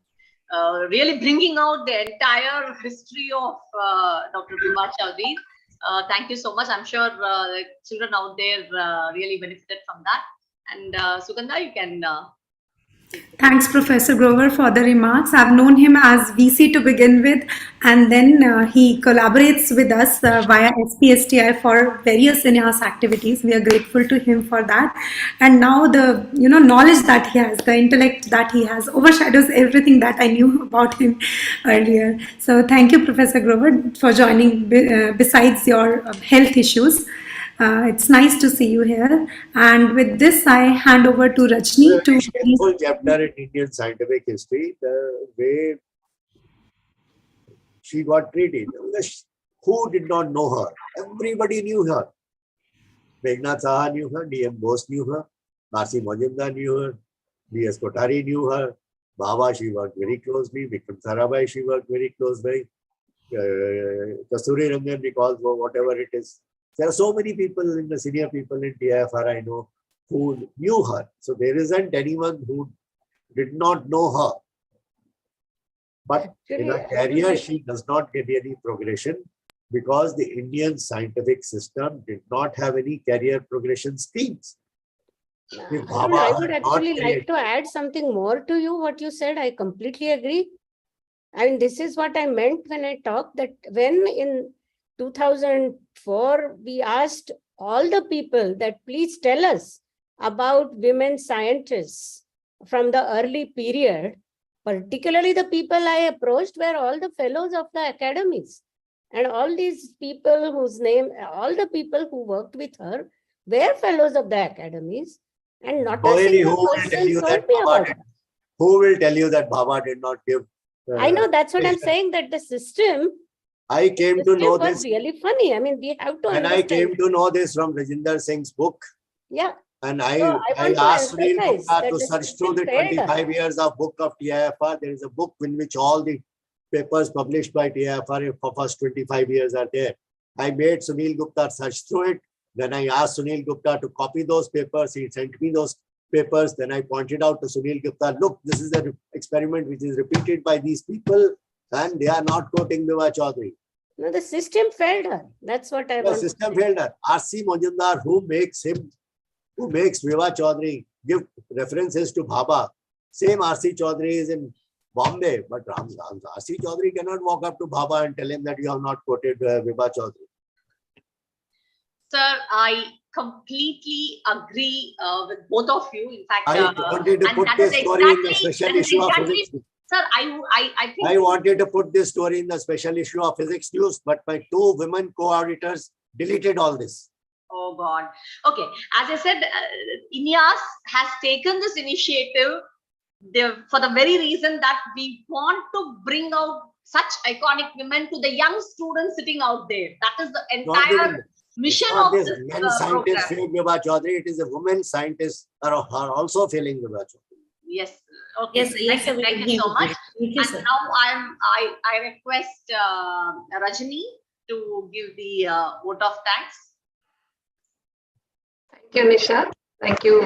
B: bringing out the entire history of Dr. Bibha Chaudhuri. Thank you so much. I'm sure the children out there really benefited from that. And Sugandha, you can...
A: Thanks, Professor Grover, for the remarks. I've known him as VC to begin with, and then he collaborates with us via SPSTI for various INYAS activities. We are grateful to him for that. And now the knowledge that he has, the intellect that he has, overshadows everything that I knew about him earlier. So thank you, Professor Grover, for joining besides your health issues. It's nice to see you here. And with this, I hand over to Rajni to...
L: A full chapter in Indian scientific history, the way she got treated. Who did not know her? Everybody knew her. Meghnad Saha knew her, DM Bose knew her, R.C. Majumdar knew her, B.S. Kothari knew her, Bhabha, she worked very closely, Vikram Sarabhai, she worked very closely, Kasturi Rangan recalls whatever it is. There are so many people in the senior people in TIFR I know who knew her. So there isn't anyone who did not know her. But in her career, she does not get any progression because the Indian scientific system did not have any career progression schemes.
F: I would actually like to add something more to you, what you said. I completely agree. And this is what I meant when I talked that when in 2004, we asked all the people that please tell us about women scientists from the early period. Particularly the people I approached were all the fellows of the academies. And all these people whose name, all the people who worked with her were fellows of the academies, and not a
L: Sohini,
F: single person told me about that.
L: Who will tell you that Bhabha did not give?
F: I know, that's what I'm saying, that the system
L: I came to know
F: was
L: this.
F: really funny. I mean, we have to
L: And
F: understand.
L: I came to know this from Rajinder Singh's book.
F: Yeah.
L: And
F: So
L: I
F: want to
L: asked Sunil
F: emphasize
L: Gupta
F: that
L: to
F: the
L: search through the
F: system failed us.
L: 25 years of book of TIFR. There is a book in which all the papers published by TIFR for first 25 years are there. I made Sunil Gupta search through it. Then I asked Sunil Gupta to copy those papers. He sent me those papers. Then I pointed out to Sunil Gupta, look, this is an experiment which is repeated by these people and they are not quoting Bibha Chaudhuri.
F: No, the system failed her. That's what I want.
L: The system failed her. R.C. Majumdar, who makes Bibha Chaudhuri give references to Bhabha. Same R.C. Chaudhuri is in Bombay, but R.C. Chaudhuri cannot walk up to Bhabha and tell him that you have not quoted Bibha Chaudhuri.
B: Sir, I completely agree with both of you. In fact,
L: I wanted to put this story in the special issue of physics.
B: Sir, I think
L: I wanted to put this story in the special issue of physics news, but my two women co-auditors deleted all this.
B: Oh God. Okay. As I said, INYAS has taken this initiative for the very reason that we want to bring out such iconic women to the young students sitting out there. That is the entire mission of this
L: men scientists failed Bibha Chaudhuri. It is the women scientists are also failing Bibha Chaudhuri.
B: Yes. Okay.
E: Yes,
B: Thank you so much.
E: Thank you,
B: and
E: sir.
B: now I request Rajani to give the vote of thanks.
M: Thank you, Nisha. Thank you,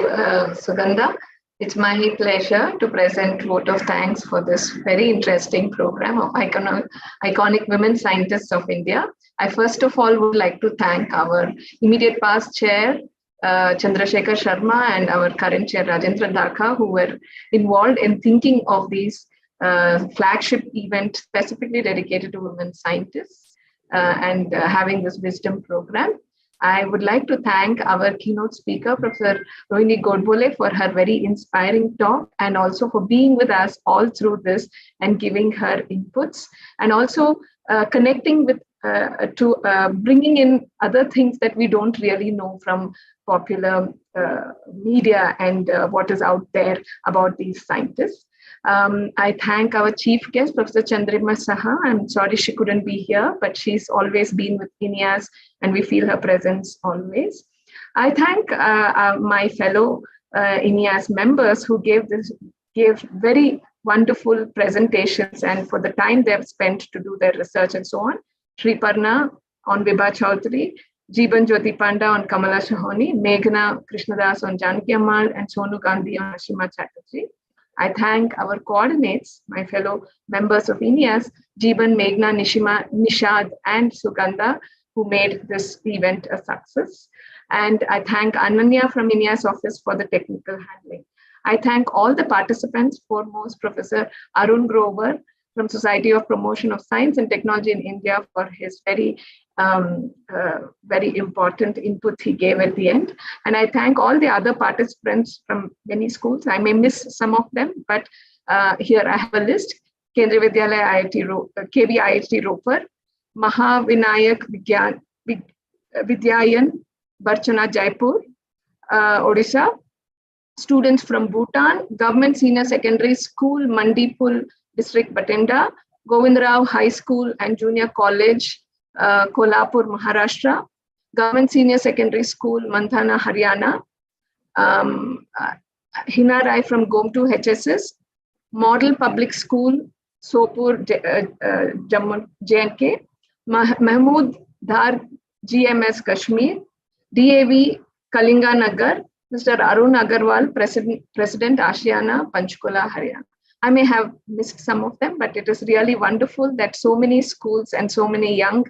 M: Sugandha. It's my pleasure to present vote of thanks for this very interesting program of iconic women scientists of India. I first of all would like to thank our immediate past chair, Chandrasekhar Sharma, and our current chair, Rajendra Dhaka, who were involved in thinking of these flagship event specifically dedicated to women scientists and having this WiSDom program. I would like to thank our keynote speaker, Professor Rohini Godbole, for her very inspiring talk and also for being with us all through this and giving her inputs, and also connecting with bringing in other things that we don't really know from popular media and what is out there about these scientists. I thank our chief guest, Professor Chandrima Saha. I'm sorry she couldn't be here, but she's always been with INYAS and we feel her presence always. I thank my fellow INYAS members who gave very wonderful presentations and for the time they've spent to do their research and so on. Sriparna on Bibha Chaudhuri, Jeeban Jyoti Panda on Kamala Sohonie, Meghna Krishnadas on Janaki Ammal, and Sonu Gandhi on Asima Chatterjee. I thank our coordinates, my fellow members of INYAS, Jeeban, Meghna, Nishad, and Sugandha, who made this event a success. And I thank Ananya from INYAS office for the technical handling. I thank all the participants, foremost Professor Arun Grover from Society of Promotion of Science and Technology in India for his very important input he gave at the end. And I thank all the other participants from many schools. I may miss some of them, but here I have a list. Kendriya Vidyalaya KB IIT Ropar, Mahavinayak Vidyayan, Barchana Jaipur, Odisha, students from Bhutan, Government Senior Secondary School, Mandipul District, Batenda, Govindrao High School and Junior College, Kolhapur, Maharashtra, Government Senior Secondary School, Manthana, Haryana, Hina Rai from Gomtu HSS, Model Public School, Sopur, Jammu, JNK, Mahmood Dhar, GMS Kashmir, DAV Kalinga Nagar, Mr. Arun Agarwal, President Ashiana, Panchkula, Haryana. I may have missed some of them, but it is really wonderful that so many schools and so many young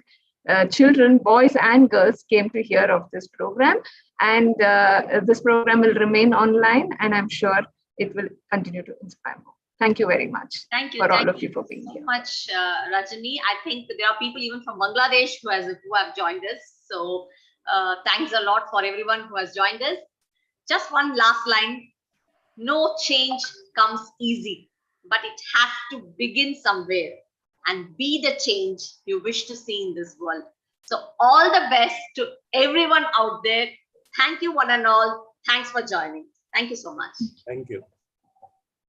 M: children, boys and girls, came to hear of this program. And this program will remain online, and I'm sure it will continue to inspire more. Thank you very much.
B: Thank you.
M: For all of you for being here.
B: Much, Rajani. I think there are people even from Bangladesh who have joined us. So thanks a lot for everyone who has joined us. Just one last line. No change comes easy, but it has to begin somewhere and be the change you wish to see in this world. So all the best to everyone out there. Thank you, one and all. Thanks for joining. Thank you so much.
L: Thank you.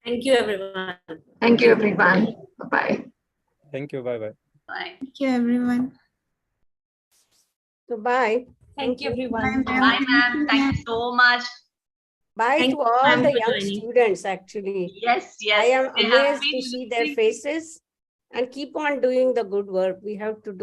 E: Thank you, everyone.
M: Thank you, everyone. Bye-bye.
D: Thank you. Bye-bye.
B: Bye.
H: Thank you, everyone.
F: So bye.
E: Thank you, everyone.
H: Bye,
B: Bye, ma'am. Thank you so much.
F: Bye
E: Thank
F: to
E: you,
F: all
E: ma'am,
F: the
E: for
F: young
E: joining.
F: students, actually.
B: Yes, yes.
F: I am
B: They have
F: amazed
B: been
F: to see their
B: listening.
F: faces and keep on doing the good work. We have to do.